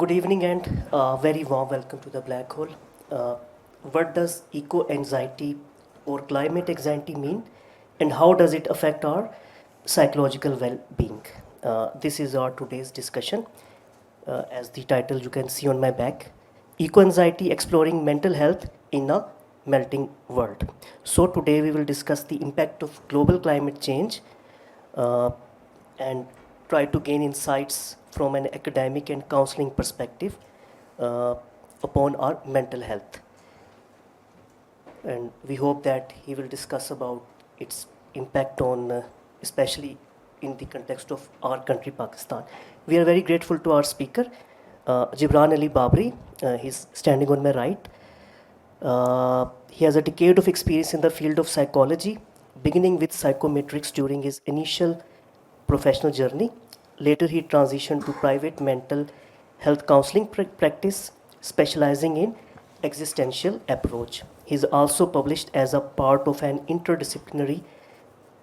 Good evening and very warm welcome to the Black Hole. Uh, what does eco anxiety or climate anxiety mean, and how does it affect our psychological well being? This is our today's discussion. As the title you can see on my back, Eco Anxiety Exploring Mental Health in a Melting World. So, today we will discuss the impact of global climate change uh, and try to gain insights from an academic and counseling perspective uh, upon our mental health. And we hope that he will discuss about its impact on, especially in the context of our country, Pakistan. We are very grateful to our speaker, Gibran Ali Babri. He's standing on my right. He has a decade of experience in the field of psychology, beginning with psychometrics during his initial professional journey. Later, he transitioned to private mental health counseling practice, specializing in existential approach. He is also published as a part of an interdisciplinary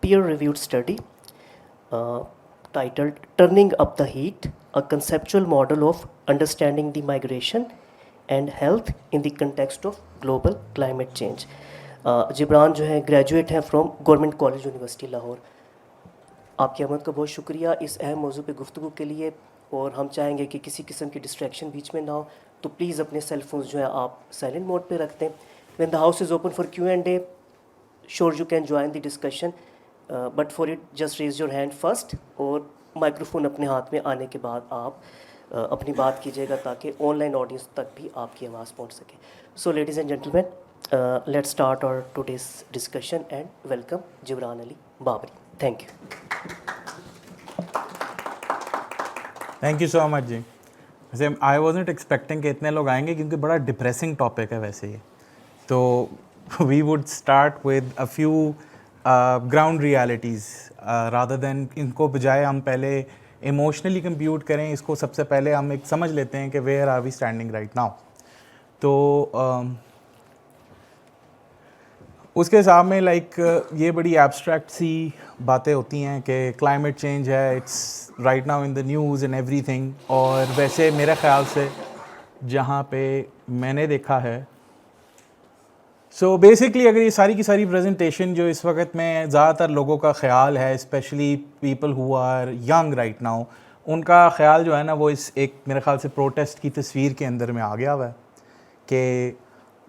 peer-reviewed study uh, titled Turning Up the Heat, a conceptual model of understanding the migration and health in the context of global climate change. Jibran जो है graduate हैं from government college university Lahore. आपकी आमद का बहुत शुक्रिया इस अहम मौजू पे गुफ्तगू के लिए, और हम चाहेंगे कि किसी किस्म की डिस्ट्रैक्शन बीच में ना हो, तो प्लीज़ अपने सेल फोन्स जो है आप साइलेंट मोड पे रख दें. When the house is open for Q&A, sure you can join the discussion, but for it just raise your hand first, और माइक्रोफोन अपने हाथ में आने के बाद आप अपनी बात कीजिएगा ताकि ऑनलाइन ऑडियंस तक भी आपकी आवाज़ पहुंच सके. So ladies and gentleman, let's start our today's discussion and welcome Jibran Ali Babri. Thank you. Thank you so much ji. वैसे आई वॉजंट एक्सपेक्टिंग कि इतने लोग आएंगे क्योंकि बड़ा डिप्रेसिंग टॉपिक है वैसे ये. तो we would start with a few ground realities rather than इनको बजाय हम पहले इमोशनली कंप्यूट करें इसको. सबसे पहले हम एक समझ लेते हैं कि where are we standing right now. तो उसके हिसाब में ये बड़ी एब्स्ट्रैक्ट सी बातें होती हैं कि क्लाइमेट चेंज है, it's right now in the news and everything. और वैसे मेरे ख़्याल से जहाँ पे मैंने देखा है, सो बेसिकली अगर ये सारी की सारी प्रेजेंटेशन जो इस वक्त में ज़्यादातर लोगों का ख्याल है, specially people who are young right now, उनका ख्याल जो है ना वो इस एक मेरे ख्याल से प्रोटेस्ट की तस्वीर के अंदर में आ गया हुआ है कि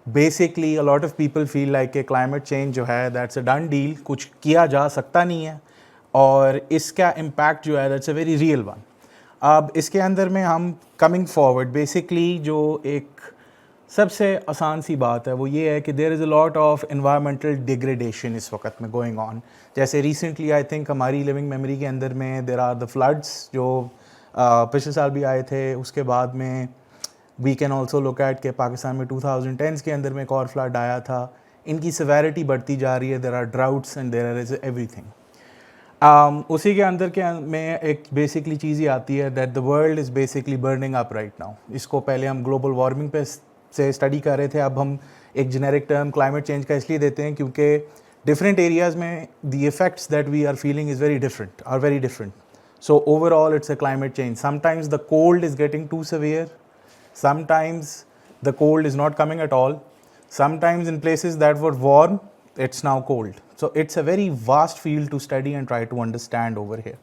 basically a lot of people feel like कि क्लाइमेट चेंज जो है दैट्स अ डन डील, कुछ किया जा सकता नहीं है, और इसका इम्पैक्ट जो है that's a very real one. अब इसके अंदर में हम कमिंग फॉरवर्ड बेसिकली जो एक सबसे आसान सी बात है वो ये है कि there is a lot of environmental degradation इस वक्त में गोइंग ऑन. जैसे रिसेंटली आई थिंक हमारी लिविंग मेमोरी के अंदर में देयर आर द फ्लड्स जो पिछले साल भी आए थे. उसके बाद में we can also look at के पाकिस्तान में 2010 के अंदर में एक और फ्लड आया था. इनकी सिवेरिटी बढ़ती जा रही है. There are droughts and there is everything. उसी के अंदर के में एक बेसिकली चीज़ ही आती है that the world is basically burning up right now. इसको पहले हम ग्लोबल वार्मिंग पे से स्टडी कर रहे थे, अब हम एक जेनेरिक टर्म क्लाइमेट चेंज का इसलिए देते हैं क्योंकि डिफरेंट एरियाज़ में the effects that we are feeling is very different. So overall it's a climate change. Sometimes the cold is getting too severe, sometimes the cold is not coming at all, sometimes in places that were warm it's now cold. So it's a very vast field to study and try to understand over here.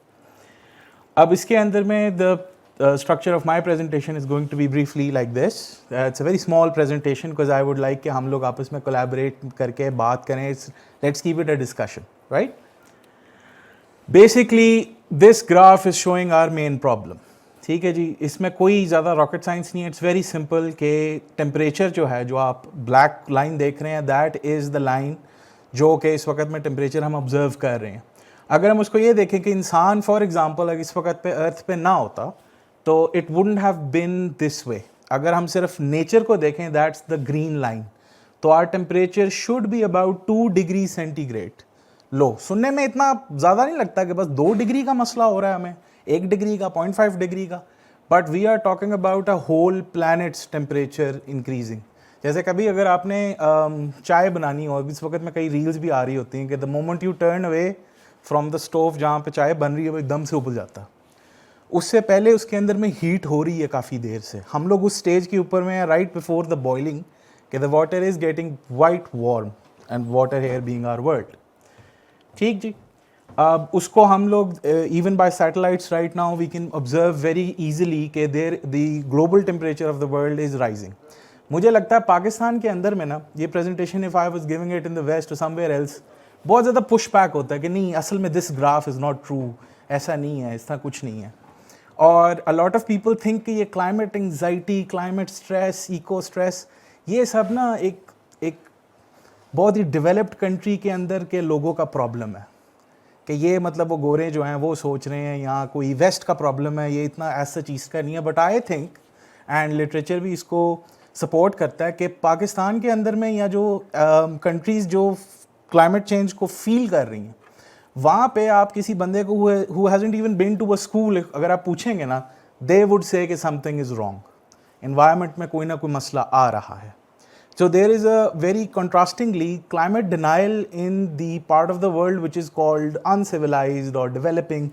अब इसके अंदर में the structure of my presentation is going to be briefly like this. It's a very small presentation because I would like कि हम लोग आपस में collaborate करके बात करें. Let's keep it a discussion, right? Basically this graph is showing our main problem. ठीक है जी. इसमें कोई ज़्यादा रॉकेट साइंस नहीं है. इट्स वेरी सिंपल कि टेम्परेचर जो है, जो आप ब्लैक लाइन देख रहे हैं, दैट इज़ द लाइन जो कि इस वक्त में टेम्परेचर हम ऑब्जर्व कर रहे हैं. अगर हम उसको ये देखें कि इंसान फॉर एग्जांपल अगर इस वक्त पे अर्थ पे ना होता तो it wouldn't have been this way. अगर हम सिर्फ नेचर को देखें, दैट्स द ग्रीन लाइन, तो our temperature should be about 2 degree centigrade. लो, सुनने में इतना ज़्यादा नहीं लगता कि बस 2 डिग्री का मसला हो रहा है हमें, 1 डिग्री का, 0.5 डिग्री का, but we are talking about a whole planet's temperature increasing. जैसे कभी अगर आपने चाय बनानी हो, इस वक्त में कई रील्स भी आ रही होती हैं कि the moment U turn away from the stove जहाँ पे चाय बन रही है वो एकदम से उबल जाता है. उससे पहले उसके अंदर में हीट हो रही है काफ़ी देर से। हम लोग उस स्टेज के ऊपर में राइट बिफोर द बॉइलिंग कि the water is getting white warm and water here being our world. ठीक जी। अब उसको हम लोग even by satellites right now we can observe very easily कि there the global temperature of the world is rising. मुझे लगता है पाकिस्तान के अंदर में ना ये presentation if I was giving it in the west और समवेयर एल्स बहुत ज़्यादा पुश बैक होता है कि नहीं असल में this graph is not true, ऐसा नहीं है, ऐसा कुछ नहीं है। और a lot of people think कि ये climate anxiety, climate stress, eco stress, ये सब ना एक बहुत ही डेवलप्ड कंट्री के अंदर के लोगों का प्रॉब्लम है कि ये मतलब वो गोरे जो हैं वो सोच रहे हैं यहाँ कोई वेस्ट का प्रॉब्लम है, ये इतना ऐसा चीज़ का नहीं है। But I think and literature भी इसको सपोर्ट करता है कि पाकिस्तान के अंदर में या जो कंट्रीज़ जो क्लाइमेट चेंज को फील कर रही हैं वहाँ पे आप किसी बंदे को who hasn't even been to a school अगर आप पूछेंगे ना दे वुड से कि समथिंग इज़ रॉन्ग, एनवायरनमेंट में कोई ना कोई मसला आ रहा है। So there is a very contrastingly climate denial in the part of the world which is called uncivilized or developing.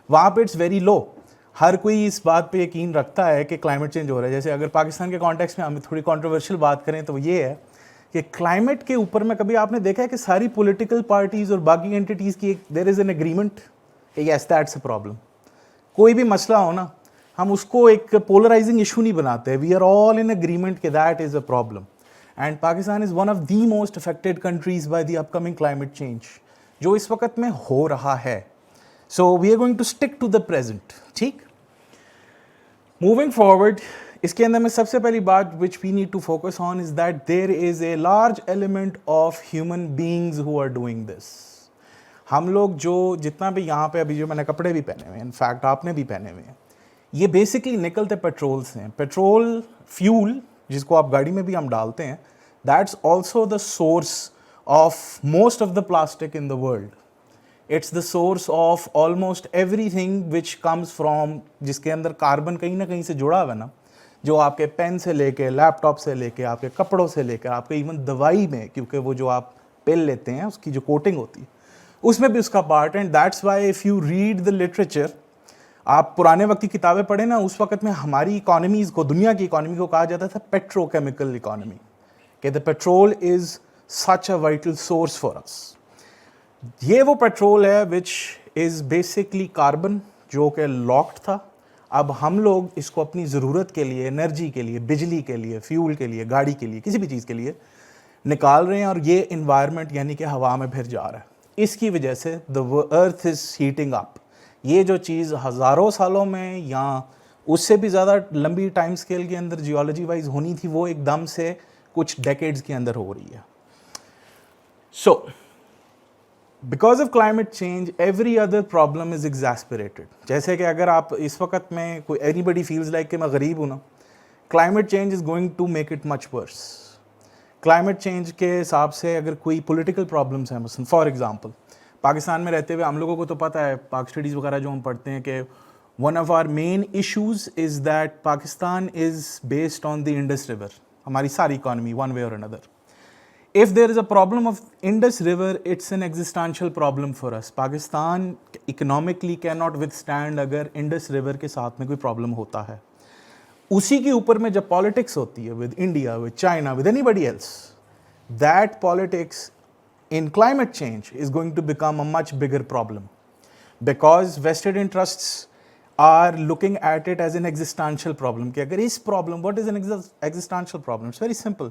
वहाँ पे it's very low. हर कोई इस बात पे यकीन रखता है कि क्लाइमेट चेंज हो रहा है। जैसे अगर पाकिस्तान के कॉन्टेक्स्ट में हम थोड़ी कंट्रोवर्शियल बात करें तो ये है कि क्लाइमेट के ऊपर में कभी आपने देखा है कि सारी पॉलिटिकल पार्टीज़ और बाकी एंटिटीज़ की देयर इज़ एन एग्रीमेंट कि यस दैट्स अ प्रॉब्लम। कोई भी मसला हो ना हम उसको एक पोलराइजिंग इशू नहीं बनाते, we are all in agreement कि that is a problem. And Pakistan is one of the most affected countries by the upcoming climate change जो इस वक्त में हो रहा है। So we are going to stick to the present. ठीक, moving forward, इसके अंदर में सबसे पहली बात which we need to focus on is that there is a large element of human beings who are doing this. हम लोग जो जितना भी यहाँ पे अभी जो मैंने कपड़े भी पहने हुए हैं, इनफैक्ट आपने भी पहने हुए हैं, ये बेसिकली निकलते पेट्रोल से हैं। पेट्रोल फ्यूल जिसको आप गाड़ी में भी हम डालते हैं, that's also the source of most of the plastic in the world. It's the source of almost everything which comes from, जिसके अंदर कार्बन कहीं ना कहीं से जुड़ा हुआ है ना, जो आपके पेन से लेके, लैपटॉप से लेके, आपके कपड़ों से लेकर, आपके इवन दवाई में, क्योंकि वो जो आप पिल लेते हैं उसकी जो कोटिंग होती है उसमें भी उसका part. And that's why if you read the literature, आप पुराने वक्त की किताबें पढ़ें ना, उस वक्त में हमारी इकोनॉमीज़ को, दुनिया की इकोनॉमी को कहा जाता था पेट्रोकेमिकल इकोनॉमी, कि the petrol is such a vital source for us. ये वो पेट्रोल है विच इज़ बेसिकली कार्बन जो कि लॉक्ड था। अब हम लोग इसको अपनी ज़रूरत के लिए, एनर्जी के लिए, बिजली के लिए, फ्यूल के लिए, गाड़ी के लिए, किसी भी चीज़ के लिए निकाल रहे हैं और ये इन्वायरमेंट यानी कि हवा में फिर जा रहा है। इसकी वजह से the earth is heating up. ये जो चीज़ हज़ारों सालों में या उससे भी ज़्यादा लंबी टाइम स्केल के अंदर जियोलॉजी वाइज होनी थी, वो एकदम से कुछ डेकेड्स के अंदर हो रही है। So because of climate change every other problem is exasperated. जैसे कि अगर आप इस वक्त में कोई एनीबडी फील्स लाइक कि मैं गरीब हूँ ना, climate change is going to make it much worse. Climate change के हिसाब से अगर कोई पॉलिटिकल प्रॉब्लम्स हैं, मसलन फॉर एग्जांपल पाकिस्तान में रहते हुए हम लोगों को तो पता है, पाक स्टडीज़ वगैरह जो हम पढ़ते हैं, कि one of our main issues is that Pakistan is based on the Indus river. हमारी सारी इकॉनमी वन वे और another, if there is a problem of Indus river, it's an existential problem for us. Pakistan economically can not withstand अगर Indus river के साथ में कोई problem होता है। उसी के ऊपर में जब पॉलिटिक्स होती है with India, with China, with anybody else, that politics in climate change is going to become a much bigger problem, because vested interests are looking at it as an existential problem. कि अगर इस problem, what is an existential problem? It's very simple.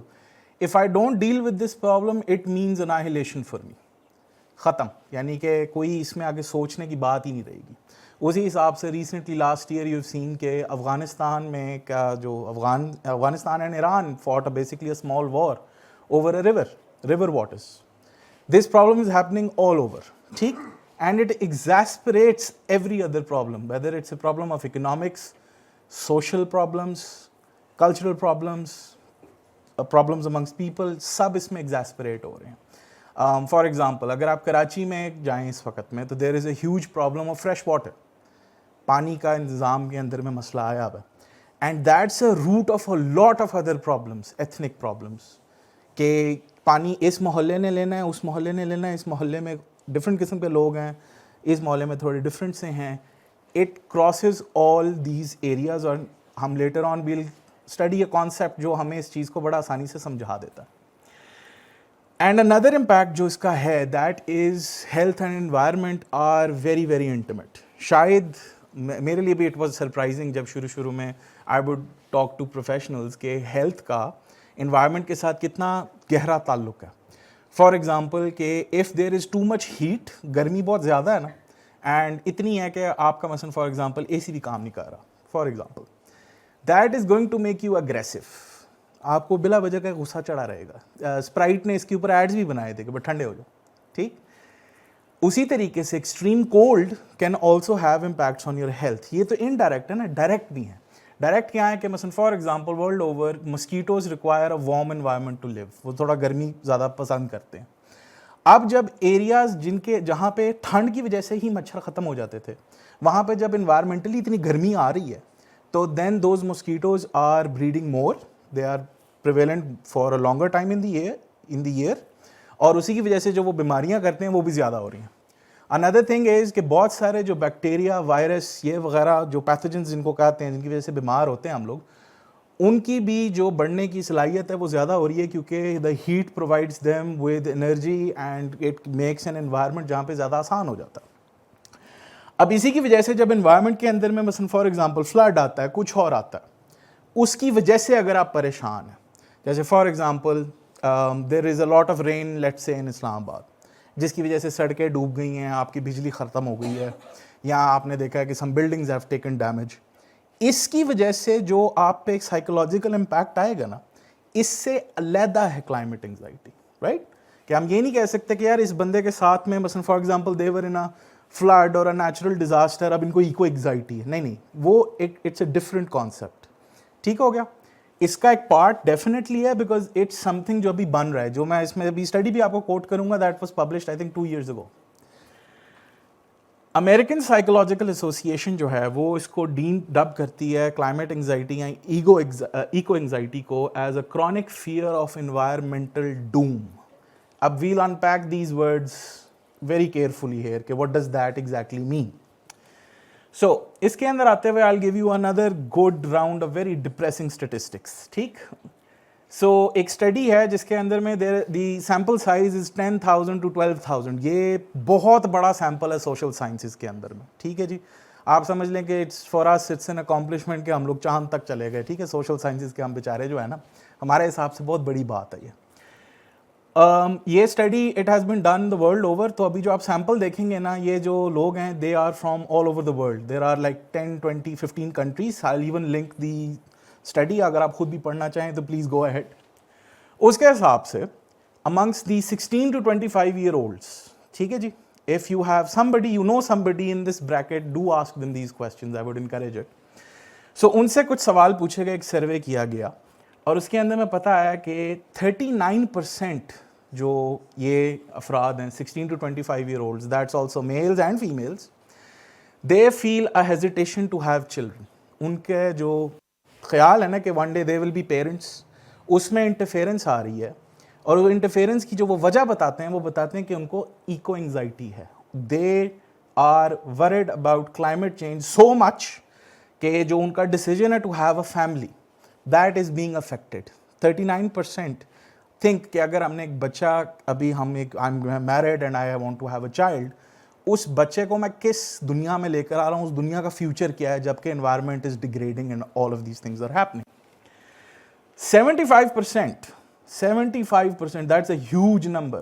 If I don't deal with this problem, it means annihilation for me. ख़त्म, यानी कि कोई इसमें आगे सोचने की बात ही नहीं रहेगी। उसी हिसाब से recently last year you seen के अफ़गानिस्तान में का जो Afghanistan and Iran fought basically a small war over a river waters. This problem is happening all over, ठीक? And it exasperates every other problem, whether it's a problem of economics, social problems, cultural problems, problems amongst people, सब इसमें exasperate हो रहे हैं। For example, अगर आप कराची में जाएं इस वक्त में, तो there is a huge problem of fresh water, पानी का इंतज़ाम के अंदर में मसला आया हुआ है। And that's a root of a lot of other problems, ethnic problems, कि पानी इस मोहल्ले ने लेना है, उस मोहल्ले ने लेना है, इस मोहल्ले में डिफरेंट किस्म के लोग हैं, इस मोहल्ले में थोड़े डिफरेंट से हैं। it crosses all these areas और हम later on we'll study a concept जो हमें इस चीज़ को बड़ा आसानी से समझा देता है. And another impact जो इसका है that is health and environment are very very intimate. शायद मेरे लिए भी it was surprising जब शुरू में I would talk to professionals के health का environment के साथ कितना गहरा ताल्लुक है. फॉर एग्ज़ाम्पल कि if there is too much heat, गर्मी बहुत ज़्यादा है ना, एंड इतनी है कि आपका मसलन फॉर एग्ज़ाम्पल एसी भी काम नहीं कर रहा, for example, that is going to make you aggressive. आपको बिला वजह का गुस्सा चढ़ा रहेगा. स्प्राइट ने इसके ऊपर एड्स भी बनाए थे कि बस ठंडे हो जाओ, ठीक. उसी तरीके से extreme cold can also have impacts on your health. ये तो इनडायरेक्ट है ना, डायरेक्ट भी है. डायरेक्ट क्या है कि मसलन for example world over mosquitoes require a warm environment to live. वो थोड़ा गर्मी ज़्यादा पसंद करते हैं. अब जब एरियाज जहाँ पे ठंड की वजह से ही मच्छर ख़त्म हो जाते थे, वहाँ पे जब इन्वायरमेंटली इतनी गर्मी आ रही है, तो then those mosquitoes are breeding more, they are prevalent for a longer time in the year, और उसी की वजह से जो वो बीमारियाँ करते हैं वो भी ज़्यादा हो रही हैं. अनदर थिंग इज़ कि बहुत सारे जो बैक्टीरिया, वायरस, ये वगैरह जो पैथोजेंस जिनको कहते हैं, जिनकी वजह से बीमार होते हैं हम लोग, उनकी भी जो बढ़ने की सलाहियत है वो ज़्यादा हो रही है, क्योंकि the heat provides them with energy and it makes an environment जहाँ पे ज़्यादा आसान हो जाता है. अब इसी की वजह से जब एनवायरनमेंट के अंदर में मसलन फॉर एग्जांपल फ्लड आता है, कुछ और आता है, उसकी वजह से अगर आप परेशान हैं, जैसे for example there is a lot of rain let's say in Islamabad, जिसकी वजह से सड़कें डूब गई हैं, आपकी बिजली ख़त्म हो गई है, या आपने देखा है कि सम बिल्डिंग्स हैव टेकन डैमेज. इसकी वजह से जो आप पे एक साइकोलॉजिकल इम्पैक्ट आएगा ना, इससे अलहदा है क्लाइमेट एंग्जाइटी, राइट. कि हम ये नहीं कह सकते कि यार इस बंदे के साथ में मसलन for example they were in a flood और अ नेचुरल डिजास्टर, अब इनको इको एंग्जाइटी है. नहीं, वो इट्स अ डिफरेंट कॉन्सेप्ट. ठीक हो गया. इसका एक पार्ट डेफिनेटली है, बिकॉज इट्स समथिंग जो अभी बन रहा है, जो मैं इसमें अभी स्टडी भी आपको कोट करूंगा, that was published I think 2 years ago. American psychological association जो है वो इसको डब करती है क्लाइमेट एंग्जाइटी या इको एंग्जाइटी को as a chronic fear of environmental doom. अब we'll unpack these words very carefully here कि what does that exactly mean. So इसके अंदर आते हुए I will give you another good round of very depressing statistics, ठीक. So एक study है जिसके अंदर में दी सैम्पल साइज इज 10,000 to 12,000. ये बहुत बड़ा सैम्पल है सोशल साइंसेज के अंदर में, ठीक है जी. आप समझ लें कि it's for us it's an accomplishment कि हम लोग चांद तक चले गए, ठीक है. सोशल साइंसेज के हम बेचारे जो है ना, हमारे हिसाब से बहुत बड़ी बात है ये. ये study it has been done the world over. तो अभी जो आप सैम्पल देखेंगे ना, ये जो लोग हैं they are from all over the world. There are like 10, 20, 15 countries. I will even link the study, अगर आप खुद भी पढ़ना चाहें तो प्लीज़ गो अहेड. उसके हिसाब से amongst the 16 to 25 year olds, ठीक है जी, if you have somebody, you know somebody in this bracket, do ask them these questions, I would encourage it. So उनसे कुछ सवाल पूछे गए, एक सर्वे किया गया, और उसके अंदर में पता आया कि 39% जो ये अफराद हैं 16 to 25 year olds, that's also males and females, they feel a hesitation to have children. उनके जो ख्याल है ना कि one day they will be parents, उसमें इंटरफेरेंस आ रही है. और वो इंटरफेरेंस की जो वो वजह बताते हैं, वो बताते हैं कि उनको इको एंग्जाइटी है. They are worried about climate change so much कि जो उनका डिसीजन है to have a family, that is being affected. 39% think कि अगर हमने एक बच्चा, अभी हम एक I am married and I want to have a child, उस बच्चे को मैं किस दुनिया में लेकर आ रहा हूँ, उस दुनिया का फ्यूचर क्या है, जबकि environment is degrading and all of these things are happening. 75%, that's a huge number,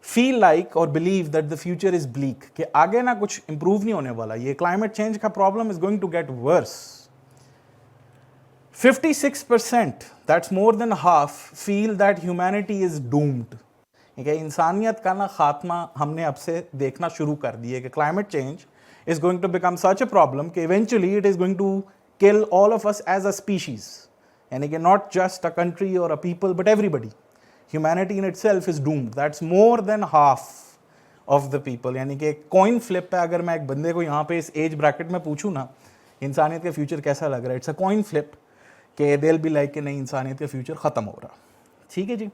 feel like or believe that the future is bleak, कि आगे ना कुछ improve नहीं होने वाला, ये climate change का problem is going to get worse. 56%, that's more than half, feel that humanity is doomed. ठीक है, इंसानियत का ना खात्मा हमने अब से देखना शुरू कर दिया कि climate change is going to become such a problem कि eventually it is going to kill all of us as a species. यानी कि not just a country or a people but everybody. Humanity in itself is doomed. That's more than half of the people. यानी कि coin flip है, अगर मैं एक बंदे को यहाँ पे इस एज ब्रैकेट में पूछूँ ना इंसानियत का फ्यूचर कैसा लग रहा है, इट्स अ कॉइन फ्लिप कि they'll be like कि नहीं, इंसानियत का फ्यूचर ख़त्म हो रहा. ठीक है जी.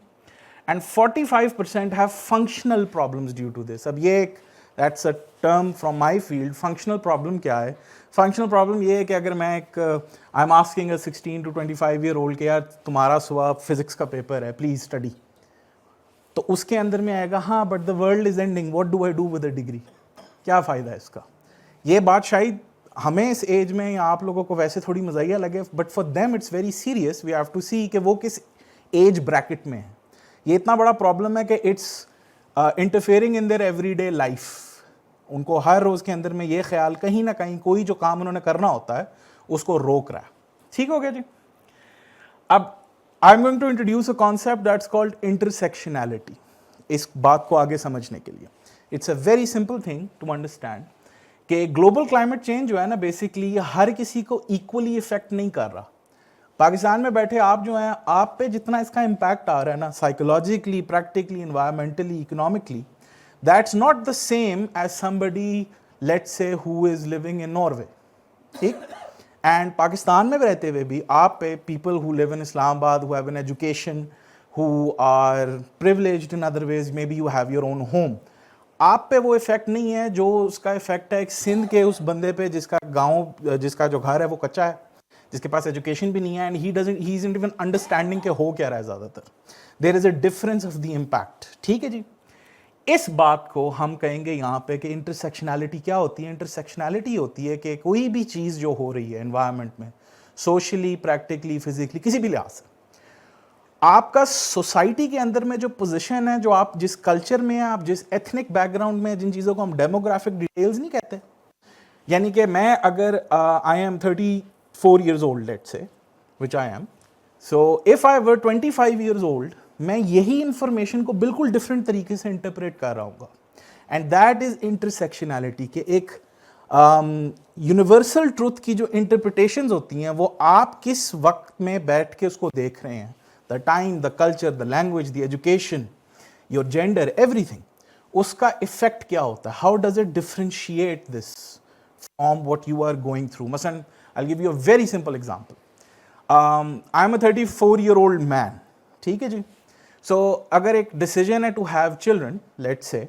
And 45% have functional problems due to this. अब ये एक that's a term from my field. Functional problem क्या है? फंक्शनल प्रॉब्लम ये है कि अगर मैं एक I am asking a 16 to 25 year old के यार तुम्हारा सुबह फिजिक्स का पेपर है, प्लीज स्टडी, तो उसके अंदर में आएगा हाँ but the world is ending, what do I do with a degree, क्या फ़ायदा है इसका. ये बात शायद हमें इस एज में या आप लोगों को वैसे थोड़ी मज़ाहिया लगे, but for them it's very serious. We have to see कि वो किस एज ब्रैकेट में है. ये इतना बड़ा प्रॉब्लम है कि it's interfering in their everyday life. उनको हर रोज़ के अंदर में ये ख्याल कहीं ना कहीं कोई जो काम उन्होंने करना होता है उसको रोक रहा है. ठीक हो गया जी. अब I am going to introduce a concept that's called intersectionality. इस बात को आगे समझने के लिए it's a very simple thing to understand कि ग्लोबल क्लाइमेट चेंज जो है ना, बेसिकली हर किसी को इक्वली इफेक्ट नहीं कर रहा. पाकिस्तान में बैठे आप जो हैं, आप पे जितना इसका इम्पैक्ट आ रहा है ना, psychologically, practically, environmentally, economically, that's not the same as somebody let's say who is living in Norway. ठीक. एंड पाकिस्तान में रहते हुए भी आप पे people who live in Islamabad, who have an education, who are privileged in other ways, maybe you have your own home, आप पे वो इफेक्ट नहीं है जो उसका इफेक्ट है एक सिंध के उस बंदे पे जिसका गांव, जिसका जो घर है वो कच्चा है, जिसके पास एजुकेशन भी नहीं है, and he isn't even understanding के हो क्या रहा है ज़्यादातर. There is a difference of the impact. ठीक है जी. इस बात को हम कहेंगे यहाँ पे कि इंटरसेक्शनैलिटी क्या होती है. इंटरसेक्शनैलिटी होती है कि कोई भी चीज़ जो हो रही है एनवायरनमेंट में, सोशली, प्रैक्टिकली, फिजिकली, किसी भी लिहाज से, आपका सोसाइटी के अंदर में जो पोजीशन है, जो आप जिस कल्चर में हैं, आप जिस एथनिक बैकग्राउंड में, जिन चीज़ों को हम डेमोग्राफिक डिटेल्स नहीं कहते, यानी कि मैं अगर I am 34 years old let's say, which I am, so if I were 25 years old, मैं यही इंफॉर्मेशन को बिल्कुल डिफरेंट तरीके से इंटरप्रेट कर रहा हूँ. एंड दैट इज इंटरसेक्शनैलिटी के एक यूनिवर्सल ट्रुथ की जो इंटरप्रिटेशंस होती हैं वो आप किस वक्त में बैठ के उसको देख रहे हैं, the time, the culture, the language, the education, your gender, everything, उसका इफेक्ट क्या होता है. How does it differentiate this from what you are going through. मसलन I give you a very simple example. I am a 34 year old man. ठीक है जी. सो अगर एक डिसीजन है to have children, let's say,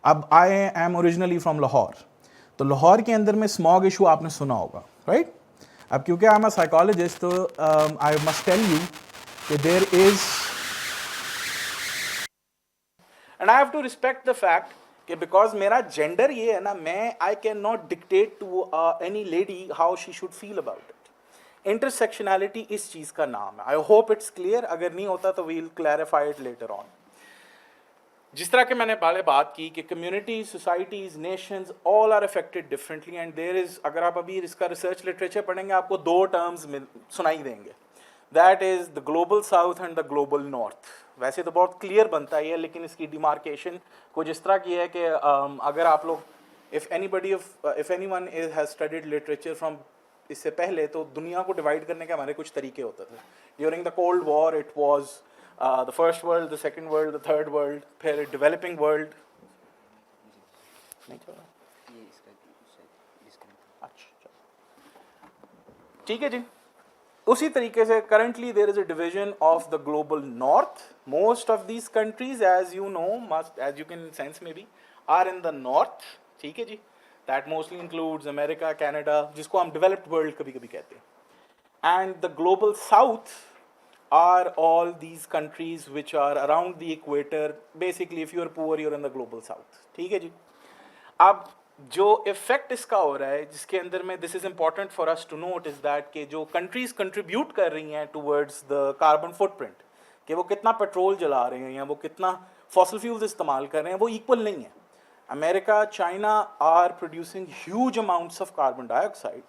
अब I M originally from Lahore, तो लाहौर के अंदर में स्मॉग इशू आपने सुना होगा, राइट. अब क्योंकि आई एम अ साइकोलॉजिस्ट, तो आई मस्ट टेल यू कि there is, and I have to respect the fact कि बिकॉज मेरा जेंडर ये है ना, मैं I can not dictate to any lady how she should feel about it. Intersectionality इस चीज़ का नाम है. I hope it's clear. अगर नहीं होता तो we'll clarify it later on. जिस तरह के मैंने पहले बात की कि communities, societies, nations, all are affected differently, and there is, अगर आप अभी इसका रिसर्च लिटरेचर पढ़ेंगे आपको दो टर्म्स सुनाई देंगे. That is the global south and the global north. वैसे तो बहुत क्लियर बनता है, लेकिन इसकी डिमार्केशन को जिस तरह की है कि अगर आप लोग, if anyone has studied literature from इससे पहले, तो दुनिया को डिवाइड करने के हमारे कुछ तरीके होते थे. During the cold war it was the first world, the second world, the third world, फिर डेवलपिंग वर्ल्ड. नहीं चल रहा, अच्छा ठीक है जी. उसी तरीके से currently there is a division of the global north. Most of these countries, as you know, must as you can sense maybe, are in the north. ठीक है जी. That mostly includes America, Canada, जिसको हम developed world कभी कभी कहते हैं. And the global south are all these countries which are around the equator. Basically if you are poor you are in the global south. ठीक है जी. अब जो इफेक्ट इसका हो रहा है, जिसके अंदर में this is important for us to note, is that कि जो कंट्रीज कंट्रीब्यूट कर रही हैं टूवर्ड्स द कार्बन फुटप्रिंट, कि वो कितना पेट्रोल जला रहे हैं या वो कितना फॉसिल फ्यूल्स इस्तेमाल कर रहे हैं, वो इक्वल नहीं है. America, China are producing huge amounts of carbon dioxide,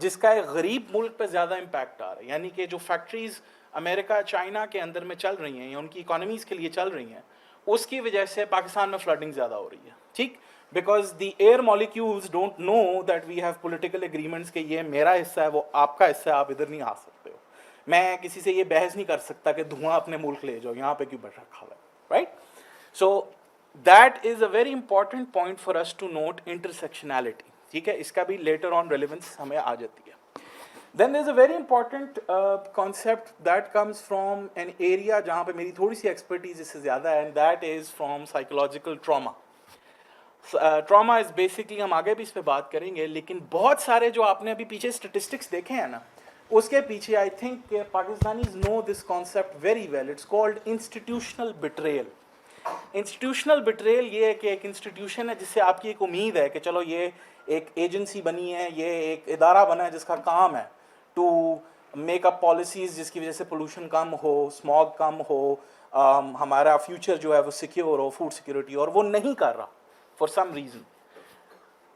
जिसका एक गरीब मुल्क पर ज़्यादा इम्पैक्ट आ रहा है. यानी कि जो फैक्ट्रीज अमेरिका, चाइना के अंदर में चल रही हैं या उनकी इकोनॉमीज़ के लिए चल रही हैं, उसकी वजह से पाकिस्तान में फ्लडिंग ज़्यादा हो रही है. ठीक. Because the air molecules don't know that we have political agreements कि ये मेरा हिस्सा है, वो आपका हिस्सा है, आप इधर नहीं आ सकते हो. मैं किसी से ये बहस नहीं कर सकता कि धुआं अपने मुल्क ले जाओ, यहाँ पे क्यों बैठ रखा हुआ है, right. So that is a very important point for us to note intersectionality. ठीक है. इसका भी लेटर ऑन रेलिवेंस हमें आ जाती है. Then there's a very important concept that comes from an area जहाँ पे मेरी थोड़ी सी expertise इससे ज़्यादा है, and that is from psychological trauma. Trauma is basically, हम आगे भी इस पे बात करेंगे, लेकिन बहुत सारे जो आपने अभी पीछे स्टेटिस्टिक्स देखे हैं ना, उसके पीछे I think Pakistanis know this concept very well. It's called institutional betrayal. Institutional betrayal ये है कि एक इंस्टीट्यूशन है जिससे आपकी एक उम्मीद है कि चलो ये एक एजेंसी बनी है, ये एक इदारा बना है जिसका काम है टू मेक अप पॉलिसीज़ जिसकी वजह से पोल्यूशन कम हो, स्मॉग कम हो, हमारा फ्यूचर जो है वो सिक्योर हो, फूड सिक्योरिटी, और वो नहीं कर रहा फॉर सम रीज़न.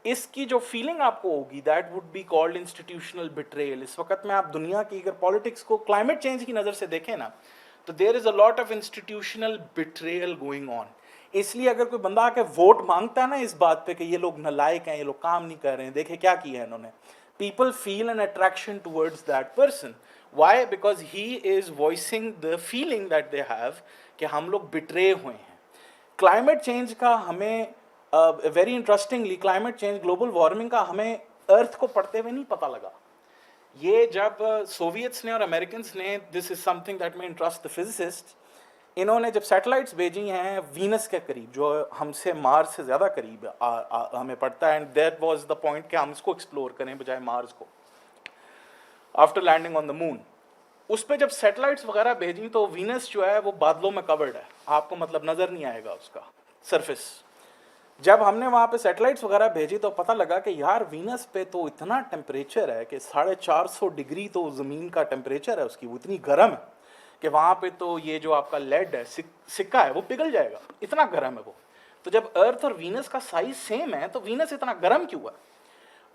इसकी जो फीलिंग आपको होगी that would be called institutional betrayal. इस वक्त में आप दुनिया की अगर पॉलिटिक्स को क्लाइमेट चेंज की नज़र से देखें ना, तो there is a lot of institutional betrayal going on. इसलिए अगर कोई बंदा आके वोट मांगता है ना इस बात पे कि ये लोग नालायक हैं, ये लोग काम नहीं कर रहे हैं, देखे क्या किया है इन्होंने, people feel an attraction towards that person. Why? Because he is voicing the feeling that they have कि हम लोग बिट्रे हुए हैं. क्लाइमेट चेंज का हमें very interestingly, climate change, global warming का हमें अर्थ को पढ़ते हुए नहीं पता लगा. ये जब सोवियट्स ने और अमेरिकन ने, this is something that may interest the physicist, इन्होंने जब सैटेलाइट्स भेजी हैं वीनस के करीब, जो हमसे मार्स से ज़्यादा करीब हमें पड़ता है, and that was the point कि हम इसको एक्सप्लोर करें बजाय मार्स को, after landing on the moon. उस पर जब सैटेलाइट्स वगैरह भेजी तो वीनस जो है वो बादलों में कवर्ड है, आपको मतलब नज़र नहीं आएगा उसका सरफेस. जब हमने वहाँ पे सैटेलाइट्स वगैरह भेजी तो पता लगा कि यार वीनस पे तो इतना टेम्परेचर है कि 450 डिग्री तो ज़मीन का टेम्परेचर है उसकी, वो इतनी गर्म है कि वहाँ पे तो ये जो आपका लेड है, सिक्का है, वो पिघल जाएगा, इतना गर्म है वो. तो जब अर्थ और वीनस का साइज सेम है तो वीनस इतना गर्म क्यों है?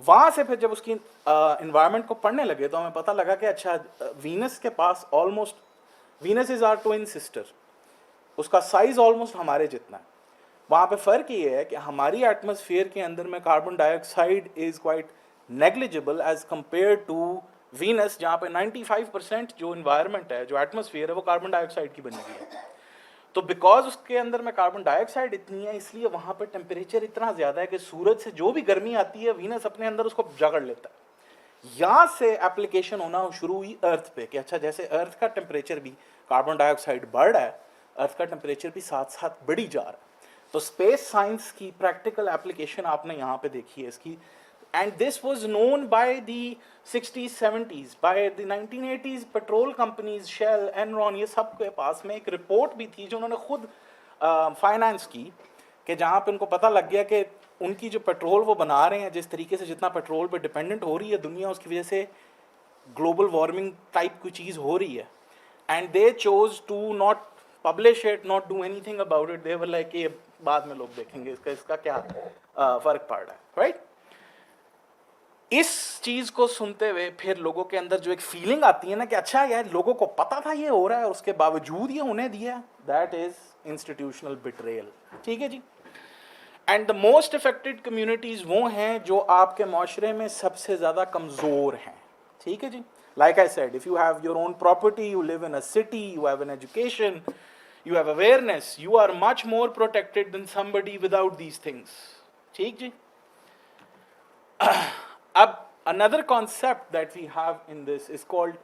वहाँ से फिर जब उसकी इन्वायरमेंट को पढ़ने लगे तो हमें पता लगा कि अच्छा, वीनस के पास almost, Venus is our twin sister, उसका साइज ऑलमोस्ट हमारे जितना है. वहाँ पे फ़र्क ये है कि हमारी एटमॉस्फेयर के अंदर में carbon dioxide is quite negligible as compare to Venus, जहाँ पे 95% जो इन्वायरमेंट है, जो एटमॉस्फेयर है, वो कार्बन डाइऑक्साइड की बनी हुई है. तो बिकॉज उसके अंदर में कार्बन डाइऑक्साइड इतनी है, इसलिए वहाँ पे टेम्परेचर इतना ज़्यादा है कि सूरज से जो भी गर्मी आती है वीनस अपने अंदर उसको जकड़ लेता है. यहाँ से एप्लीकेशन होना शुरू हुई अर्थ पे कि अच्छा, जैसे अर्थ का टेम्परेचर भी, कार्बन डाइऑक्साइड बढ़ रहा है, अर्थ का टेम्परेचर भी साथ साथ बढ़ी जा रहा है. तो स्पेस साइंस की प्रैक्टिकल एप्लीकेशन आपने यहाँ पे देखी है इसकी. And this was known by the 60s 70s, by the 1980s. Petrol companies, Shell, Enron, ये सब के पास में एक रिपोर्ट भी थी जो उन्होंने खुद फाइनेंस की, कि जहाँ पे उनको पता लग गया कि उनकी जो पेट्रोल वो बना रहे हैं, जिस तरीके से जितना पेट्रोल पे डिपेंडेंट हो रही है दुनिया, उसकी वजह से ग्लोबल वार्मिंग टाइप की चीज़ हो रही है. And they chose to not publish it, not do anything about it. They were like ये बाद में लोग देखेंगे, इसका क्या फर्क पड़ रहा है, राइट? इस चीज को सुनते हुए फिर लोगों के अंदर जो एक फीलिंग आती है ना कि अच्छा यार, लोगों को पता था ये हो रहा है और उसके बावजूद ये उन्हें दिया, दैट इज इंस्टीट्यूशनल बिट्रेयल. ठीक है जी. And the most affected communities वो हैं जो आपके माशरे में सबसे ज्यादा कमजोर हैं. ठीक है जी. Like I said, if you have your own property, you live in a city, you have an education, you have awareness, you are much more protected than somebody without these things. ठीक जी. अब another concept that we have in this is called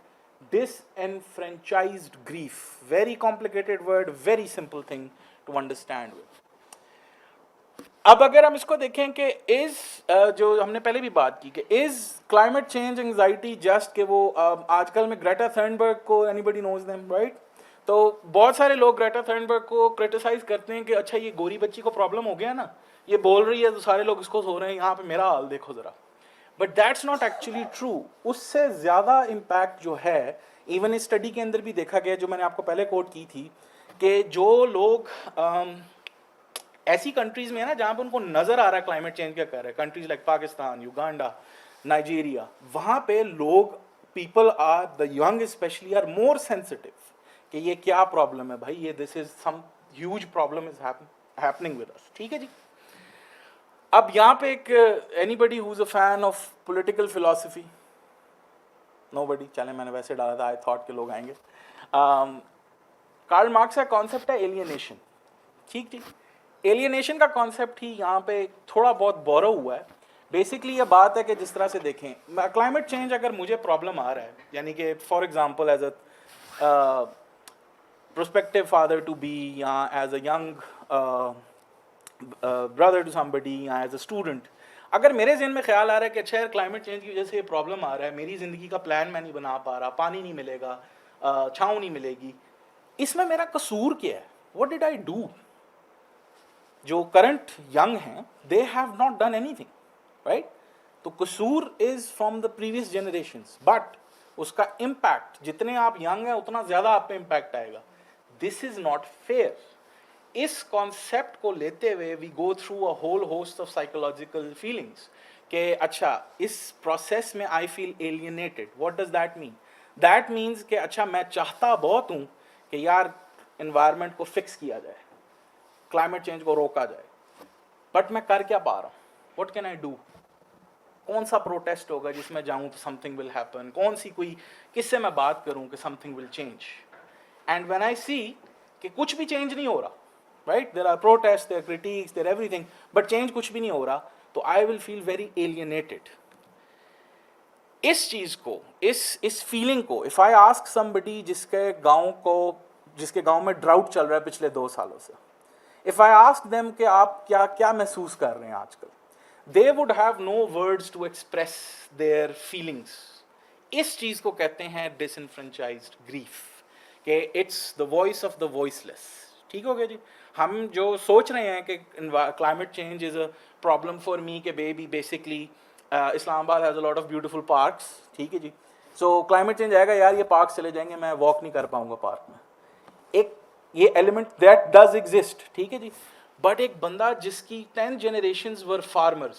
disenfranchised grief. Very complicated word, very simple thing to understand with. अब अगर हम इसको देखें कि is जो हमने पहले भी बात की कि is climate change anxiety just कि वो आजकल में ग्रेटा थर्नबर्ग को एनीबडी नोज देम, राइट? तो बहुत सारे लोग ग्रेटा थर्नबर्ग को क्रिटिसाइज करते हैं कि अच्छा, ये गोरी बच्ची को प्रॉब्लम हो गया ना, ये बोल रही है तो सारे लोग इसको सो रहे हैं, यहाँ पे मेरा हाल देखो ज़रा. But that's not actually true. उससे ज़्यादा इम्पैक्ट जो है, इवन इस स्टडी के अंदर भी देखा गया, जो मैंने आपको पहले कोट की थी, कि जो लोग ऐसी कंट्रीज़ में है ना जहाँ पे उनको नज़र आ रहा है क्लाइमेट चेंज क्या कर रहा है, countries like Pakistan, Uganda, Nigeria, वहाँ पे लोग, people are, the young especially, are more sensitive कि ये क्या प्रॉब्लम है भाई, ये this is some huge problem is happening with us. ठीक है जी. अब यहाँ पे एक anybody who is a fan of political philosophy? Nobody. चले, मैंने वैसे डाला था, आई थॉट के लोग आएंगे. कार्ल मार्क्स का कॉन्सेप्ट है एलियनेशन. ठीक ठीक. एलियनेशन का कॉन्सेप्ट ही यहाँ पे थोड़ा बहुत बोरो हुआ है. बेसिकली ये बात है कि जिस तरह से देखें, क्लाइमेट चेंज अगर मुझे प्रॉब्लम आ रहा है, यानी कि for example as a prospective father to be, या as a young brother to somebody या एज अ स्टूडेंट, अगर मेरे जहन में ख्याल आ रहा है कि अच्छा यार क्लाइमेट चेंज की वजह से ये प्रॉब्लम आ रहा है, मेरी ज़िंदगी का प्लान मैं नहीं बना पा रहा, पानी नहीं मिलेगा, छाँव नहीं मिलेगी, इसमें मेरा कसूर क्या है? What did I do? जो करंट यंग हैं they have not done anything, right? तो कसूर is from the previous generations, but उसका इम्पैक्ट जितने आप यंग हैं उतना ज़्यादा आप पे इम्पैक्ट आएगा. This is not fair. इस कॉन्सेप्ट को लेते हुए we go through a whole host of psychological feelings कि अच्छा इस प्रोसेस में I feel alienated. What does that mean? That means कि अच्छा मैं चाहता बहुत हूँ कि यार इन्वायरमेंट को फिक्स किया जाए, क्लाइमेट चेंज को रोका जाए, बट मैं कर क्या पा रहा हूँ? What can I do? कौन सा प्रोटेस्ट होगा जिसमें जाऊँ तो समथिंग विल हैपन? कौन सी कोई किससे मैं बात करूँ कि something will change? And when I see कि कुछ भी चेंज नहीं हो रहा, right, there are protest, there critics, there everything, but change कुछ भी नहीं हो रहा, तो I will feel very alienated. इस चीज को, इस फीलिंग को, इफ आई आस्क समबडी जिसके गांव में ड्राउट चल रहा है पिछले 2 सालों से, इफ आई आस्क देम कि आप क्या क्या महसूस कर रहे हैं आजकल, they would have no words to express their feelings. इस चीज को कहते हैं डिसइनफ्रेंचाइज्ड ग्रीफ, कि it's the voice of the voiceless. ठीक हो गया जी? हम जो सोच रहे हैं कि climate change is a problem for me, के baby basically Islamabad has a lot of beautiful parks, ठीक है जी, सो क्लाइमेट चेंज आएगा यार, ये पार्क्स चले जाएंगे, मैं वॉक नहीं कर पाऊंगा पार्क में. एक ये एलिमेंट दैट डज एग्जिस्ट, ठीक है जी. बट एक बंदा जिसकी 10 generations were farmers,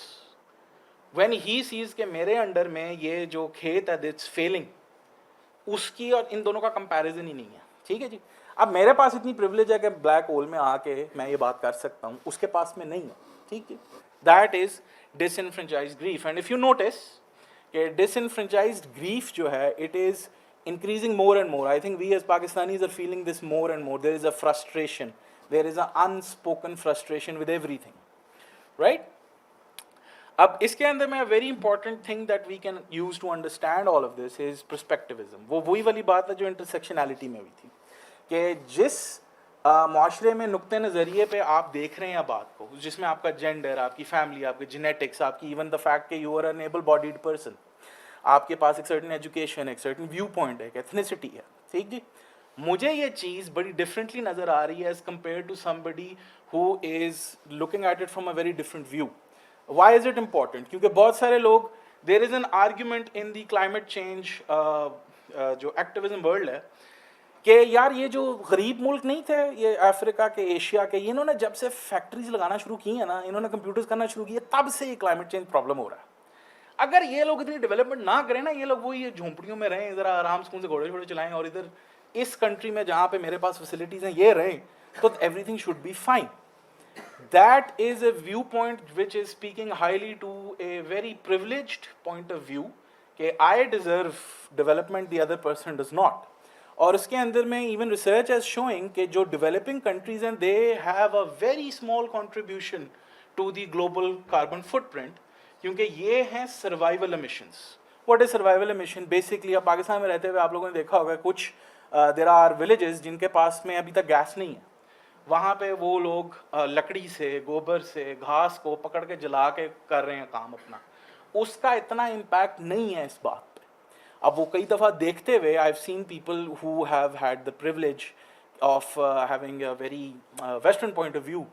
when he sees के मेरे अंडर में ये जो खेत है दैट्स फेलिंग, उसकी और इन दोनों का कंपैरिजन ही नहीं है. ठीक है जी. अब मेरे पास इतनी प्रिविलेज है कि ब्लैक होल में आके मैं ये बात कर सकता हूँ, उसके पास में नहीं है. ठीक है. That is disenfranchised grief. And if you notice कि डिसइनफ्रेंचाइज्ड ग्रीफ जो है, it is increasing more and more. I think we as Pakistanis are feeling this more and more. There is a frustration. There is an unspoken frustration with everything. Right? अब इसके अंदर में very important thing that we can use to understand all of this is perspectivism. वो वही वाली बात है जो इंटरसेक्शनैलिटी में हुई थी, कि जिस माशरे में नुक्ते नज़रिए पे आप देख रहे हैं बात को, जिसमें आपका जेंडर, आपकी फैमिली, आपके जेनेटिक्स, आपकी इवन द फैक्ट कि you are an able bodied person, आपके पास एक सर्टेन एजुकेशन, एक सर्टेन व्यू पॉइंट है, एक एथनिसिटी है. ठीक जी. मुझे ये चीज़ बड़ी डिफरेंटली नज़र आ रही है as compare to somebody who is looking at it from a very different view. Why is it important? क्योंकि बहुत सारे लोग, there is an argument in the climate change जो एक्टिविज्म वर्ल्ड है, कि यार ये जो गरीब मुल्क नहीं थे, ये अफ्रीका के, एशिया के, ये इन्होंने जब से फैक्ट्रीज लगाना शुरू की है ना, इन्होंने कंप्यूटर्स करना शुरू किए, तब से ये क्लाइमेट चेंज प्रॉब्लम हो रहा है. अगर ये लोग इतनी डेवलपमेंट ना करें ना, ये लोग वो ये झोंपड़ियों में रहें, इधर आराम सुकून से घोड़े घोड़े चलाएं, और इधर इस कंट्री में जहाँ पे मेरे पास फैसिलिटीज़ हैं ये रहें, तो everything should be fine. That is a viewpoint which is speaking highly to a very privileged point of view, कि I deserve development, the other person does not. और उसके अंदर में even research is showing कि जो developing countries हैं, they have a very small contribution to the global carbon footprint, क्योंकि ये हैं survival emissions. What is survival emission? Basically, अब पाकिस्तान में रहते हुए आप लोगों ने देखा होगा कुछ there are villages जिनके पास में अभी तक गैस नहीं है. वहाँ पे वो लोग लकड़ी से, गोबर से, घास को पकड़ के जला के कर रहे हैं काम अपना. उसका इतना इम्पैक्ट नहीं है इस बात पे. अब वो कई दफ़ा देखते हुए, I have seen people who have had the privilege of having a very western point of view,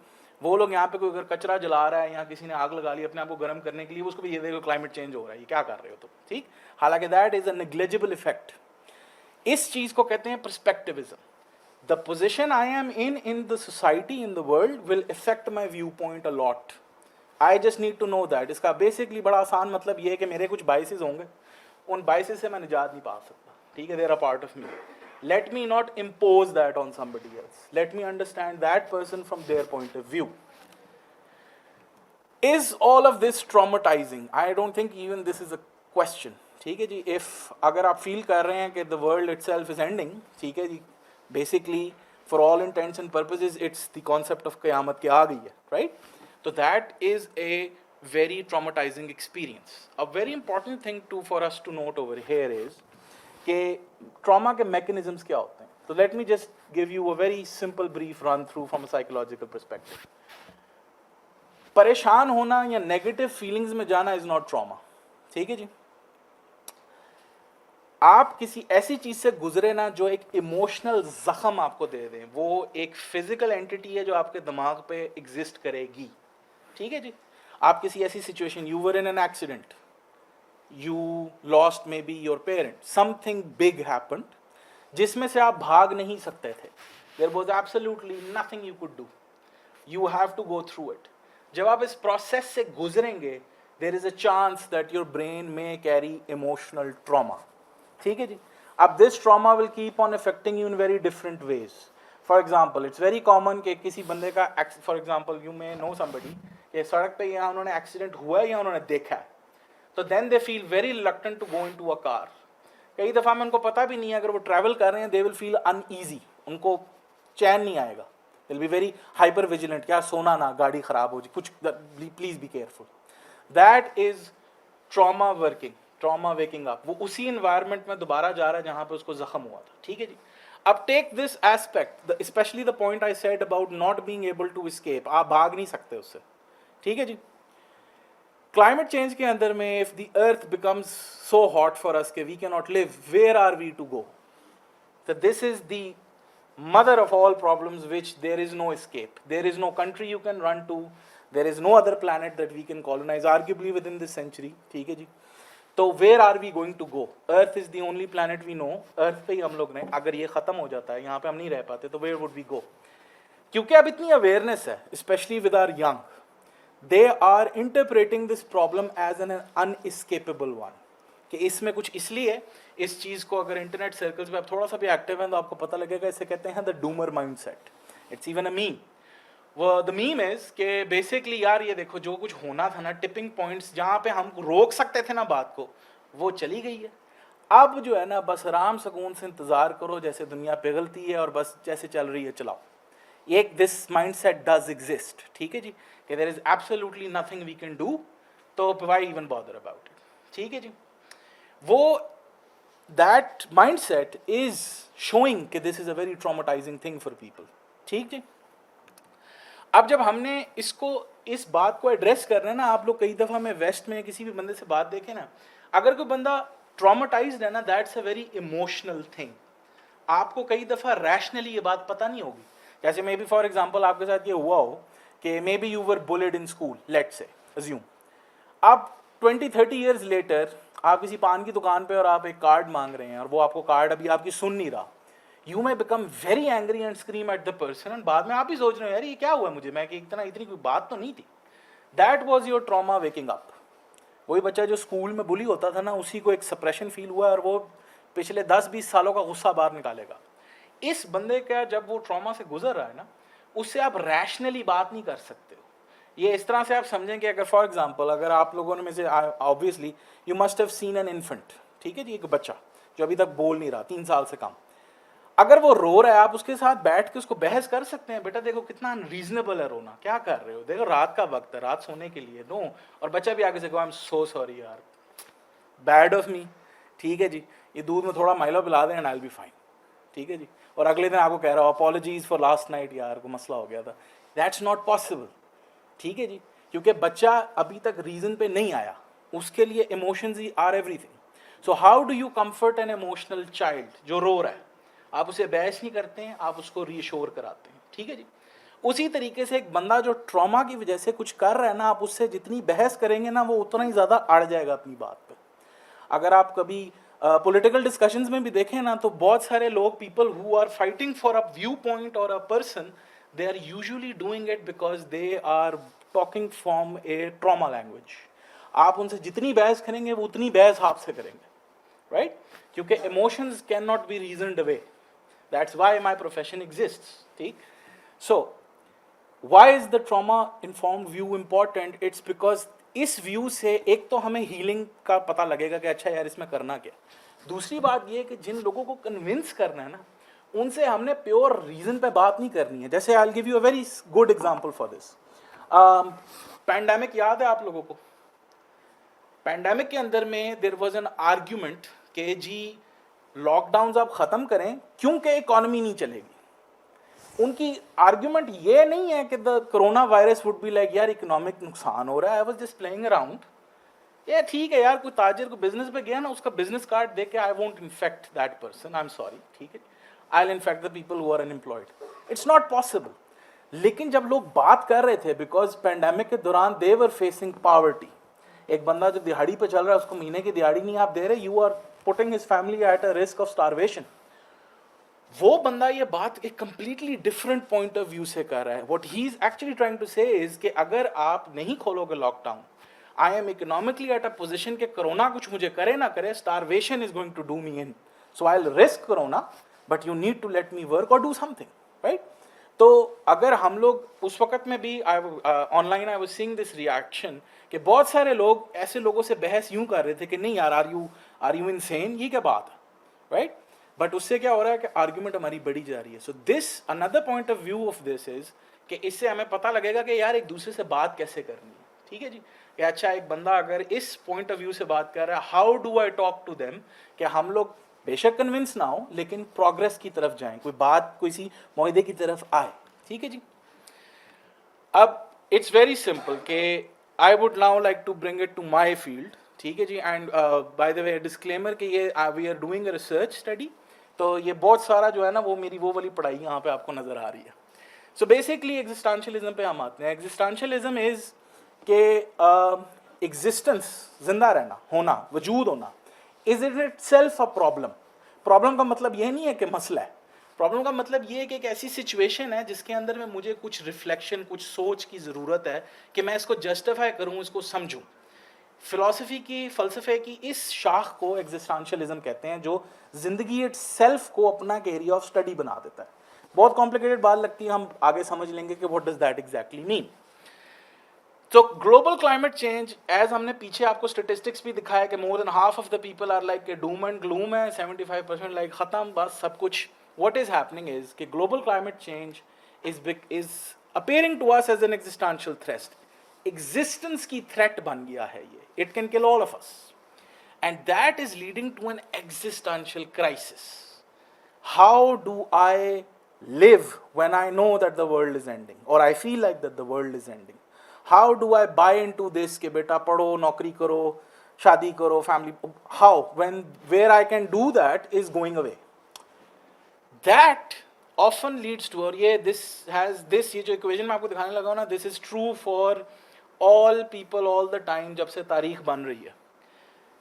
वो लोग यहाँ पे कोई अगर कचरा जला रहा है, यहाँ किसी ने आग लगा ली अपने आप को गर्म करने के लिए, उसको भी ये देखो क्लाइमेट चेंज हो रहा है, ये क्या कर रहे हो तुम. ठीक. हालांकि that is a negligible effect. इस चीज़ को कहते हैं पर्सपेक्टिविज्म. The position I am in the society, in the world, will affect my viewpoint a lot. I just need to know that. इसका basically बड़ा आसान मतलब ये है कि मेरे कुछ biases होंगे, उन biases से मैं निजात नहीं पा सकता. ठीक है, they are a part of me. Let me not impose that on somebody else. Let me understand that person from their point of view. Is all of this traumatizing? I don't think even this is a question. ठीक है जी. If अगर आप feel कर रहे हैं कि the world itself is ending, ठीक है जी, basically for all intents and purposes it's the concept of क़यामत के आ गई है, right? So that is a very traumatizing experience. A very important thing for us to note over here is कि trauma के mechanisms क्या होते हैं. So let me just give you a very simple brief run through from a psychological perspective. परेशान होना या negative feelings में जाना इज नॉट ट्रॉमा, ठीक है जी। आप किसी ऐसी चीज से गुजरे ना जो एक इमोशनल जख्म आपको दे दे, वो एक फिजिकल एंटिटी है जो आपके दिमाग पे एग्जिस्ट करेगी, ठीक है जी। आप किसी ऐसी situation, you were in an accident, you lost may be your parent, something big happened जिसमें से आप भाग नहीं सकते थे, there was absolutely nothing you could do, you have to go through it. जब आप इस प्रोसेस से गुजरेंगे, there is a chance that your brain में कैरी इमोशनल ट्रॉमा, ठीक है जी। अब this trauma will keep on affecting you in very different ways. For example, it's very common कि किसी बंदे का, for example you may know somebody, कि सड़क पे यहाँ उन्होंने एक्सीडेंट हुआ है या उन्होंने देखा है, तो then they feel very reluctant to go into a car. कई दफ़ा में उनको पता भी नहीं है, अगर वो ट्रैवल कर रहे हैं, दे विल फील अनईजी, उनको चैन नहीं आएगा, will be very hyper vigilant, क्या सोना ना, गाड़ी खराब हो जाए, कुछ, please be careful. That is trauma working, trauma waking up. वो उसी इन्वायरमेंट में दोबारा जा रहा है जहां पे उसको जख्म हुआ था, ठीक है जी। अब take this aspect, especially the point I said about not being able to escape, आप भाग नहीं सकते उससे, ठीक है जी। क्लाइमेट चेंज के अंदर में if the earth becomes so hot for us के we can not live, where are we to go? So this is the mother of all problems, which there is no escape, there is no country you can run to, there is no other planet that we can colonize arguably within this century, ठीक है जी। तो where are we going to go? Earth is the only planet we know, Earth पे ही हम लोग ने, अगर ये ख़त्म हो जाता है, यहाँ पे हम नहीं रह पाते, तो where would we go? क्योंकि अब इतनी awareness है, especially with our young, they are interpreting this problem as an unescapable one, कि इसमें कुछ इसलिए, इस चीज़ को अगर इंटरनेट सर्कल्स पे आप थोड़ा सा भी एक्टिव हैं तो आपको पता लगेगा, इसे कहते हैं the doomer mindset. It's even a meme. वो द मीम इज कि बेसिकली यार ये देखो, जो कुछ होना था ना, टिपिंग पॉइंट्स जहाँ पे हम रोक सकते थे ना बात को, वो चली गई है। अब जो है ना, बस आराम सुकून से इंतज़ार करो, जैसे दुनिया पिघलती है और बस जैसे चल रही है चलाओ। एक दिस माइंडसेट डज एग्जिस्ट, ठीक है जी, कि there is absolutely nothing we can do, तो why even bother about it, ठीक है जी। वो that mindset is showing कि this is a very traumatizing thing for people, ठीक है। अब जब हमने इसको, इस बात को एड्रेस कर रहे हैं ना, आप लोग कई दफ़ा में वेस्ट में किसी भी बंदे से बात देखें ना, अगर कोई बंदा ट्रॉमाटाइज्ड है ना, that's a very emotional thing. आपको कई दफ़ा रैशनली ये बात पता नहीं होगी। जैसे मे बी फॉर एग्जांपल आपके साथ ये हुआ हो कि may be you were bullied in school, let's say assume, अब 20-30 ईयर्स लेटर आप किसी पान की दुकान पे और आप एक कार्ड मांग रहे हैं और वो आपको कार्ड अभी आपकी सुन नहीं रहा, you may become very angry and scream at the person, and बाद में आप ही सोच रहे हो यार ये क्या हुआ मुझे, मैं कि इतनी कोई बात तो नहीं थी। That was your trauma waking up. वही बच्चा जो स्कूल में बुली होता था ना, उसी को एक सप्रेशन फील हुआ और वो पिछले 10-20 सालों का गुस्सा बाहर निकालेगा। इस बंदे का जब वो ट्रॉमा से गुजर रहा है ना, उससे आप रैशनली बात नहीं कर सकते हो। ये इस तरह से आप समझें कि अगर फॉर एग्जांपल, अगर आप लोगों में से obviously you must have seen an infant, ठीक है जी, एक बच्चा जो अभी तक बोल नहीं रहा, 3 साल से कम, अगर वो रो रहा है, आप उसके साथ बैठ के उसको बहस कर सकते हैं, बेटा देखो कितना अनरीजनेबल है रोना, क्या कर रहे हो, देखो रात का वक्त है, रात सोने के लिए, नो। और बच्चा भी आगे से कहो आई एम सो सॉरी यार, बैड ऑफ मी, ठीक है जी, ये दूध में थोड़ा माइलो पिला दें and I will be fine, ठीक है जी। और अगले दिन आपको कह रहा हो अपॉलॉजीज फॉर लास्ट नाइट, यार को मसला हो गया था। दैट्स नॉट पॉसिबल, ठीक है जी, क्योंकि बच्चा अभी तक रीजन पे नहीं आया, उसके लिए इमोशंस ही are everything. So how do you comfort an emotional child जो रो रहा है? आप उसे बहस नहीं करते हैं, आप उसको रीअश्योर कराते हैं, ठीक है जी। उसी तरीके से एक बंदा जो ट्रॉमा की वजह से कुछ कर रहा है ना, आप उससे जितनी बहस करेंगे ना, वो उतना ही ज़्यादा अड़ जाएगा अपनी बात पे। अगर आप कभी पॉलिटिकल डिस्कशंस में भी देखें ना, तो बहुत सारे लोग, people who are fighting for a viewpoint और a person, they are usually doing it because they are talking from a trauma language. आप उनसे जितनी बहस करेंगे वो उतनी बहस आपसे करेंगे, right? क्योंकि emotions cannot be reasoned away. That's why my profession exists, ठीक? So, why is the trauma informed view important? It's because इस व्यू से एक तो हमें हीलिंग का पता लगेगा कि अच्छा यार इसमें करना क्या। दूसरी बात ये कि जिन लोगों को कन्विंस करना है ना, उनसे हमने प्योर रीजन पे बात नहीं करनी है। जैसे आई will give you a very good example for this. Pandemic याद है आप लोगों को? पैंडेमिक के अंदर में देयर वाज एन आर्ग्यूमेंट कि जी लॉकडाउन आप ख़त्म करें क्योंकि इकॉनमी नहीं चलेगी। उनकी आर्ग्यूमेंट ये नहीं है कि the corona virus would be like यार इकोनॉमिक नुकसान हो रहा है, I was just playing around. ये ठीक है यार, कोई ताजिर को बिजनेस पे गया ना, उसका बिजनेस कार्ड देख के I won't infect that person, I am sorry, ठीक है, I will infect the people who are unemployed, it's not possible. लेकिन जब लोग बात कर रहे थे, बिकॉज पेंडेमिक के दौरान दे वर फेसिंग पॉवर्टी, एक बंदा जो दिहाड़ी पे चल रहा है उसको महीने की दिहाड़ी नहीं आप दे रहे, you are putting his family at a risk of starvation. वो बंदा ये बात एक completely different point of view से कर रहा है। What he is actually trying to say is कि अगर आप नहीं खोलोगे lockdown, I am economically at a position के कोरोना कुछ मुझे करे ना करे, starvation is going to do me in, so I will risk corona but you need to let me work और डू समथिंग, राइट। तो अगर हम लोग उस वक्त में भी online I was seeing this reaction कि बहुत सारे लोग ऐसे लोगों से बहस यूं कर रहे थे कि नहीं यार आर यू इनसेन, ये क्या बात है, राइट। बट उससे क्या हो रहा है कि आर्ग्यूमेंट हमारी बढ़ी जा रही है। So this another point of view of this is कि इससे हमें पता लगेगा कि यार एक दूसरे से बात कैसे करनी है, ठीक है जी। कि अच्छा एक बंदा अगर इस पॉइंट ऑफ व्यू से बात कर रहा है, how do I talk to them कि हम लोग बेशक कन्विंस ना हो लेकिन प्रोग्रेस की तरफ जाएं, कोई बात किसी मुआहदे की तरफ आए, ठीक है जी। अब इट्स वेरी सिंपल कि I would now like to bring it to my field, ठीक है जी। And by the way disclaimer कि ये we are doing a research study, तो ये बहुत सारा जो है ना वो मेरी वो वाली पढ़ाई यहाँ पे आपको नज़र आ रही है। सो बेसिकली एग्जिस्टेंशियलिज्म पे हम आते हैं। एग्जिस्टेंशियलिज्म इज़ के एग्जिस्टेंस, जिंदा रहना, होना, वजूद होना, is it it self a problem. Problem का मतलब ये नहीं है कि मसला है, प्रॉब्लम का मतलब ये है कि एक ऐसी सिचुएशन है जिसके अंदर में मुझे कुछ रिफ्लेक्शन, कुछ सोच की ज़रूरत है कि मैं इसको जस्टिफाई करूँ, इसको समझूँ। फ़िलासफ़ी की, फ़लसफ़े की इस शाख को एग्जिस्टेंशियलिज्म कहते हैं, जो ज़िंदगी इट सेल्फ को अपना एक एरिया ऑफ स्टडी बना देता है। बहुत कॉम्प्लिकेटेड बात लगती है, हम आगे समझ लेंगे कि what does that exactly mean. तो ग्लोबल क्लाइमेट चेंज, एज हमने पीछे आपको स्टेटिस्टिक्स भी दिखाया कि more than half of the people are like doom and gloom है, 75% लाइक ख़त्म बस सब कुछ। व्हाट इज़ हैपनिंग इज़ कि global climate change is appearing to us as an existential threat, existence की थ्रेट बन गया है ये, it can kill all of us and that is leading to an existential crisis. How do I live when I know that the world is ending or I feel like that the world is ending? How do I buy into this कि बेटा पढ़ो, नौकरी करो, शादी करो, family? How? When where I can do that is going away. That often leads to, और ये ये जो equation मैं आपको दिखाने लगा हूँ ना, this is true for all people all the time जब से तारीख बन रही है।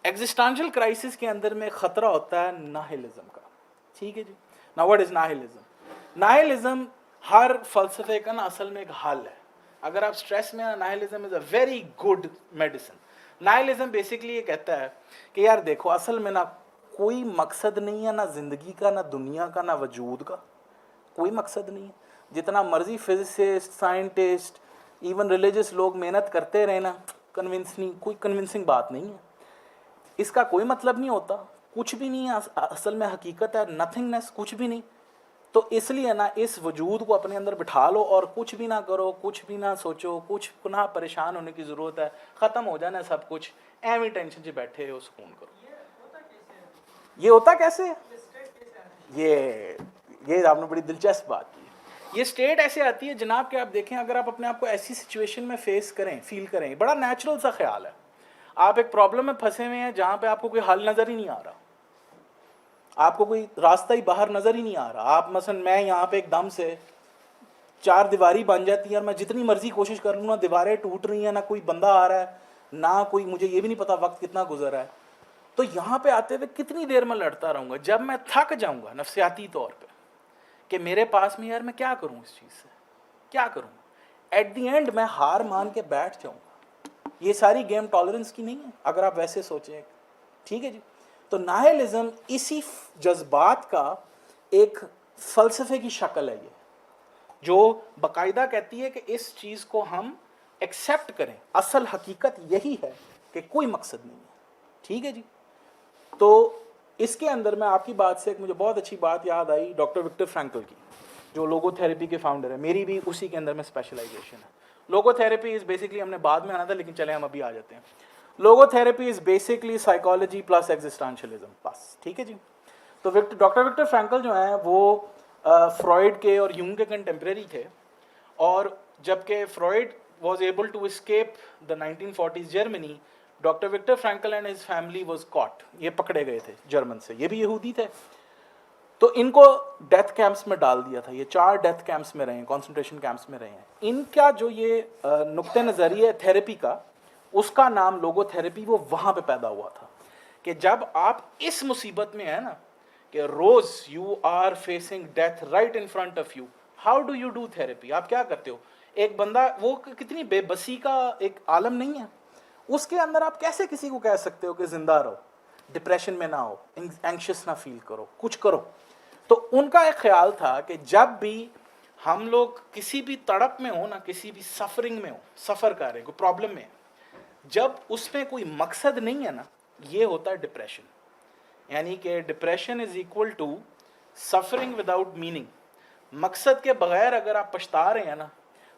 Existential crisis के अंदर में खतरा होता है nihilism का, ठीक है जी। Now what is nihilism? Nihilism हर फलसफे का ना असल में एक हल है। अगर आप स्ट्रेस में, nihilism is a very good medicine. Nihilism basically ये कहता है कि यार देखो असल में ना कोई मकसद नहीं है, ना ज़िंदगी का, ना दुनिया का, ना वजूद का, कोई मकसद नहीं है। जितना मर्जी फिजिसिस्ट, साइंटिस्ट, इवन रिलीजियस लोग मेहनत करते रहे ना, कोई कन्विंसिंग बात नहीं है। इसका कोई मतलब नहीं होता, कुछ भी नहीं है असल में, हकीकत है नथिंगनेस, कुछ भी नहीं। तो इसलिए ना इस वजूद को अपने अंदर बिठा लो और कुछ भी ना करो, कुछ भी ना सोचो, कुछ पुनः परेशान होने की ज़रूरत है, ख़त्म हो जाना सब कुछ, एवं टेंशन से बैठे हो, सुकून करो। ये होता कैसे? ये आपने बड़ी दिलचस्प बात की। ये स्टेट ऐसे आती है जनाब कि आप देखें, अगर आप अपने आप को ऐसी सिचुएशन में फेस करें, फील करें, बड़ा नेचुरल सा ख्याल है। आप एक प्रॉब्लम में फंसे हुए हैं जहाँ पे आपको कोई हल नज़र ही नहीं आ रहा, आपको कोई रास्ता ही बाहर नज़र ही नहीं आ रहा। आप मसलन मैं यहाँ पे एकदम से चार दीवारी बन जाती है और मैं जितनी मर्जी कोशिश कर लूँ ना, दीवारें टूट रही हैं, ना कोई बंदा आ रहा है, ना कोई, मुझे ये भी नहीं पता वक्त कितना गुजरा है। तो यहाँ पे आते हुए कितनी देर में लड़ता रहूँगा, जब मैं थक जाऊँगा नफ्सियाती तौर पर कि मेरे पास में यार मैं क्या करूँ, इस चीज़ से क्या करूँ, एट दी एंड मैं हार मान के बैठ जाऊँगा। ये सारी गेम टॉलरेंस की नहीं है अगर आप वैसे सोचें, ठीक है जी। तो नाइलिज्म इसी जज्बात का एक फ़लसफ़े की शक्ल है, ये जो बाकायदा कहती है कि इस चीज़ को हम एक्सेप्ट करें, असल हकीकत यही है कि कोई मकसद नहीं है, ठीक है जी। तो इसके अंदर मैं आपकी बात से एक मुझे बहुत अच्छी बात याद आई डॉक्टर विक्टर फ्रैंकल की, जो लोगोथेरेपी के फाउंडर है। मेरी भी उसी के अंदर में स्पेशलाइजेशन है। लोगोथेरेपी इज़ बेसिकली, हमने बाद में आना था लेकिन चले हम अभी आ जाते हैं। Logotherapy is basically psychology plus existentialism बस, ठीक है जी। तो डॉक्टर विक्टर फ्रैंकल जो हैं वो फ्रॉइड के और यूंग के कंटेम्प्रेरी थे, और जबकि Freud was able to escape the 1940s Germany, doctor Victor Frankl and his family was caught, ये पकड़े गए थे जर्मन से, ये भी यहूदी थे, तो इनको डेथ कैंप्स में डाल दिया था। ये 4 डेथ कैंप्स में रहे हैं, कॉन्सेंट्रेशन कैंप्स में रहे हैं। इनका जो ये नुक्ते नज़रिए थेरेपी का, उसका नाम लोगोथेरेपी, वो वहाँ पे पैदा हुआ था कि जब आप इस मुसीबत में है ना कि रोज़ you are facing death right in front of you, how do you do therapy? आप क्या करते हो? एक बंदा, वो कितनी बेबसी का एक आलम नहीं है, उसके अंदर आप कैसे किसी को कह सकते हो कि जिंदा रहो, डिप्रेशन में ना हो, एंग्शियस ना फील करो, कुछ करो? तो उनका एक ख्याल था कि जब भी हम लोग किसी भी तड़प में हो ना, किसी भी सफरिंग में हो, सफ़र कर रहे हैं, कोई प्रॉब्लम में है, जब उसमें कोई मकसद नहीं है ना, ये होता है डिप्रेशन। यानी कि depression is equal to suffering without meaning. मकसद के बगैर अगर आप पछता रहे हैं ना,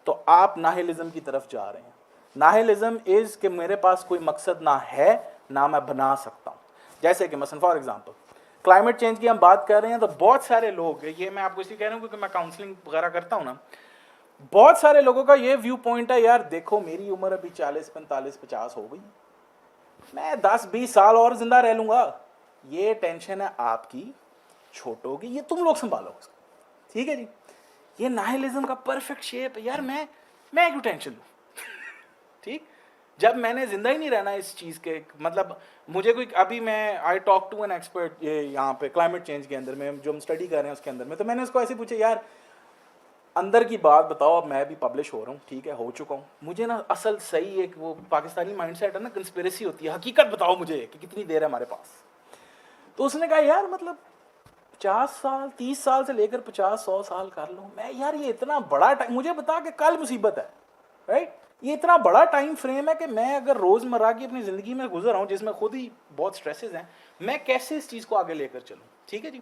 तो आप नाहिलिज्म की तरफ जा रहे हैं। नाहिलिज्म इज़ कि मेरे पास कोई मकसद ना है, ना मैं बना सकता हूँ। जैसे कि मसलन फॉर एग्जांपल क्लाइमेट चेंज की हम बात कर रहे हैं, तो बहुत सारे लोग, ये मैं आपको इसलिए कह रहा हूँ क्योंकि मैं काउंसलिंग वगैरह करता हूँ ना, बहुत सारे लोगों का ये व्यू पॉइंट है, यार देखो मेरी उम्र अभी 40, 45, 50 हो गई, मैं 10-20 साल और जिंदा रह लूँगा। ये टेंशन है आपकी, छोटों की, ये तुम लोग संभालो, ठीक है जी। ये नाहिलिज्म का परफेक्ट शेप है, यार मैं क्यों टेंशन लूँ ठीक, जब मैंने जिंदा ही नहीं रहना इस चीज़ के, मतलब मुझे कोई, अभी मैं I talk to an expert ये यहाँ पे क्लाइमेट चेंज के अंदर में जो हम स्टडी कर रहे हैं उसके अंदर में, तो मैंने उसको ऐसे पूछा, यार अंदर की बात बताओ, अब मैं भी पब्लिश हो रहा हूँ, ठीक है, हो चुका हूँ, मुझे ना असल सही एक वो पाकिस्तानी माइंडसेट है ना, कंस्पिरेसी होती है, हकीकत बताओ मुझे कि कितनी देर है हमारे पास। तो उसने कहा, यार मतलब 50 साल, 30 साल से लेकर 50-100 साल कर लूँ मैं, यार ये इतना बड़ा टाइम, मुझे बता कि कल मुसीबत है, राइट? ये इतना बड़ा टाइम फ्रेम है कि मैं अगर रोज़मर्रा की अपनी ज़िंदगी में गुजर रहा हूँ जिसमें खुद ही बहुत स्ट्रेसेस हैं, मैं कैसे इस चीज़ को आगे लेकर चलूँ? ठीक है जी।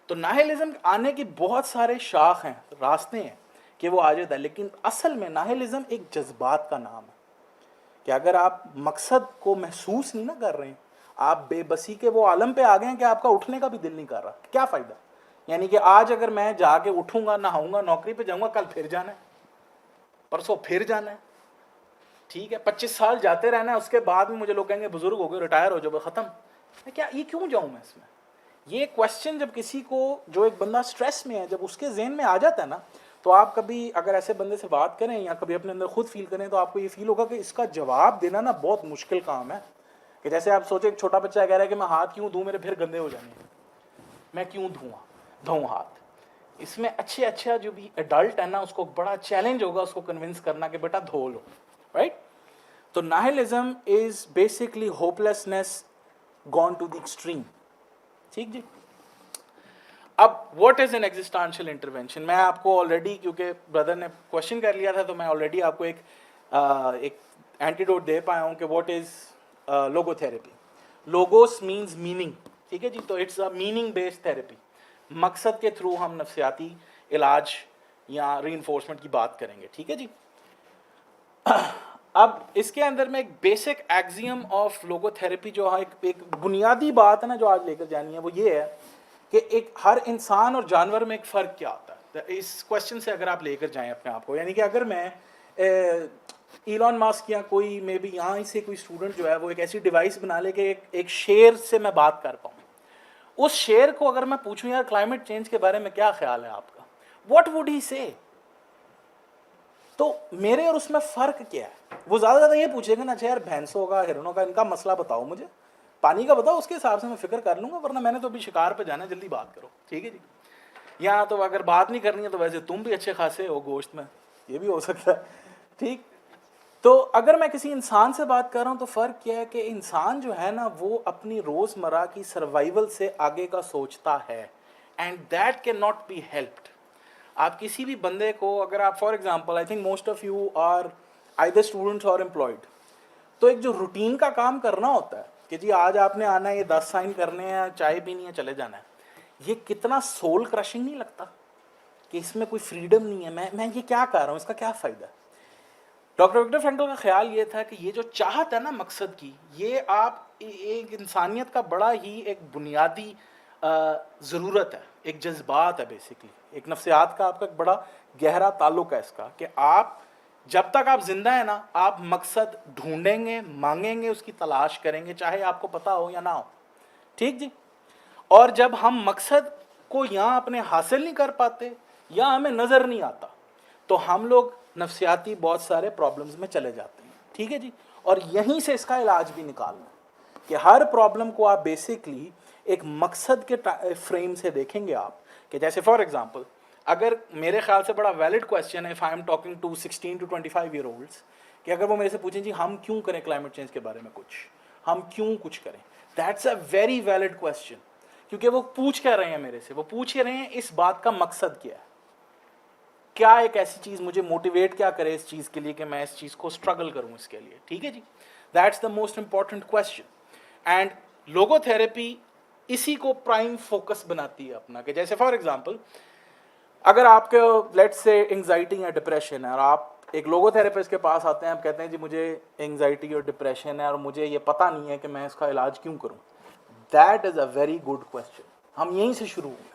तो नाहिलिज्म आने की बहुत सारे शाख हैं, रास्ते हैं कि वो आ जाता है, लेकिन असल में नाहिलिज्म एक जज्बात का नाम है कि अगर आप मकसद को महसूस नहीं ना कर रहे हैं, आप बेबसी के वो आलम पे आ गए हैं कि आपका उठने का भी दिल नहीं कर रहा, क्या फ़ायदा? यानी कि आज अगर मैं जाके उठूंगा, नहाऊंगा, नौकरी पे जाऊंगा, कल फिर जाना है, परसों फिर जाना है, ठीक है, 25 साल जाते रहना है, उसके बाद में मुझे लोग कहेंगे बुजुर्ग हो गए, रिटायर हो जाओ, ख़त्म। मैं क्या, ये क्यों जाऊँ मैं इसमें? ये क्वेश्चन जब किसी को, जो एक बंदा स्ट्रेस में है, जब उसके जहन में आ जाता है ना, तो आप कभी अगर ऐसे बंदे से बात करें या कभी अपने अंदर खुद फील करें, तो आपको ये फील होगा कि इसका जवाब देना ना बहुत मुश्किल काम है। कि जैसे आप सोचे, एक छोटा बच्चा कह रहा है कि मैं हाथ क्यों धूँ, मेरे फिर गंदे हो जाएंगे, मैं क्यों धोऊँ हाथ। इसमें अच्छा जो भी एडल्ट है ना, उसको बड़ा चैलेंज होगा उसको कन्विंस करना कि बेटा धो लो, राइट? तो nihilism is basically hopelessness gone to the extreme, ठीक जी। अब what is an existential intervention, मैं आपको ऑलरेडी, क्योंकि ब्रदर ने क्वेश्चन कर लिया था, तो मैं ऑलरेडी आपको एक एंटीडोट दे पाया हूँ कि what is logotherapy. Logos means meaning, ठीक है जी। तो it's a meaning based therapy, मकसद के थ्रू हम नफ्सियाती इलाज या रीइंफोर्समेंट की बात करेंगे, ठीक है जी। अब इसके अंदर में एक बेसिक एक्सियम ऑफ लोगोथेरेपी जो है, एक बुनियादी बात है ना जो आज लेकर जानी है, वो ये है कि एक हर इंसान और जानवर में एक फ़र्क क्या होता है। इस क्वेश्चन से अगर आप लेकर जाएं अपने आप को, यानी कि अगर मैं इलॉन मस्क या कोई मे बी यहाँ से कोई स्टूडेंट जो है वो एक ऐसी डिवाइस बना ले कि एक शेर से मैं बात कर पाऊँ, उस शेर को अगर मैं पूछूं, यार क्लाइमेट चेंज के बारे में क्या ख्याल है आपका, व्हाट वुड ही से? तो मेरे और उसमें फ़र्क क्या है? वो ज़्यादा ये पूछेगा ना, अच्छा यार भैंसों का, हिरणों का, इनका मसला बताओ मुझे, पानी का बताओ, उसके हिसाब से मैं फिक्र कर लूँगा, वरना मैंने तो अभी शिकार पे जाना है, जल्दी बात करो, ठीक है जी। या तो अगर बात नहीं करनी है तो वैसे तुम भी अच्छे खासे हो गोश्त में, ये भी हो सकता है, ठीक। तो अगर मैं किसी इंसान से बात कर रहा हूँ, तो फ़र्क क्या है कि इंसान जो है ना, वो अपनी रोज़मर्रा की सर्वाइवल से आगे का सोचता है, and that can not be helped. आप किसी भी बंदे को, अगर आप for example, I think most of you are either students और एम्प्लॉयड, तो एक जो रूटीन का काम करना होता है कि जी आज आपने आना है, ये 10 साइन करने हैं, चाय पीनी है, चले जाना है, ये कितना सोल क्रशिंग नहीं लगता कि इसमें कोई फ्रीडम नहीं है, मैं ये क्या कर रहा हूँ, इसका क्या फ़ायदा? डॉक्टर विक्टर फ्रैंकल का ख्याल ये था कि ये जो चाहत है ना मकसद की, ये आप एक इंसानियत का बड़ा ही एक बुनियादी ज़रूरत है, एक जज्बात है बेसिकली, एक नफ्सियात का आपका एक बड़ा गहरा ताल्लुक है इसका कि आप जब तक आप जिंदा हैं ना, आप मकसद ढूंढेंगे, मांगेंगे, उसकी तलाश करेंगे, चाहे आपको पता हो या ना हो। ठीक जी। और जब हम मकसद को यहाँ अपने हासिल नहीं कर पाते या हमें नज़र नहीं आता, तो हम लोग नफ्सियाती बहुत सारे प्रॉब्लम्स में चले जाते हैं। ठीक है जी। और यहीं से इसका इलाज भी निकालना कि हर प्रॉब्लम को आप बेसिकली एक मकसद के फ्रेम से देखेंगे आप, कि जैसे फॉर एग्जांपल अगर मेरे ख्याल से बड़ा वैलिड क्वेश्चन है, if I am talking to 16 to 25 year olds, कि अगर वो मेरे से पूछें जी हम क्यों करें क्लाइमेट चेंज के बारे में कुछ, हम क्यों कुछ करें, that's a very valid question. क्योंकि वो पूछ क्या रहे हैं मेरे से, वो पूछ रहे हैं इस बात का मकसद क्या है, क्या एक ऐसी चीज़ मुझे मोटिवेट क्या करे इस चीज़ के लिए कि मैं इस चीज़ को स्ट्रगल करूं इसके लिए। ठीक है जी। That's the most important question. And logotherapy इसी को प्राइम फोकस बनाती है अपना, कि जैसे फॉर एग्जांपल अगर आपके लेट्स से एंग्जाइटी या डिप्रेशन है और आप एक लोगोथेरेपिस्ट के पास आते हैं, आप कहते हैं जी मुझे एंग्जाइटी और डिप्रेशन है और मुझे ये पता नहीं है कि मैं इसका इलाज क्यों करूं, that is a very good question. हम यहीं से शुरू होंगे।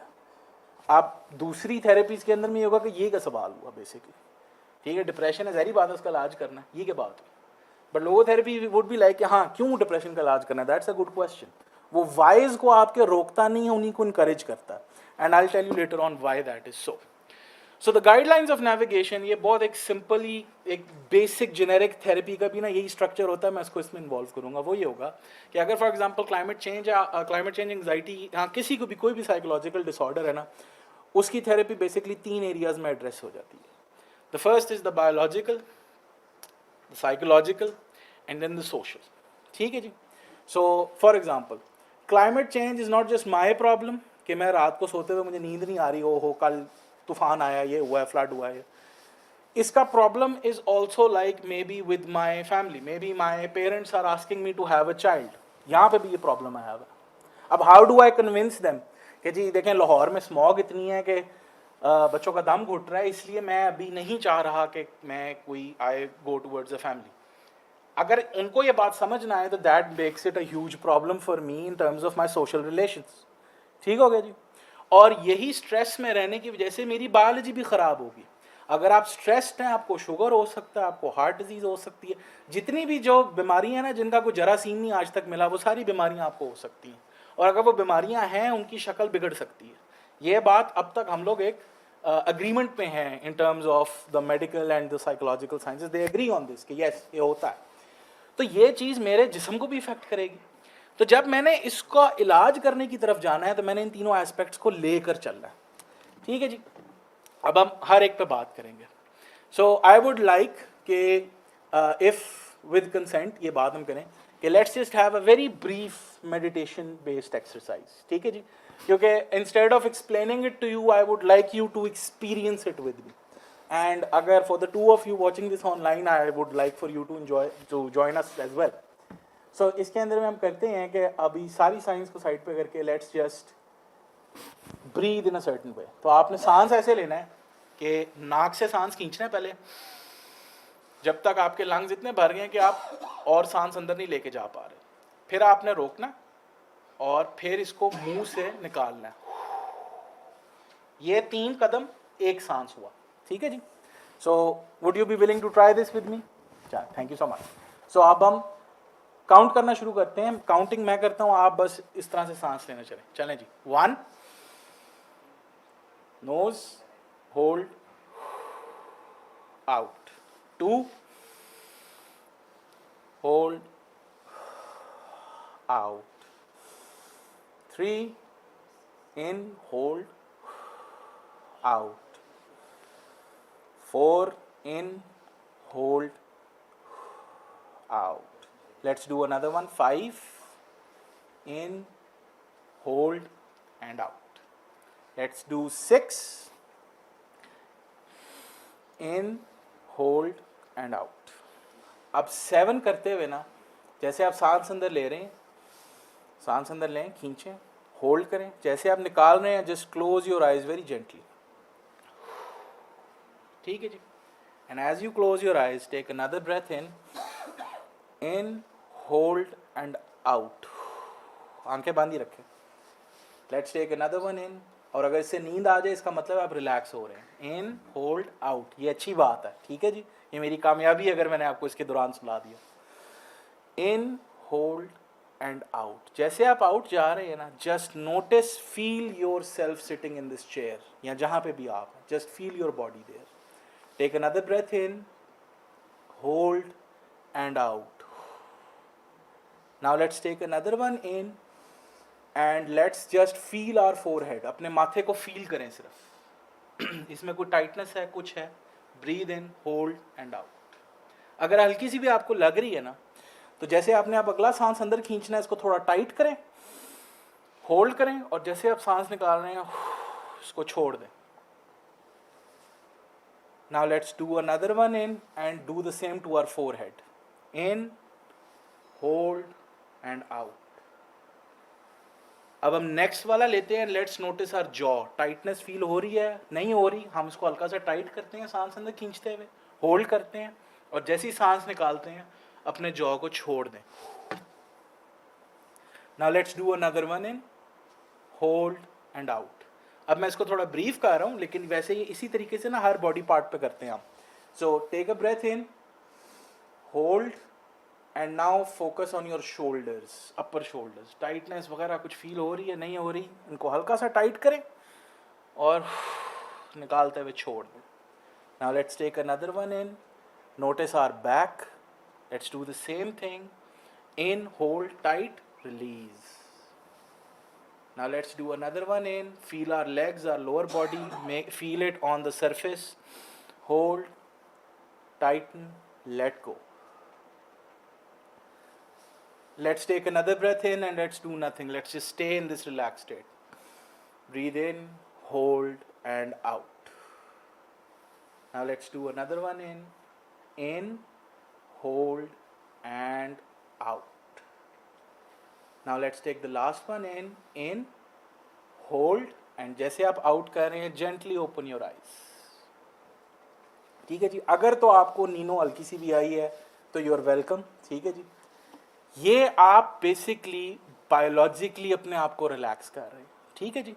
आप दूसरी थेरेपीज के अंदर में ये होगा कि ये का सवाल हुआ बेसिकली, ठीक है, डिप्रेशन है, जहरी बात है, उसका इलाज करना है, ये क्या बात हुई। But logotherapy would be like हाँ क्यों डिप्रेशन का इलाज करना है, दैट्स अ गुड क्वेश्चन। वो वाइज को आपके रोकता नहीं है, उन्हीं को इनकरेज करता है। And I will tell you later on why that is so. So the guidelines of navigation, ये बहुत एक सिंपली एक बेसिक जेनेरिक थेरेपी का भी ना यही स्ट्रक्चर होता है, मैं इसको इसमें इन्वॉल्व करूंगा। वो ये होगा कि अगर for example climate change anxiety, हाँ किसी को भी कोई भी साइकोलॉजिकल डिसऑर्डर है ना, उसकी थेरेपी बेसिकली 3 एरियाज में एड्रेस हो जाती है। The first is the biological, the psychological and then the social. ठीक है जी। So for example climate change is not just my problem कि मैं रात को सोते हुए मुझे नींद नहीं आ रही, हो कल तूफान आया, ये हुआ है, फ्लड हुआ है। इसका problem is also like may be with my family, may be my parents are asking me to have a child, यहाँ पे भी ये प्रॉब्लम आया हुआ। अब how do I convince them कि जी देखें लाहौर में स्मॉग इतनी है कि बच्चों का दम घुट रहा है, इसलिए मैं अभी नहीं चाह रहा कि मैं कोई आई गो टूवर्ड्स अ फैमिली। अगर उनको ये बात समझ ना आए तो that makes it a huge problem for me in terms of my social relations. ठीक हो गया जी। और यही स्ट्रेस में रहने की वजह से मेरी बायोलॉजी भी ख़राब होगी। अगर आप स्ट्रेस्ड हैं, आपको शुगर हो सकता है, आपको हार्ट डिजीज़ हो सकती है, जितनी भी जो बीमारियां हैं ना जिनका कोई जरासीम नहीं आज तक मिला, वो सारी बीमारियां आपको हो सकती हैं। और अगर वो बीमारियां हैं उनकी शक्ल बिगड़ सकती है। ये बात अब तक हम लोग एक अग्रीमेंट पे हैं in terms of the medical and the psychological sciences, they agree on this कि यस ये होता है। तो ये चीज़ मेरे जिस्म को भी इफेक्ट करेगी। तो जब मैंने इसका इलाज करने की तरफ जाना है तो मैंने इन तीनों एस्पेक्ट्स को लेकर चलना है। ठीक है जी। अब हम हर एक पे बात करेंगे। सो आई वुड लाइक कि इफ़ विद कंसेंट ये बात हम करें कि let's just have a very brief meditation based exercise. ठीक है जी। क्योंकि instead of explaining it to you, I would like you to experience it with me. And अगर for the two of you watching this online, I would like for you to join us as well. So इसके अंदर में हम करते हैं कि अभी सारी साइंस को साइड पे करके let's just breathe in a certain way. तो आपने सांस ऐसे लेना है कि नाक से सांस खींचना है पहले, जब तक आपके लंग्स इतने भर गए कि आप और सांस अंदर नहीं लेके जा पा रहे। फिर आपने रोकना और फिर इसको मुंह से निकालना है। ये 3 कदम एक सांस हुआ। ठीक है जी। So would you be willing to try this with me? Thank you so much. So अब हम काउंट करना शुरू करते हैं। काउंटिंग मैं करता हूं, आप बस इस तरह से सांस लेना चलें जी। 1, nose hold out, 2, hold out, 3, in hold out, 4, in, hold, out. Let's do another one. 5, in, hold, and out. Let's do 6, in, hold, and out. अब 7 करते हुए ना, जैसे आप सांस अंदर ले रहे हैं, सांस अंदर लें, खींचें, होल्ड करें, जैसे आप निकाल रहे हैं just close your eyes very gently. ठीक है जी। And as you close your eyes, take another breath in, hold and out. आंखें बांधी रखें। Let's take another one in, और अगर इससे नींद आ जाए इसका मतलब आप रिलैक्स हो रहे हैं। इन, होल्ड, आउट, ये अच्छी बात है, ठीक है जी, ये मेरी कामयाबी है अगर मैंने आपको इसके दौरान सुला दिया। In, hold and out. जैसे आप आउट जा रहे हैं ना, just notice, feel yourself sitting in this chair, या जहाँ पे भी आप हैं, just feel your body there. Take another breath in, hold and out. Now let's take another one in and let's just feel our forehead. अपने माथे को feel करें सिर्फ, इसमें कोई टाइटनेस है, कुछ है। Breathe in, hold and out. अगर हल्की सी भी आपको लग रही है ना, तो जैसे आपने आप अगला सांस अंदर खींचना है, इसको थोड़ा टाइट करें, होल्ड करें, और जैसे आप सांस निकाल रहे हैं इसको छोड़ दें। Now let's do another one in and do the same to our forehead. In, hold and out. अब हम नेक्स्ट वाला लेते हैं। Let's notice our jaw. Tightness feel हो रही है, नहीं हो रही, हम इसको हल्का सा टाइट करते हैं, सांस अंदर खींचते हुए होल्ड करते हैं, और जैसे ही सांस निकालते हैं अपने जॉ को छोड़ दें। Now let's do another one in, hold and out. अब मैं इसको थोड़ा ब्रीफ कर रहा हूँ, लेकिन वैसे ये इसी तरीके से ना हर बॉडी पार्ट पे करते हैं हम। So take a breath in, hold, and now focus on your shoulders, upper shoulders. Tightness वगैरह कुछ फील हो रही है, नहीं हो रही, इनको हल्का सा टाइट करें और निकालते हुए छोड़ दें। Now let's take another one in, notice our back, let's do the same thing. In, hold, tight, release. Now let's do another one in, feel our legs, our lower body, feel it on the surface, hold, tighten, let go. Let's take another breath in and let's do nothing. Let's just stay in this relaxed state. Breathe in, hold and out. Now let's do another one in, hold and out. Now let's take the last one in, hold, and जैसे आप out कर रहे हैं gently open your eyes. ठीक है जी। अगर तो आपको नीनो हल्की सी भी आई है तो यू आर वेलकम, ठीक है जी। ये आप बेसिकली बायोलॉजिकली अपने आप को रिलैक्स कर रहे हैं, ठीक है जी।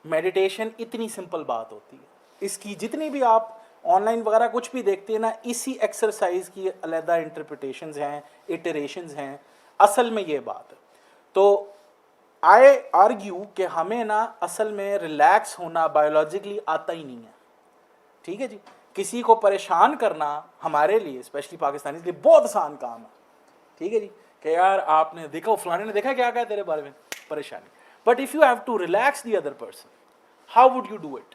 मेडिटेशन इतनी सिंपल बात होती है, इसकी जितनी भी आप ऑनलाइन वगैरह कुछ भी देखते हैं ना, इसी एक्सरसाइज की अलग इंटरप्रिटेशंस हैं, इटरेशंस हैं, असल में ये बात है। तो आई आर्ग्यू कि हमें ना असल में रिलैक्स होना बायोलॉजिकली आता ही नहीं है, ठीक है जी। किसी को परेशान करना हमारे लिए, स्पेशली पाकिस्तानी के लिए, बहुत आसान काम है, ठीक है जी। कि यार आपने देखा, फलाने ने देखा क्या कहा तेरे बारे में, परेशानी। But if you have to relax the other person, how would you do it?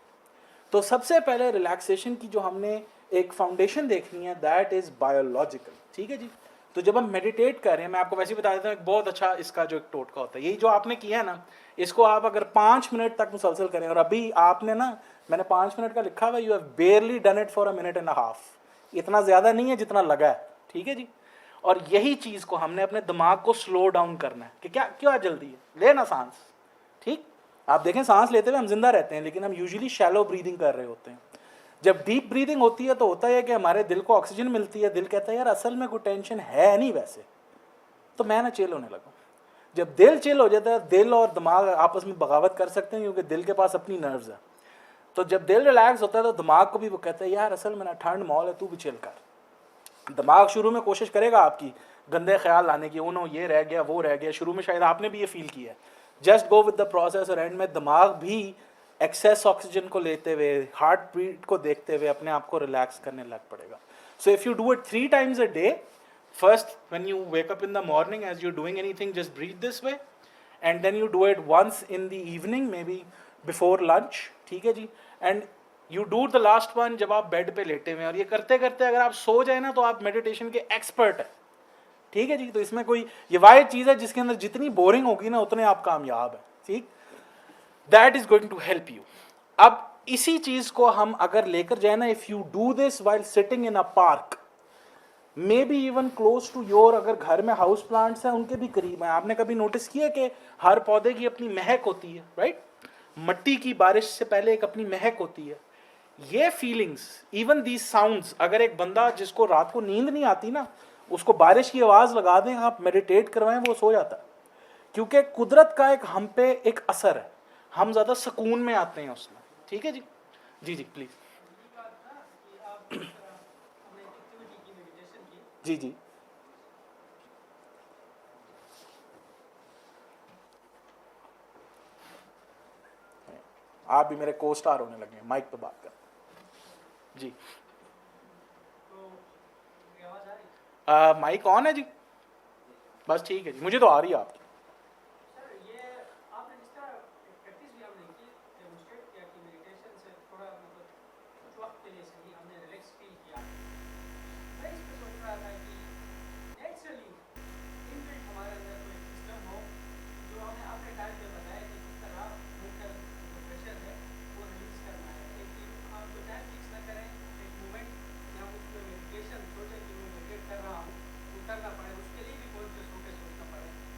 तो सबसे पहले रिलैक्सेशन की जो हमने एक फाउंडेशन देखनी है, दैट इज़ बायोलॉजिकल, ठीक है जी। तो जब हम मेडिटेट कर रहे हैं, मैं आपको वैसे ही बता देता हूँ, एक बहुत अच्छा इसका जो एक टोटका होता है, यही जो आपने किया है ना, इसको आप अगर 5 मिनट तक मुसलसल करें, और अभी आपने ना, मैंने 5 मिनट का लिखा हुआ, you have बेयरली done it for a minute and a half, इतना ज़्यादा नहीं है जितना लगा है, ठीक है जी। और यही चीज़ को हमने अपने दिमाग को स्लो डाउन करना है कि क्या जल्दी है, लेना सांस, ठीक। आप देखें सांस लेते हुए हम जिंदा रहते हैं, लेकिन हम यूजुअली शैलो ब्रीदिंग कर रहे होते हैं। जब डीप ब्रीदिंग होती है तो होता है कि हमारे दिल को ऑक्सीजन मिलती है, दिल कहता है यार असल में कोई टेंशन है नहीं वैसे, तो मैं ना चिल होने लगा। जब दिल चिल हो जाता है, दिल और दिमाग आपस में बगावत कर सकते हैं, क्योंकि दिल के पास अपनी नर्व्स है। तो जब दिल रिलैक्स होता है तो दिमाग को भी वो कहता है यार असल में ना ठंड माहौल है, तू भी चिल कर। दिमाग शुरू में कोशिश करेगा आपकी गंदे ख्याल लाने की, उन्हों ये रह गया, वो रह गया, शुरू में शायद आपने भी ये फील किया है। Just go with the process, और एंड में दिमाग भी एक्सेस ऑक्सीजन को लेते हुए, हार्ट बीट को देखते हुए अपने आप को रिलैक्स करने लग पड़ेगा। So if you do it 3 times a day, first when you wake up in the morning as you're doing anything, just breathe this way, and then you do it once in the evening, maybe before lunch, ठीक है जी। And you do the last one जब आप bed पे लेटे हुए हैं, और ये करते करते अगर आप सो जाए ना तो आप मेडिटेशन के एक्सपर्ट हैं, ठीक है जी। तो इसमें कोई ये वाहिद चीज़ है जिसके अंदर जितनी बोरिंग होगी ना उतने आप कामयाब हैं, ठीक। That is going to help you. अब इसी चीज को हम अगर लेकर जाए ना, if you do this while sitting in a park, may be even close to your, अगर घर में हाउस प्लांट्स हैं उनके भी करीब है। आपने कभी नोटिस किया कि हर पौधे की अपनी महक होती है, राइट? मट्टी की बारिश से पहले एक अपनी महक होती है। ये फीलिंग्स, इवन दीज साउंड्स, अगर एक बंदा जिसको रात को नींद नहीं आती ना, उसको बारिश की आवाज़ लगा दें, आप मेडिटेट करवाएं, वो सो जाता है, क्योंकि कुदरत का एक हम पे एक असर है। हम ज़्यादा सुकून में आते हैं उसमें। ठीक है जी, जी जी प्लीज़। जी जी, आप भी मेरे को स्टार होने लगे हैं, माइक पे बात कर। जी माइक ऑन है जी, बस ठीक है जी, मुझे तो आ रही है आपकी।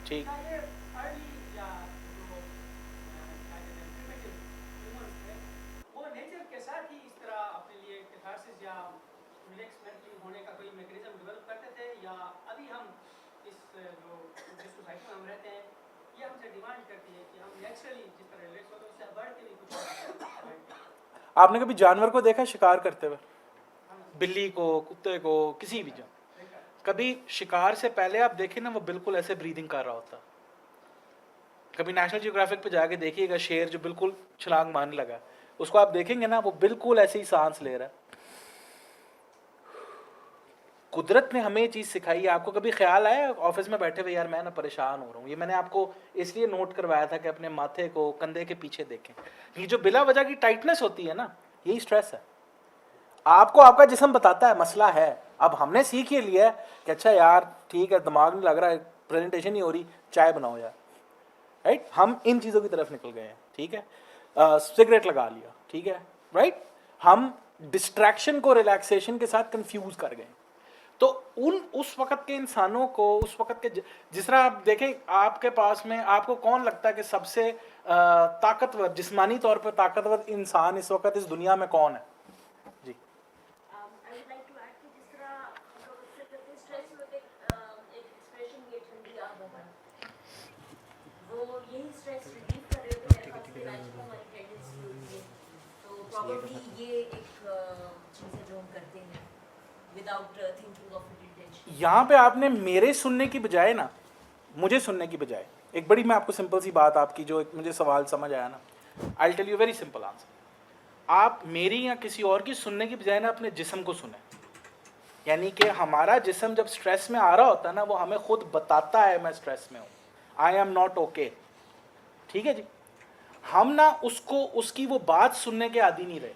ठीक, आपने कभी जानवर को देखा शिकार करते हुए? बिल्ली को, कुत्ते को, किसी भी जानवर, कभी शिकार से पहले आप देखें ना, वो बिल्कुल ऐसे ब्रीदिंग कर रहा होता। कभी नेशनल जियोग्राफिक पे जाके देखिएगा, शेर जो बिल्कुल छलांग मारने लगा, उसको आप देखेंगे ना, वो बिल्कुल ऐसे ही सांस ले रहा है। कुदरत ने हमें ये चीज़ सिखाई है। आपको कभी ख्याल आया ऑफिस में बैठे हुए, यार मैं ना परेशान हो रहा हूँ? ये मैंने आपको इसलिए नोट करवाया था कि अपने माथे को, कंधे के पीछे देखें। ये जो बिला वजह की टाइटनेस होती है ना, यही स्ट्रेस है। आपको आपका जिस्म बताता है मसला है। अब हमने सीख ये लिया है कि अच्छा यार ठीक है, दिमाग नहीं लग रहा है, प्रेजेंटेशन नहीं हो रही, चाय बनाओ यार, राइट। हम इन चीज़ों की तरफ निकल गए हैं, ठीक है। सिगरेट लगा लिया, ठीक है, राइट। हम डिस्ट्रैक्शन को रिलैक्सेशन के साथ कंफ्यूज कर गए। तो उस वक्त के इंसानों को, उस वक्त के जिस तरह आप देखें, आपके पास में आपको कौन लगता है कि सबसे ताकतवर, जिस्मानी तौर पर ताकतवर इंसान इस वक्त इस दुनिया में कौन है? जी, यहाँ पे आपने मेरे सुनने की बजाय ना, मुझे सुनने की बजाय, एक बड़ी मैं आपको सिंपल सी बात आपकी जो एक मुझे सवाल समझ आया ना, I tell you very simple answer. आप मेरी या किसी और की सुनने की बजाय ना अपने जिस्म को सुने। यानी कि हमारा जिस्म जब स्ट्रेस में आ रहा होता है ना, वो हमें खुद बताता है मैं स्ट्रेस में हूँ, आई एम नॉट ओके। ठीक है जी। हम ना उसको, उसकी वो बात सुनने के आदी नहीं रहे।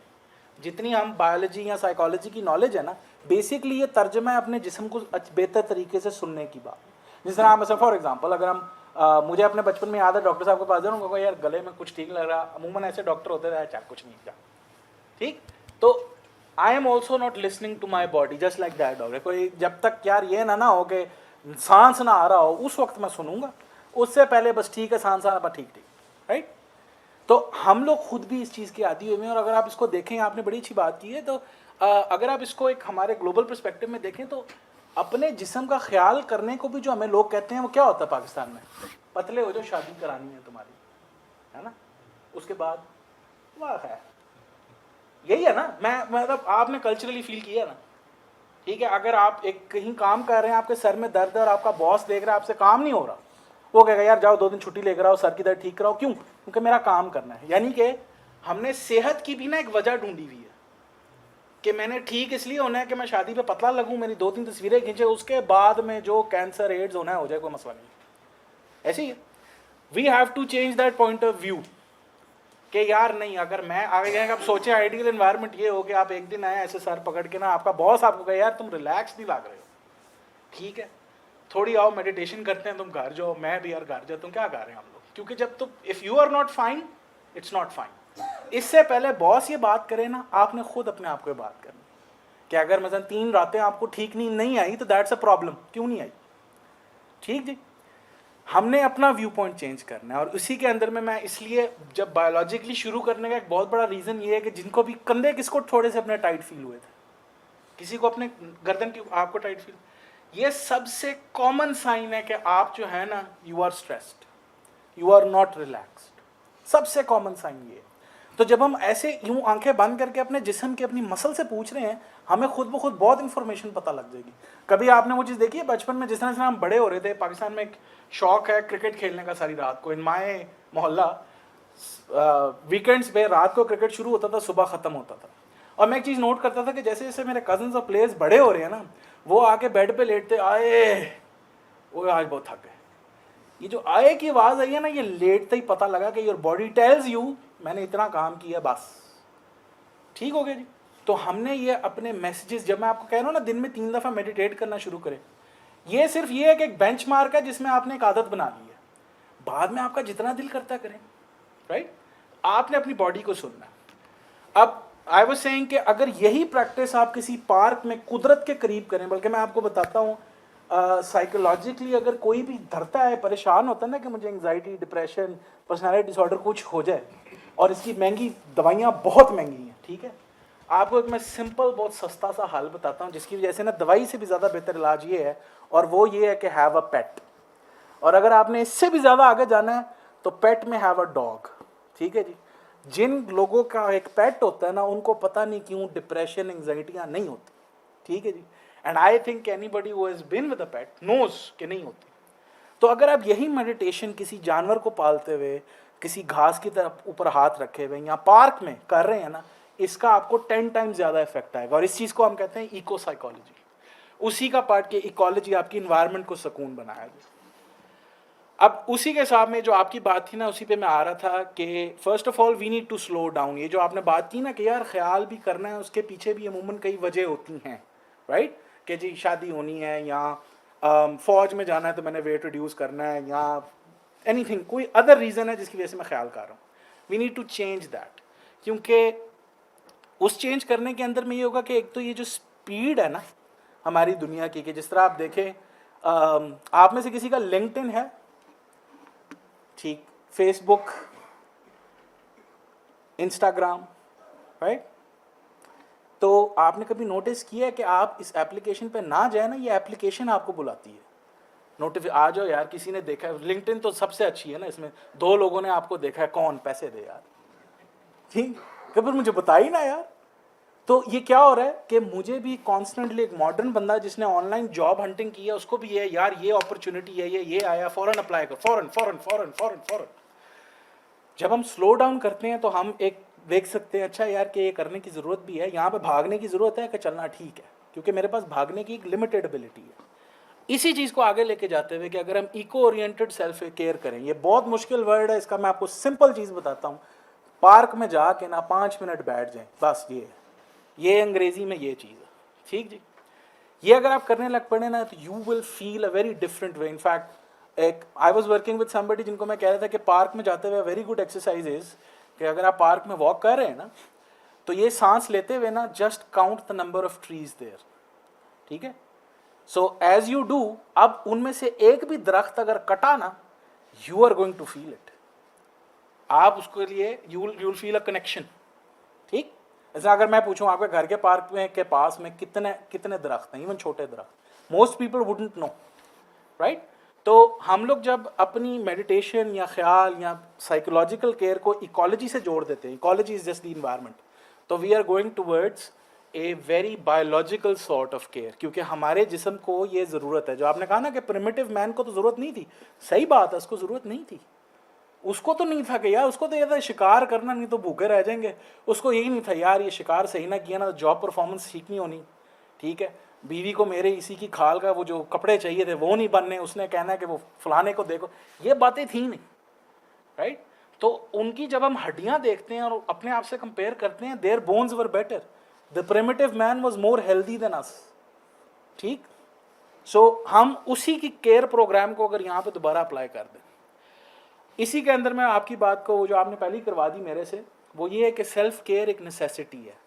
जितनी हम बायोलॉजी या साइकोलॉजी की नॉलेज है ना, बेसिकली ये तर्जमा है अपने जिस्म को बेहतर तरीके से सुनने की बात। जिस तरह आप फॉर एग्जांपल, अगर हम मुझे अपने बचपन में याद है, डॉक्टर साहब के पास जाऊँ, उनको यार गले में कुछ ठीक लग रहा, अमूमन ऐसे डॉक्टर होते थे, चाहे कुछ नहीं जा, ठीक। तो I am also not listening to my body just like that doctor. कोई जब तक यार ये ना हो कि सांस ना आ रहा हो, उस वक्त मैं सुनूंगा, उससे पहले बस ठीक है सांस आ रहा, ठीक ठीक, राइट। तो हम लोग खुद भी इस चीज़ के आदी हुए हैं। और अगर आप इसको देखें, आपने बड़ी अच्छी बात की है, तो अगर आप इसको एक हमारे ग्लोबल पर्सपेक्टिव में देखें, तो अपने जिस्म का ख्याल करने को भी जो हमें लोग कहते हैं, वो क्या होता है पाकिस्तान में? पतले हो जो शादी करानी है तुम्हारी, है ना, उसके बाद वाह है, यही है ना। मैं मतलब आपने कल्चरली फील किया ना, ठीक है। अगर आप एक कहीं काम कर रहे हैं, आपके सर में दर्द है और आपका बॉस देख रहा है आपसे काम नहीं हो रहा, वो कहेगा यार जाओ 2 दिन छुट्टी लेकर आओ, सर की दर्द ठीक कराओ। क्यों? क्योंकि मेरा काम करना है। यानी कि हमने सेहत की भी ना एक वजह ढूंढी हुई है कि मैंने ठीक इसलिए होना है कि मैं शादी पे पतला लगूं, मेरी 2-3 तस्वीरें खींचे, उसके बाद में जो कैंसर एड्स होना है हो जाए, कोई मसला नहीं। ऐसे ही we have to change that point of view कि यार नहीं, अगर मैं आगे जाएंगे, आप सोचे आइडियल एनवायरनमेंट ये हो कि आप एक दिन आए ऐसे सर पकड़ के ना, आपका बॉस आपको कहे यार तुम रिलैक्स नहीं लग रहे हो, ठीक है, थोड़ी आओ मेडिटेशन करते हैं, तुम घर जाओ, मैं भी यार घर जाता हूँ, क्या कर रहे हैं हम लोग? क्योंकि जब तुम, if you are not fine, it's not fine. इससे पहले बॉस ये बात करे ना, आपने खुद अपने आप को बात करनी कि अगर मतलब 3 रातें आपको ठीक नहीं आई तो दैट्स अ प्रॉब्लम, क्यों नहीं आई, ठीक जी। हमने अपना व्यू पॉइंट चेंज करना है। और उसी के अंदर में मैं इसलिए जब बायोलॉजिकली शुरू करने का एक बहुत बड़ा रीज़न ये है कि जिनको भी कंधे, किसको थोड़े से अपने टाइट फील हुए थे, किसी को अपने गर्दन की, आपको टाइट फील, ये सबसे कॉमन साइन है कि आप जो है ना, you are stressed, you are not relaxed. सबसे कॉमन साइन ये है। तो जब हम ऐसे यूं आंखें बंद करके अपने जिस्म के अपनी मसल से पूछ रहे हैं, हमें खुद ब खुद बहुत इंफॉर्मेशन पता लग जाएगी। कभी आपने वो चीज़ देखी है बचपन में, जिस तरह से हम बड़े हो रहे थे, पाकिस्तान में एक शौक है क्रिकेट खेलने का सारी रात को। इन माए मोहल्ला वीकेंड्स पे रात को क्रिकेट शुरू होता था, सुबह ख़त्म होता था। और मैं एक चीज़ नोट करता था कि जैसे जैसे मेरे कजन्स और प्लेयर्स बड़े हो रहे हैं ना, वो आके बेड पे लेटते, आए वो आज बहुत थक गए। ये जो आए की आवाज़ आई है ना, ये लेटते ही पता लगा कि योर बॉडी टेल्स यू मैंने इतना काम किया, बस ठीक हो गया जी। तो हमने ये अपने मैसेजेस, जब मैं आपको कह रहा हूँ ना दिन में 3 दफ़ा मेडिटेट करना शुरू करें, ये सिर्फ ये है कि एक बेंचमार्क है जिसमें आपने एक आदत बना ली है। बाद में आपका जितना दिल करता करें, राइट। आपने अपनी बॉडी को सुनना है। अब आई वाज सेइंग कि अगर यही प्रैक्टिस आप किसी पार्क में कुदरत के करीब करें, बल्कि मैं आपको बताता हूँ साइकोलॉजिकली अगर कोई भी डरता है, परेशान होता है ना कि मुझे एंग्जाइटी, डिप्रेशन, पर्सनालिटी डिसऑर्डर कुछ हो जाए, और इसकी महंगी दवाइयाँ बहुत महंगी हैं, ठीक है। आपको एक मैं सिंपल बहुत सस्ता सा हल बताता हूँ जिसकी वजह से ना दवाई से भी ज़्यादा बेहतर इलाज ये है, और वो ये है कि हैव अ पेट। और अगर आपने इससे भी ज़्यादा आगे जाना है तो पेट में हैव अ डॉग, ठीक है जी। जिन लोगों का एक पेट होता है ना, उनको पता नहीं क्यों डिप्रेशन, एंग्जाइटियाँ नहीं होती, ठीक है जी। And I think anybody who has been with a pet knows कि नहीं होती। तो अगर आप यही मेडिटेशन किसी जानवर को पालते हुए, किसी घास की तरफ ऊपर हाथ रखे हुए या पार्क में कर रहे हैं ना, इसका आपको 10 टाइम्स ज़्यादा इफेक्ट आएगा। और इस चीज़ को हम कहते हैं इको साइकोलॉजी। उसी का पार्ट के इकोलॉजी आपकी इन्वायरमेंट को सुकून बनाएगी। अब उसी के साथ में जो आपकी बात थी ना, उसी पे मैं आ रहा था कि first of all we need to slow down. ये जो आपने बात की ना कि यार ख्याल भी करना है, उसके पीछे भी अमूमन कई वजह होती हैं, राइट। कि जी शादी होनी है, या फौज में जाना है तो मैंने वेट रिड्यूस करना है, या एनीथिंग, कोई अदर रीज़न है जिसकी वजह से मैं ख्याल कर रहा हूँ। We need to change that, क्योंकि उस चेंज करने के अंदर में ये होगा कि एक तो ये जो स्पीड है ना हमारी दुनिया की, कि जिस तरह आप देखें, आप में से किसी का लिंक्डइन है, ठीक, फेसबुक, इंस्टाग्राम, राइट। तो आपने कभी नोटिस किया है कि आप इस एप्लीकेशन पे ना जाए ना, ये एप्लीकेशन आपको बुलाती है, नोटिफिकेशन आ जाओ यार, किसी ने देखा है। लिंक्डइन तो सबसे अच्छी है ना, इसमें 2 लोगों ने आपको देखा है, कौन, पैसे दे यार, ठीक, कभी मुझे बताई ना यार। तो ये क्या हो रहा है कि मुझे भी कॉन्स्टेंटली एक मॉडर्न बंदा जिसने ऑनलाइन जॉब हंटिंग की है, उसको भी है यार ये अपॉर्चुनिटी है, ये आया, फौरन अप्लाई कर, फौरन फौरन फौरन फौरन फौरन। जब हम स्लो डाउन करते हैं तो हम एक देख सकते हैं, अच्छा यार कि ये करने की ज़रूरत भी है, यहाँ पे भागने की ज़रूरत है कि चलना ठीक है, क्योंकि मेरे पास भागने की एक लिमिटेड एबिलिटी है। इसी चीज़ को आगे लेके जाते हुए कि अगर हम इको ओरिएंटेड सेल्फ केयर करें, ये बहुत मुश्किल वर्ड है, इसका मैं आपको सिंपल चीज़ बताता हूँ। पार्क में जाके ना 5 मिनट बैठ जाएं, बस ये अंग्रेजी में ये चीज़ है, ठीक जी। ये अगर आप करने लग पड़े ना तो you will feel a very different way. In fact एक I was working with somebody जिनको मैं कह रहा था कि पार्क में जाते हुए वेरी गुड एक्सरसाइज इज कि अगर आप पार्क में वॉक कर रहे हैं ना, तो ये सांस लेते हुए ना just count the number of trees there, ठीक है। सो एज यू डू, अब उनमें से एक भी दरख्त अगर कटा ना, you are going to feel it. आप उसके लिए you will feel a connection, ठीक। ऐसा अगर मैं पूछूं आपके घर के पार्क में के पास में कितने दरख्त हैं, इवन छोटे दरख्त, most people wouldn't know, right. तो हम लोग जब अपनी मेडिटेशन या ख्याल या साइकोलॉजिकल केयर को इकोलॉजी से जोड़ देते हैं, ecology is just the environment, तो we are going towards a very biological sort of care, क्योंकि हमारे जिस्म को ये ज़रूरत है। जो आपने कहा ना कि प्रिमिटिव मैन को तो ज़रूरत नहीं थी, सही बात है, उसको ज़रूरत नहीं थी, उसको तो नहीं था कि यार, उसको तो ये था शिकार करना, नहीं तो भूखे रह जाएंगे। उसको यही नहीं था यार, ये शिकार सही ना किया ना तो जॉब परफॉर्मेंस ठीक नहीं होनी, ठीक है। बीवी को मेरे इसी की खाल का वो जो कपड़े चाहिए थे वो नहीं बनने, उसने कहना है कि वो फलाने को देखो, ये बातें थी नहीं, राइट। तो उनकी जब हम हड्डियां देखते हैं और अपने आप से कंपेयर करते हैं, their bones were better, the primitive man was more healthy than us, ठीक। सो हम उसी की केयर प्रोग्राम को अगर यहाँ पे दोबारा अप्लाई कर दें, इसी के अंदर मैं आपकी बात को जो आपने पहले ही करवा दी मेरे से, वो ये है कि सेल्फ केयर एक नेसेसिटी है।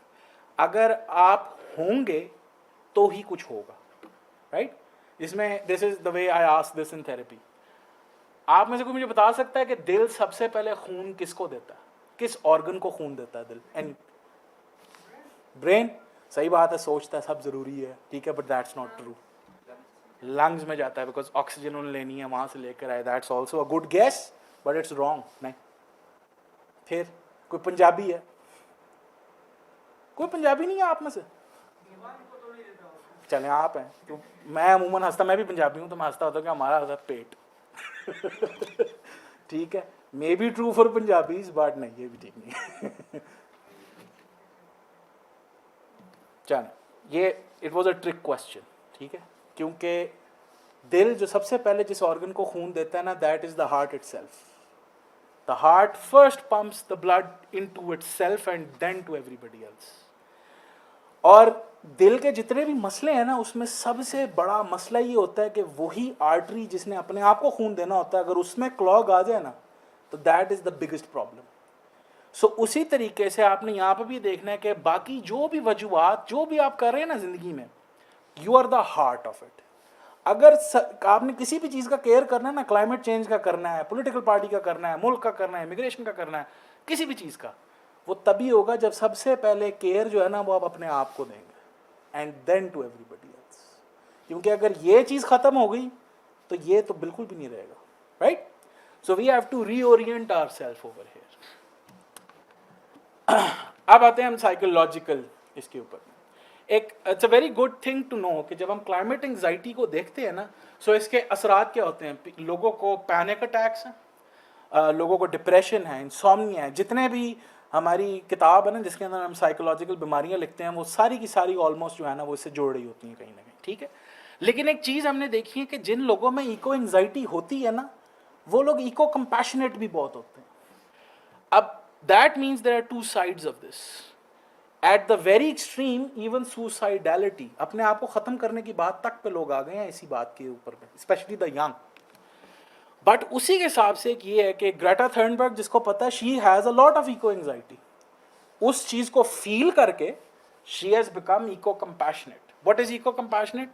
अगर आप होंगे तो ही कुछ होगा, राइट। इसमें this is the way I ask this in therapy. आप में से कोई मुझे बता सकता है कि दिल सबसे पहले खून किसको देता है, किस ऑर्गन को खून देता है दिल? एनी? ब्रेन, सही बात है, सोचता है सब जरूरी है, ठीक है, but that's not true. Lungs में जाता है बिकॉज ऑक्सीजन उन्हें लेनी है, वहां से लेकर आए, that's also a good guess but it's wrong. नहीं, फिर कोई पंजाबी है? कोई पंजाबी नहीं है आप में से? चले आप हैं, क्यों? मैं अमूमन हंसता, मैं भी पंजाबी हूँ तो मैं हंसता होता कि हमारा होता है पेट। ठीक है, may be true for Punjabis but नहीं, ये भी ठीक नहीं है। चलो ये it was a trick question, ठीक है, क्योंकि दिल जो सबसे पहले जिस ऑर्गन को खून देता है ना, that is the heart itself. The heart first pumps the blood into itself and then to everybody else. और दिल के जितने भी मसले हैं ना, उसमें सबसे बड़ा मसला ये होता है कि वही आर्टरी जिसने अपने आप को खून देना होता है, अगर उसमें क्लॉग आ जाए ना, तो that is the biggest problem. So उसी तरीके से आपने यहाँ पर भी देखना है कि बाकी जो भी वजूहात जो भी आप कर रहे हैं ना जिंदगी में, you are the heart of it. अगर आपने किसी भी चीज़ का केयर करना है ना, क्लाइमेट चेंज का करना है, पॉलिटिकल पार्टी का करना है, मुल्क का करना है, इमिग्रेशन का करना है, किसी भी चीज़ का, वो तभी होगा जब सबसे पहले केयर जो है ना वो आप अपने आप को देंगे and then to everybody else. क्योंकि अगर ये चीज़ ख़त्म हो गई तो ये तो बिल्कुल भी नहीं रहेगा, right? So we have to reorient ourself over here. अब आते हैं हम साइकोलॉजिकल इसके ऊपर। एक it's a very good thing to know कि जब हम क्लाइमेट एंजाइटी को देखते हैं ना, सो इसके असरात क्या होते हैं? लोगों को पैनिक अटैक्स हैं, लोगों को डिप्रेशन है, इंसोम्निया है, जितने भी हमारी किताब है ना जिसके अंदर हम साइकोलॉजिकल बीमारियां लिखते हैं, वो सारी की सारी ऑलमोस्ट जो है ना वो इससे जोड़ रही होती हैं कहीं ना कहीं, ठीक है। लेकिन एक चीज़ हमने देखी है कि जिन लोगों में इको एंजाइटी होती है ना, वो लोग इको कंपैशनेट भी बहुत होते हैं। अब that means there are two sides of this. At the very extreme even suicidality, अपने आप को ख़त्म करने की बात तक पे लोग आ गए हैं इसी बात के ऊपर, स्पेशली द यंग। बट उसी के हिसाब से एक ये है कि ग्रेटा थर्नबर्ग, जिसको पता है she has a lot of eco anxiety, उस चीज़ को फील करके she has become eco compassionate. What is eco compassionate?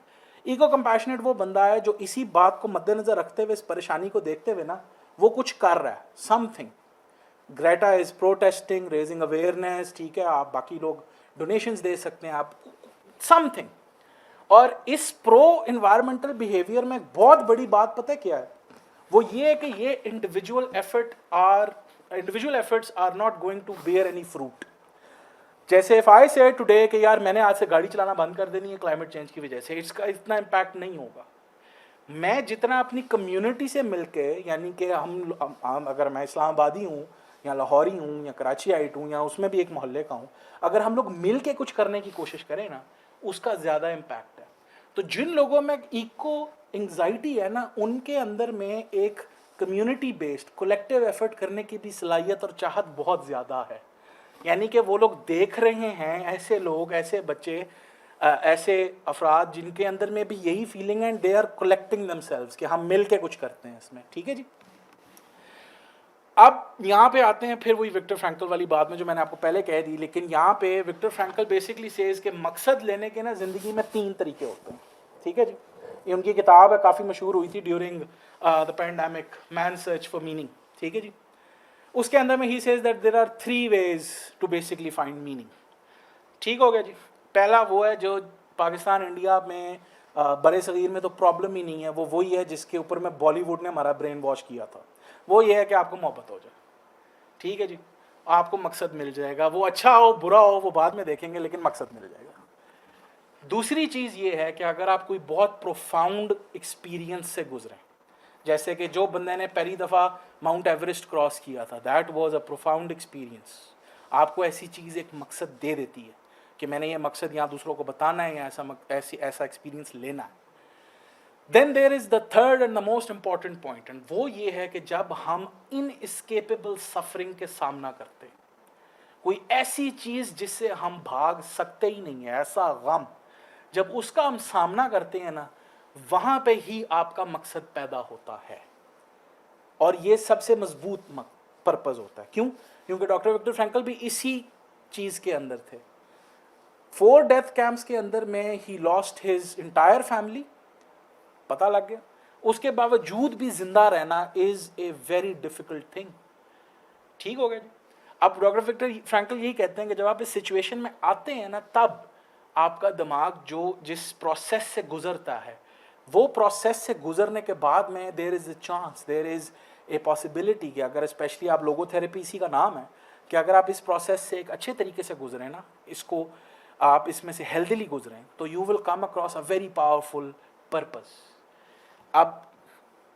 Eco compassionate वो बंदा है जो इसी बात को मद्देनजर रखते हुए, इस परेशानी को देखते हुए ना, वो कुछ कर रहा है, something. Greta is protesting, raising awareness, ठीक है, आप बाकी लोग डोनेशंस दे सकते हैं, आप समथिंग। और इस प्रो इन्वायरमेंटल बिहेवियर में बहुत बड़ी बात पता है क्या है? वो ये है कि ये individual efforts are not going to bear any fruit. जैसे इफ आई से टुडे कि यार मैंने आज से गाड़ी चलाना बंद कर देनी है क्लाइमेट चेंज की वजह से, इसका इतना इम्पैक्ट नहीं होगा। मैं जितना अपनी कम्युनिटी से मिलके, यानी कि हम अगर मैं इस्लामाबादी हूँ या लाहौरी हूँ या कराची आइट हूँ या उसमें भी एक मोहल्ले का हूँ, अगर हम लोग मिल के कुछ करने की कोशिश करें ना, उसका ज़्यादा इम्पैक्ट है। तो जिन लोगों में इको एंग्जाइटी है ना, उनके अंदर में एक कम्युनिटी बेस्ड कोलेक्टिव एफर्ट करने की भी सलाहियत और चाहत बहुत ज़्यादा है। यानी कि वो लोग देख रहे हैं ऐसे लोग, ऐसे बच्चे, ऐसे अफराद जिनके अंदर में भी यही फीलिंग है, and they are collecting themselves कि हम मिल के कुछ करते हैं इसमें, ठीक है जी। अब यहाँ पे आते हैं फिर वही विक्टर फ्रैंकल वाली बात में जो मैंने आपको पहले कह दी, लेकिन यहाँ पे विक्टर फ्रैंकल बेसिकली सेज के मकसद लेने के ना ज़िंदगी में 3 तरीके होते हैं, ठीक है जी। ये उनकी किताब है, काफ़ी मशहूर हुई थी during the pandemic, man search for meaning, ठीक है जी। उसके अंदर में ही says that there are 3 ways to basically find meaning, ठीक हो गया जी। पहला वो है जो पाकिस्तान इंडिया में बड़े सगीर में तो प्रॉब्लम ही नहीं है, वो वही है जिसके ऊपर में बॉलीवुड ने हमारा ब्रेन वॉश किया था। वो ये है कि आपको मोहब्बत हो जाए, ठीक है जी, आपको मकसद मिल जाएगा, वो अच्छा हो बुरा हो वो बाद में देखेंगे, लेकिन मकसद मिल जाएगा। दूसरी चीज़ ये है कि अगर आप कोई बहुत प्रोफाउंड एक्सपीरियंस से गुजरें, जैसे कि जो बंदे ने पहली दफ़ा माउंट एवरेस्ट क्रॉस किया था, that was a profound experience, आपको ऐसी चीज़ एक मकसद दे देती है कि मैंने ये मकसद यहाँ दूसरों को बताना है या ऐसा एक्सपीरियंस लेना है। Then there is the third and the most important point, and वो ये है कि जब हम इनएस्केपेबल सफरिंग के सामना करते हैं, कोई ऐसी चीज़ जिससे हम भाग सकते ही नहीं है, ऐसा गम, जब उसका हम सामना करते हैं ना, वहाँ पे ही आपका मकसद पैदा होता है। और ये सबसे मजबूत पर्पज़ होता है। क्यों? क्योंकि डॉक्टर विक्टर फ्रैंकल भी इसी चीज़ के अंदर थे। 4 डेथ कैंप्स के अंदर में he lost his entire family, पता लग गया। उसके बावजूद भी जिंदा रहना is a very difficult thing, ठीक हो गया जी। अब डॉक्टर विक्टर फ्रैंकल यही कहते हैं कि जब आप इस सिचुएशन में आते हैं ना, तब आपका दिमाग जो जिस प्रोसेस से गुजरता है, वो प्रोसेस से गुजरने के बाद में there is a chance, there is a possibility कि अगर स्पेशली आप लोगोथेरेपी, इसी का नाम है, कि अगर आप इस प्रोसेस से एक अच्छे तरीके से गुजरें ना, इसको आप इसमें से हेल्दीली गुजरें, तो you will come across a very powerful purpose. अब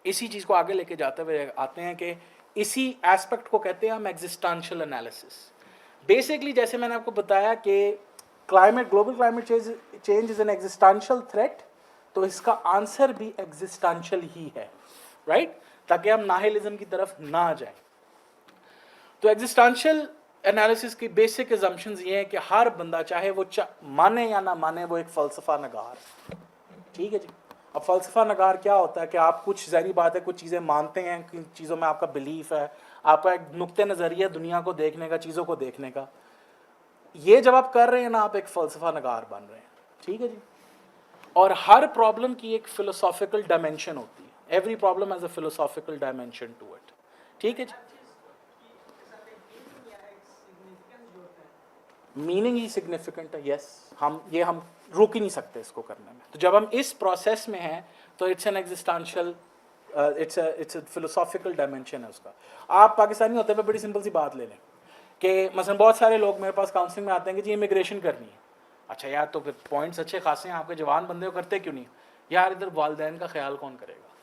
इसी चीज़ को आगे लेके जाते हुए आते हैं कि इसी एस्पेक्ट को कहते हैं हम एग्जिस्टेंशियल एनालिसिस। बेसिकली जैसे मैंने आपको बताया कि global climate change is an existential threat, तो इसका आंसर भी एग्जिस्टेंशियल ही है, राइट, ताकि हम नाहिलिज्म की तरफ ना जाएं। तो एग्जिस्टेंशियल एनालिसिस की बेसिक अजम्पशंस ये हैं कि हर बंदा, चाहे वो माने या ना माने, वो एक फ़लसफ़ा नगार, ठीक है जी। अब फ़लसफ़ा नगार क्या होता है कि आप कुछ, ज़ाहिर बात है, कुछ चीज़ें मानते हैं, किन चीज़ों में आपका बिलीफ है, आपका एक नुक्ते नज़रिया दुनिया को देखने का, चीज़ों को देखने का, ये जब आप कर रहे हैं ना, आप एक फ़लसफ़ा नगार बन रहे हैं, ठीक है जी। और हर प्रॉब्लम की एक फ़िलोसॉफिकल डायमेंशन होती है, every problem has a philosophical dimension to it, ठीक है जी। मीनिंग ही सिग्निफिकेंट है, यस। हम रुक ही नहीं सकते इसको करने में। तो जब हम इस प्रोसेस में हैं तो it's an existential, it's a philosophical dimension है उसका। आप पाकिस्तानी होते हुए बड़ी सिंपल सी बात ले लें कि मसलन बहुत सारे लोग मेरे पास काउंसलिंग में आते हैं कि जी इमिग्रेशन करनी है। अच्छा यार, तो फिर पॉइंट्स अच्छे खासे हैं, आपके जवान बंदे हो, करते क्यों नहीं? यार इधर वालदैन का ख्याल कौन करेगा?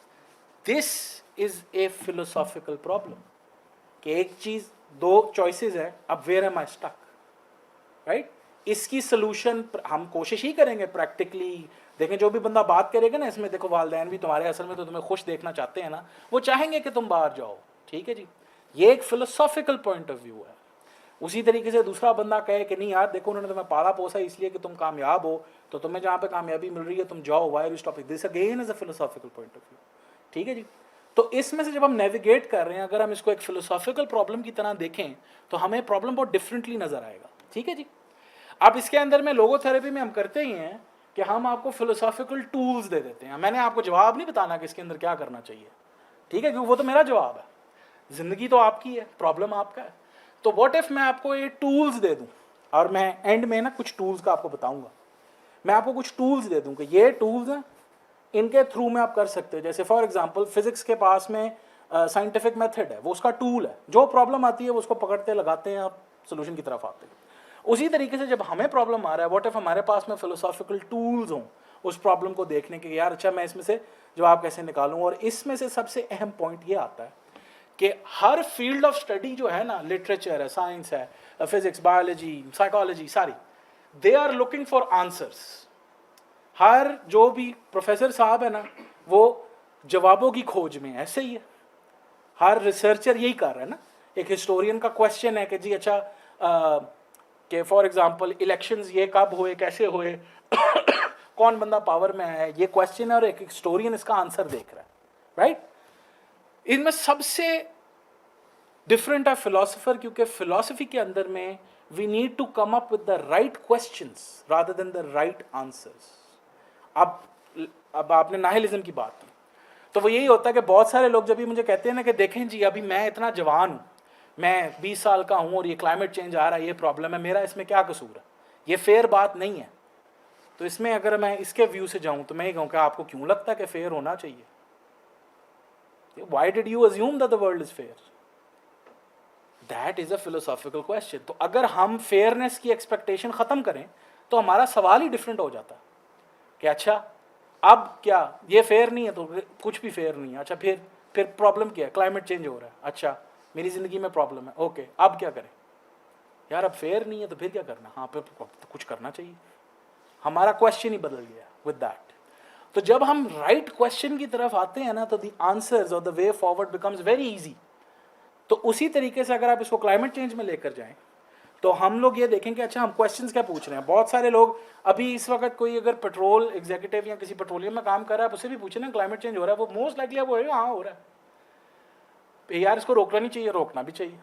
This is a philosophical problem कि एक चीज़, दो चॉइसेस है, अब where am I stuck, right. इसकी सोल्यूशन हम कोशिश ही करेंगे प्रैक्टिकली। देखें, जो भी बंदा बात करेगा ना इसमें, देखो वालदैन भी तुम्हारे असल में तो तुम्हें खुश देखना चाहते हैं ना, वो चाहेंगे कि तुम बाहर जाओ, ठीक है जी। ये एक फिलोसॉफिकल पॉइंट ऑफ व्यू है। उसी तरीके से दूसरा बंदा कहे कि नहीं यार देखो, उन्होंने तुम्हें पाला पोसा इसलिए कि तुम कामयाब हो, तो तुम्हें जहाँ पे कामयाबी मिल रही है तुम जाओ, why are you stopping? This again is a philosophical point of view, ठीक है जी। तो इसमें से जब हम नेविगेट कर रहे हैं, अगर हम इसको एक फिलोसॉफिकल प्रॉब्लम की तरह देखें तो हमें प्रॉब्लम बहुत डिफरेंटली नजर आएगा, ठीक है जी। अब इसके अंदर में लोगोथेरेपी में हम करते ही हैं कि हम आपको फिलोसॉफिकल टूल्स दे देते हैं। मैंने आपको जवाब नहीं बताना कि इसके अंदर क्या करना चाहिए, ठीक है, क्योंकि वो तो मेरा जवाब है, जिंदगी तो आपकी है, प्रॉब्लम आपका है। तो व्हाट इफ मैं आपको ये टूल्स दे दूं, और मैं एंड में ना कुछ टूल्स का आपको बताऊंगा। मैं आपको कुछ टूल्स दे दूं कि ये टूल्स हैं, इनके थ्रू में आप कर सकते हो। जैसे फॉर एग्जांपल फिजिक्स के पास में साइंटिफिक मेथड है, वो उसका टूल है, जो प्रॉब्लम आती है वो उसको पकड़ते लगाते हैं, आप सोल्यूशन की तरफ आते हैं। उसी तरीके से जब हमें प्रॉब्लम आ रहा है, व्हाट इफ हमारे पास में फिलोसॉफिकल टूल्स हों उस प्रॉब्लम को देखने के, यार अच्छा मैं इसमें से जवाब कैसे निकालूं। और इसमें से सबसे अहम पॉइंट ये आता है कि हर फील्ड ऑफ स्टडी जो है ना, लिटरेचर है, साइंस है, फिजिक्स, बायोलॉजी, साइकोलॉजी, सारी, they are looking for answers. हर जो भी प्रोफेसर साहब है ना, वो जवाबों की खोज में, ऐसे ही है। हर रिसर्चर यही कर रहा है ना। एक हिस्टोरियन का क्वेश्चन है कि जी अच्छा कि फॉर एग्जांपल इलेक्शंस ये कब हुए, कैसे हुए, कौन बंदा पावर में है, ये क्वेश्चन है, और एक हिस्टोरियन इसका आंसर देख रहा है, राइट। इनमें सबसे डिफरेंट है फिलोसोफर, क्योंकि फिलोसफी के अंदर में we need to come up with the right questions rather than the right answers. अब आपने नाहिलिज्म की बात की, तो वो यही होता है कि बहुत सारे लोग जब भी मुझे कहते हैं ना कि देखें जी अभी मैं इतना जवान हूँ, मैं 20 साल का हूँ और ये क्लाइमेट चेंज आ रहा है, ये प्रॉब्लम है, मेरा इसमें क्या कसूर है, ये फेयर बात नहीं है। तो इसमें अगर मैं इसके व्यू से जाऊँ तो मैं ये कहूँ कि आपको क्यों लगता है कि फेयर होना चाहिए? Why did you assume that the world is fair? That is a philosophical question. तो अगर हम फेयरनेस की एक्सपेक्टेशन खत्म करें तो हमारा सवाल ही डिफरेंट हो जाता है कि अच्छा अब क्या ये फेयर नहीं है, तो कुछ भी फेयर नहीं है। अच्छा फिर प्रॉब्लम क्या है? क्लाइमेट चेंज हो रहा है। अच्छा मेरी ज़िंदगी में प्रॉब्लम है, ओके अब क्या करें? यार अब फेयर नहीं है तो फिर क्या करना? हाँ फिर तो कुछ करना चाहिए। हमारा क्वेश्चन ही बदल गया विद दैट। तो जब हम राइट क्वेश्चन की तरफ आते हैं ना, तो द आंसर्स और the way forward becomes very easy. तो उसी तरीके से अगर आप इसको क्लाइमेट चेंज में लेकर जाएं तो हम लोग ये देखें कि अच्छा हम क्वेश्चंस क्या पूछ रहे हैं। बहुत सारे लोग अभी इस वक्त कोई अगर पेट्रोल एग्जीक्यूटिव या किसी पेट्रोलियम में काम कर रहा है, उससे भी पूछे ना क्लाइमेट चेंज हो रहा है, वो मोस्ट लाइकली वो हाँ हो रहा है। यार इसको रोकना नहीं चाहिए, रोकना भी चाहिए।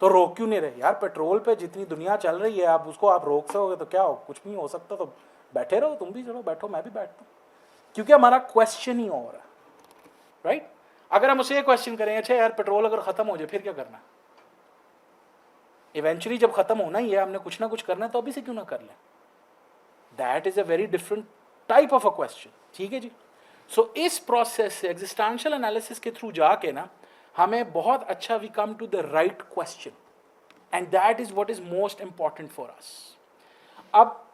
तो रोक क्यों नहीं रहे? यार पेट्रोल पे जितनी दुनिया चल रही है, आप उसको आप रोक सकोगे तो क्या हो? कुछ नहीं हो सकता। तो बैठे रहो, तुम भी चलो बैठो, मैं भी बैठता हूँ, क्योंकि हमारा क्वेश्चन ही हो रहा है, राइट। अगर हम उसे ये क्वेश्चन करें अच्छा यार पेट्रोल अगर खत्म हो जाए फिर क्या करना? इवेंचुअली जब खत्म होना ही है, हमने कुछ ना कुछ करना है, तो अभी से क्यों ना कर लें? That is a very different type of a question, ठीक है जी। सो इस प्रोसेस से एग्जिस्टेंशियल एनालिसिस के थ्रू जाके ना हमें बहुत अच्छा we come to the right question and that is what is most important for us. अब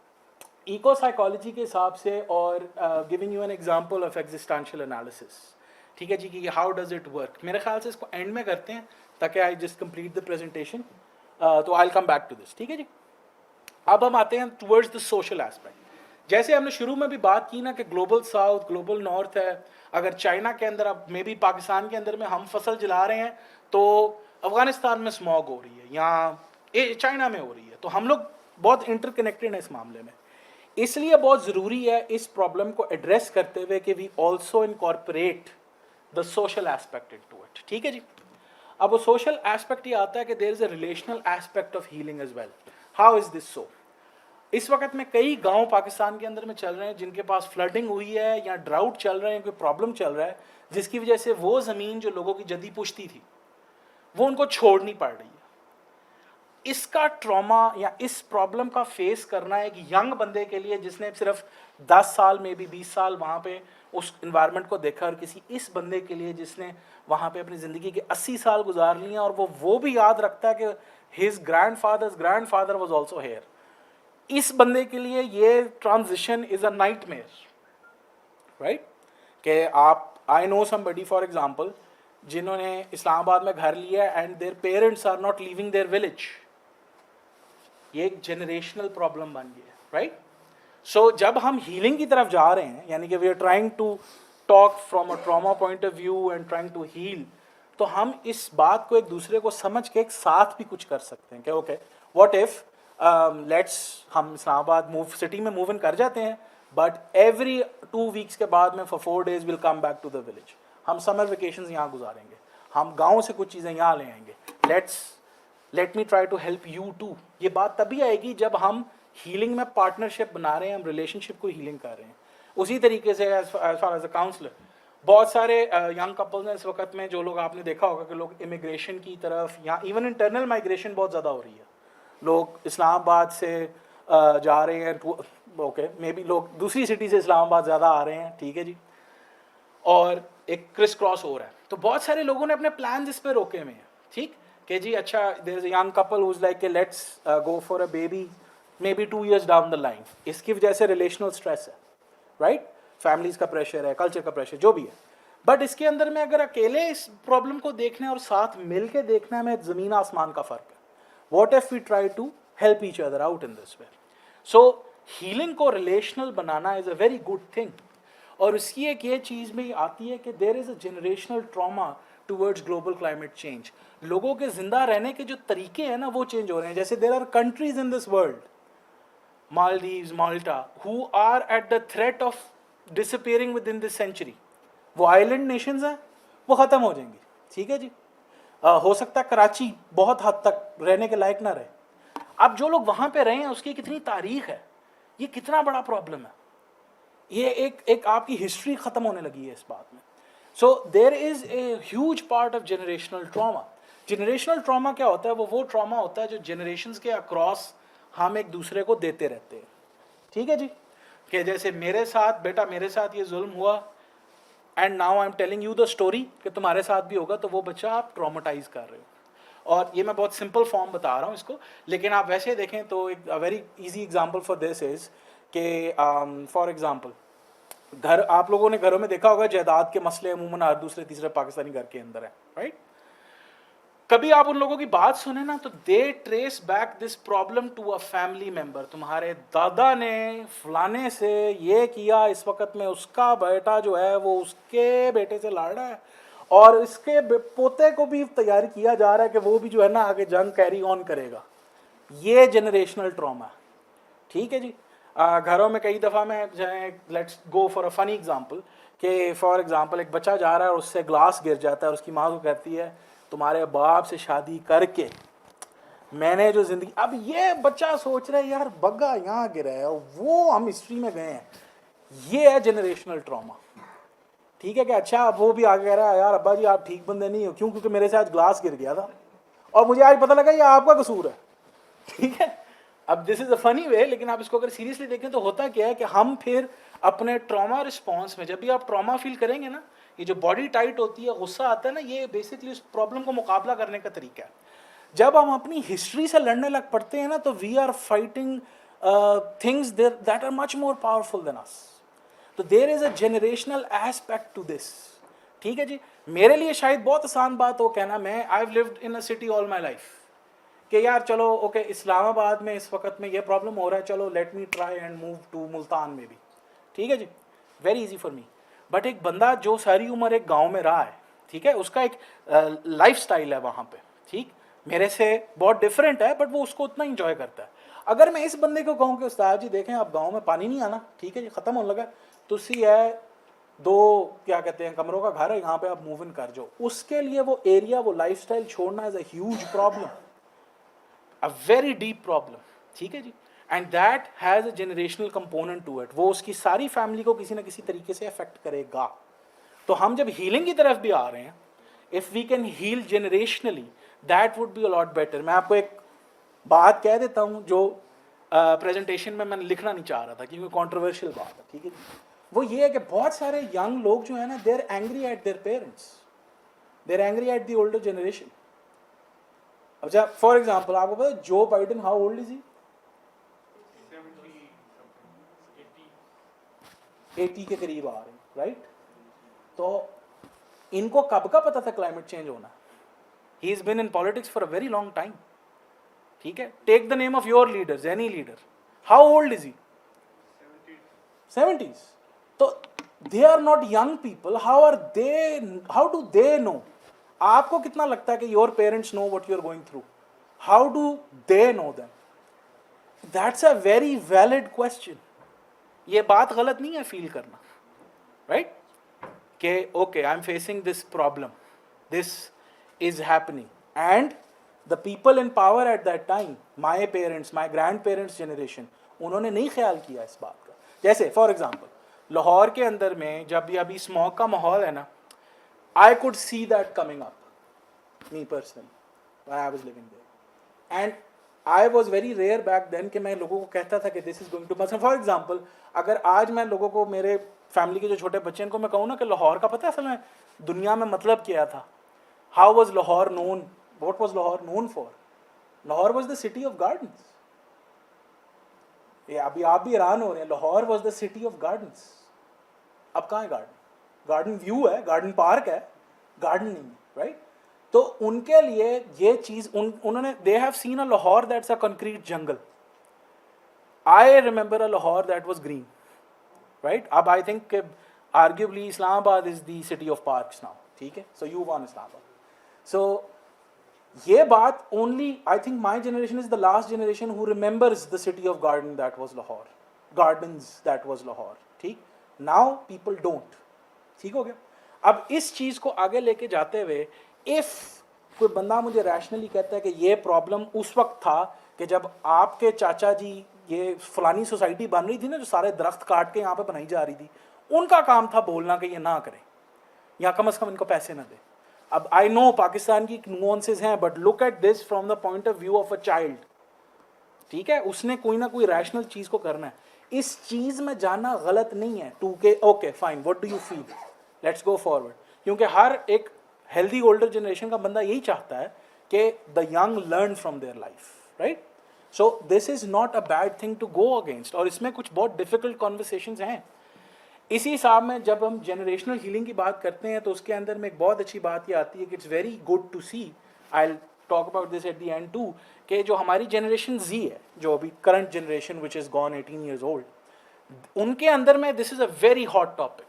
इको साइकोलॉजी के हिसाब से और giving you an example of existential analysis, ठीक है जी, कि हाउ डज इट वर्क. मेरे ख्याल से इसको एंड में करते हैं ताकि I just complete the presentation, तो I will come back to this. ठीक है जी. अब हम आते हैं टुवर्ड्स द सोशल एस्पेक्ट. जैसे हमने शुरू में भी बात की ना कि ग्लोबल साउथ ग्लोबल नॉर्थ है. अगर चाइना के अंदर, अब मे बी पाकिस्तान के अंदर में हम फसल जला रहे हैं तो अफगानिस्तान में स्मॉग हो रही है या चाइना में हो रही है. तो हम लोग बहुत इंटरकनेक्टेड हैं इस मामले में. इसलिए बहुत ज़रूरी है इस प्रॉब्लम को एड्रेस करते हुए कि we also incorporate the social aspect into it. ठीक है जी. अब वो सोशल एस्पेक्ट ये आता है कि there is a relational aspect of healing as well. How is this so? इस वक्त में कई गांव पाकिस्तान के अंदर में चल रहे हैं जिनके पास फ्लडिंग हुई है या ड्राउट चल रहे हैं, कोई प्रॉब्लम चल रहा है, जिसकी वजह से वो ज़मीन जो लोगों की जदी पुश्ती थी वो उनको छोड़नी पड़ रही है. इसका ट्रॉमा या इस प्रॉब्लम का फेस करना एक यंग बंदे के लिए जिसने सिर्फ 10 साल में भी 20 साल वहाँ पे उस इन्वायरमेंट को देखा, और किसी इस बंदे के लिए जिसने वहाँ पे अपनी ज़िंदगी के 80 साल गुजार लिए और वो भी याद रखता है कि his grandfather was also here. इस बंदे के लिए ये transition is a nightmare, right. कि आप, I know somebody for example जिन्होंने इस्लामाबाद में घर लिया and their parents are not leaving their village. ये एक जनरेशनल प्रॉब्लम बन गया है, राइट. सो जब हम हीलिंग की तरफ जा रहे हैं, यानी कि we are trying to talk from a trauma point of view and trying to heal, तो हम इस बात को एक दूसरे को समझ के एक साथ भी कुछ कर सकते हैं कि ओके व्हाट इफ लेट्स हम इस्लामाबाद सिटी में मूव इन कर जाते हैं, बट एवरी 2 वीक्स के बाद में for 4 days will come back to the village. हम समर वेकेशंस यहाँ गुजारेंगे, हम गाँव से कुछ चीज़ें यहाँ ले आएंगे. Let me try to help you too. ये बात तभी आएगी जब हम हीलिंग में पार्टनरशिप बना रहे हैं, हम रिलेशनशिप को हीलिंग कर रहे हैं. उसी तरीके से as far as a counsellor बहुत सारे यंग कपल्स हैं इस वक्त में, जो लोग आपने देखा होगा कि लोग इमिग्रेशन की तरफ या इवन इंटरनल माइग्रेशन बहुत ज़्यादा हो रही है. लोग इस्लामाबाद से जा रहे हैं, ओके मे बी लोग दूसरी सिटी से इस्लामाबाद ज़्यादा आ रहे हैं, ठीक है जी, और एक क्रिस क्रॉस हो रहा है. तो बहुत सारे लोगों ने अपने प्लान इस पर रोके हुए हैं, ठीक कि जी अच्छा there is a young couple who is like कि let's go for a baby maybe 2 years down the line. इसकी वजह से रिलेशनल स्ट्रेस है, राइट. फैमिलीज का प्रेशर है, कल्चर का प्रेशर, जो भी है. बट इसके अंदर में अगर अकेले इस प्रॉब्लम को देखना है और साथ मिल के देखना है, में ज़मीन आसमान का फ़र्क है. What if we try to help each other out in this way. So healing को रिलेशनल बनाना is a very good thing. और उसकी एक ये चीज़ में आती है कि there is a generational trauma towards global climate change. लोगों के ज़िंदा रहने के जो तरीके हैं ना वो चेंज हो रहे हैं. जैसे there are countries in this world, Maldives, Malta, who are at the threat of disappearing within this century. वो आइलैंड नेशंस हैं, वो ख़त्म हो जाएंगी, ठीक है जी. हो सकता है कराची बहुत हद तक रहने के लायक ना रहे. अब जो लोग वहाँ पे रहे हैं उसकी कितनी तारीख है, ये कितना बड़ा प्रॉब्लम है. ये एक आपकी हिस्ट्री ख़त्म होने लगी है इस बात में. So there is a huge part of generational trauma. Generational trauma क्या होता है? वो ट्रॉमा होता है जो जनरेशन्स के अक्रॉस हम एक दूसरे को देते रहते हैं, ठीक है जी. कि जैसे मेरे साथ ये जुल्म हुआ and now I am telling you the story कि तुम्हारे साथ भी होगा, तो वो बच्चा आप ट्रॉमेटाइज कर रहे हो. और ये मैं बहुत सिंपल फॉर्म बता रहा हूँ इसको, लेकिन आप वैसे देखें तो एक very easy example for this is कि फॉर एग्जांपल घर, आप लोगों ने घरों में देखा होगा जायदाद के मसले अमूमन हर दूसरे तीसरे पाकिस्तानी घर के अंदर है, राइट. कभी आप उन लोगों की बात सुने ना तो they trace back this problem to a family member. तुम्हारे दादा ने फलाने से ये किया, इस वक्त में उसका बेटा जो है वो उसके बेटे से लड़ रहा है, और इसके पोते को भी तैयार किया जा रहा है कि वो भी जो है ना आगे जंग कैरी ऑन करेगा. ये जनरेशनल ट्रॉमा, ठीक है जी. घरों में कई दफ़ा मैं let's go for a funny example कि फॉर एग्जांपल एक बच्चा जा रहा है और उससे ग्लास गिर जाता है और उसकी माँ को कहती है तुम्हारे बाप से शादी करके मैंने जो ज़िंदगी. अब ये बच्चा सोच रहा है यार बग्गा यहाँ गिरा है और वो हम हिस्ट्री में गए हैं. ये है जनरेशनल ट्रॉमा, ठीक है. कि अच्छा अब वो भी आगे कह रहा है यार अब्बा जी आप ठीक बंदे नहीं हो, क्यों? क्योंकि मेरे से आज ग्लास गिर गया था और मुझे आज पता लगा ये आपका कसूर है, ठीक है. अब this is a funny way, लेकिन आप इसको अगर सीरियसली देखें तो होता क्या है कि हम फिर अपने ट्रॉमा रिस्पॉन्स में, जब भी आप ट्रॉमा फील करेंगे ना ये जो बॉडी टाइट होती है, गुस्सा आता है ना, ये बेसिकली उस प्रॉब्लम को मुकाबला करने का तरीका है। जब हम अपनी हिस्ट्री से लड़ने लग पड़ते हैं ना, तो we are fighting things that are much more powerful than us. तो there is a generational aspect to this. ठीक है जी, मेरे लिए शायद बहुत आसान बात हो कहना, मैं I have lived in a city all my life, कि यार चलो ओके इस्लामाबाद में इस वक्त में ये प्रॉब्लम हो रहा है, चलो let me try and move to Multan में भी। ठीक है जी, very easy for me. But एक बंदा जो सारी उम्र एक गांव में रहा है, ठीक है, उसका एक लाइफ स्टाइल है वहाँ पे, ठीक, मेरे से बहुत डिफरेंट है, बट वो उसको उतना इंजॉय करता है। अगर मैं इस बंदे को कहूँ कि उस्ताद जी देखें अब गाँव में पानी नहीं आना, ठीक है जी, ख़त्म होने लगा, तुसी है 2 क्या कहते हैं कमरों का घर है, यहाँ पे आप मूव इन कर जाओ, उसके लिए वो एरिया, वो लाइफस्टाइल छोड़ना is a huge problem, a very deep problem. ठीक है जी, and that has a generational component to it. वो उसकी सारी फैमिली को किसी ना किसी तरीके से अफेक्ट करेगा। तो हम जब हीलिंग की तरफ भी आ रहे हैं, if we can heal generationally, that would be a lot better. मैं आपको एक बात कह देता हूँ जो प्रेजेंटेशन में मैंने लिखना नहीं चाह रहा था, क्योंकि कंट्रोवर्शियल बात है। ठीक है, वो ये है कि बहुत सारे यंग लोग जो है ना, they are angry at their parents, they are angry at the older generation. अब जब फॉर एग्जाम्पल आपको पता है Joe Biden how old is he? 80 के करीब आ रहे हैं, राइट? तो इनको कब का पता था क्लाइमेट चेंज होना? He is been in politics for a very long time. ठीक है, take the name of your leaders, any leader, how old is he? 70s। तो they are not young people, how do they know? आपको कितना लगता है कि your parents know what you are going through? How do they know them? That's a very valid question. ये बात गलत नहीं है फील करना, राइट? कि okay I am facing this problem, this is happening, and the people in power at that time, my parents, my grand parents generation, उन्होंने नहीं ख्याल किया इस बात का। जैसे फॉर एग्जाम्पल लाहौर के अंदर में जब भी अभी स्मोक का माहौल है ना, I could see that coming up, me personally, I was living there, and I was very rare back then कि मैं लोगों को कहता था कि दिस इज गोइंग टू, मतलब फॉर एग्जाम्पल अगर आज मैं लोगों को, मेरे फैमिली के जो छोटे बच्चे हैं, इनको मैं कहूँ ना कि लाहौर का पता है असल में दुनिया में मतलब क्या था, how was Lahore known, what was Lahore known for? Lahore was the city of gardens. ये अभी आप भी हैरान हो रहे हैं, Lahore was the city of gardens. अब कहाँ है गार्डन? गार्डन व्यू है, गार्डन पार्क है, गार्डन नहीं है, राइट? तो उनके लिए ये चीज उन्होंने, they have seen a Lahore that's a concrete jungle. I remember a Lahore that was green, right? अब I think arguably Islamabad is the city of parks now, ठीक है? So you want Islamabad. सो ये बात only, I think my generation is the last generation who remembers the city of garden that was Lahore, gardens that was Lahore, ठीक? Now people don't. ठीक हो गया? अब इस चीज को आगे लेके जाते हुए, इफ कोई बंदा मुझे रैशनली कहता है कि ये प्रॉब्लम उस वक्त था कि जब आपके चाचा जी, ये फलानी सोसाइटी बन रही थी ना, जो सारे दरख्त काट के यहाँ पे बनाई जा रही थी, उनका काम था बोलना कि ये ना करें या कम से कम इनको पैसे ना दें। अब आई नो पाकिस्तान की नुआंसेस हैं, but look at this from the point of view of a child. ठीक है, उसने कोई ना कोई रैशनल चीज को करना है। इस चीज में जाना गलत नहीं है, टू के okay fine, what do you feel, let's go forward. क्योंकि हर एक हेल्दी ओल्डर जनरेशन का बंदा यही चाहता है कि the young learn from their life, right? So this is not a bad thing to go against, और इसमें कुछ बहुत डिफिकल्ट कॉन्वर्सेशंस हैं। इसी हिसाब में जब हम जनरेशनल हीलिंग की बात करते हैं, तो उसके अंदर में एक बहुत अच्छी बात ये आती है कि it's very good to see, I will talk about this at the end too, कि जो हमारी जनरेशन जी है, जो अभी current generation which is gone 18 years old, उनके अंदर में this is a very hot topic.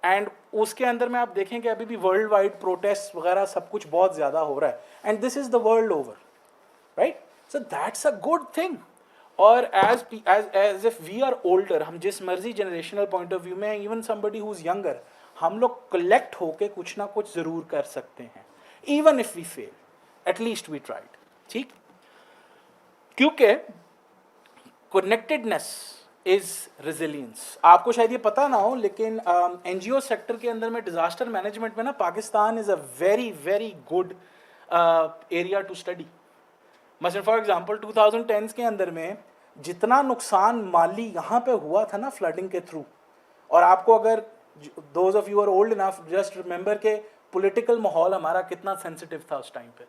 And उसके अंदर में आप देखें कि अभी भी वर्ल्ड वाइड प्रोटेस्ट वगैरह सब कुछ बहुत ज़्यादा हो रहा है, and this is the world over, right? So that's a good thing. और as if we are older, हम जिस मर्जी जनरेशनल पॉइंट ऑफ व्यू में, even somebody who is younger, हम लोग कलेक्ट होके कुछ ना कुछ ज़रूर कर सकते हैं, even if we fail, at least we tried. ठीक? क्योंकि कनेक्टेडनेस इज रेजिलियंस। आपको शायद ये पता ना हो, लेकिन एनजीओ सेक्टर के अंदर में, डिजास्टर मैनेजमेंट में ना, Pakistan is a very very good area to study. मसलन फॉर एग्जांपल 2010 के अंदर में जितना नुकसान माली यहाँ पे हुआ था ना फ्लडिंग के थ्रू, और आपको अगर those of you are old enough just remember के पॉलिटिकल माहौल हमारा कितना सेंसिटिव था उस टाइम पे.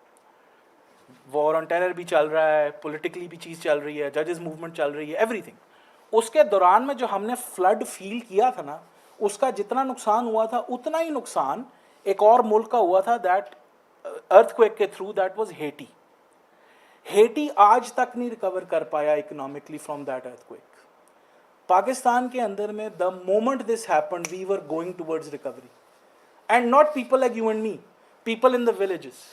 वॉर ऑन टेरर भी चल रहा है, पॉलिटिकली भी चीज़ चल रही है, जजेस मूवमेंट चल रही है, एवरीथिंग. उसके दौरान में जो हमने फ्लड फील किया था ना, उसका जितना नुकसान हुआ था उतना ही नुकसान एक और मुल्क का हुआ था, दैट अर्थक्वेक के through, that was Haiti. Haiti आज तक नहीं रिकवर कर पाया economically from that earthquake. Pakistan के अंदर में the moment this happened we were going towards recovery, and not people like you and me, people in the villages.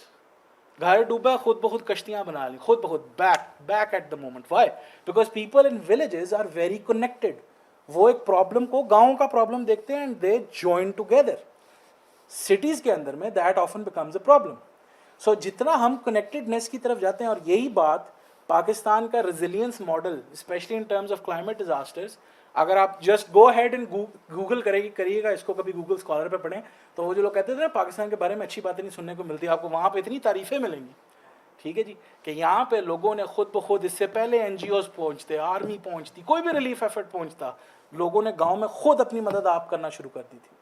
घर डूबा, खुद बहुत कश्तियां बना ली, खुद बहुत back at the moment. Why? Because people in villages are very connected. वो एक प्रॉब्लम को, गाँव का प्रॉब्लम देखते हैं and they join together. Cities के अंदर में that often becomes a problem. So जितना हम कनेक्टेडनेस की तरफ जाते हैं, और यही बात पाकिस्तान का resilience model specially in terms of climate disasters, अगर आप just go ahead and Google करिएगा इसको, कभी गूगल स्कॉलर पे पढ़ें, तो वो जो लोग कहते थे ना पाकिस्तान के बारे में अच्छी बातें नहीं सुनने को मिलती, आपको वहाँ पे इतनी तारीफ़ें मिलेंगी, ठीक है जी, कि यहाँ पे लोगों ने खुद ब खुद, इससे पहले NGOs पहुँचते, आर्मी पहुँचती, कोई भी रिलीफ एफर्ट पहुँचता, लोगों ने गाँव में खुद अपनी मदद आप करना शुरू कर दी थी.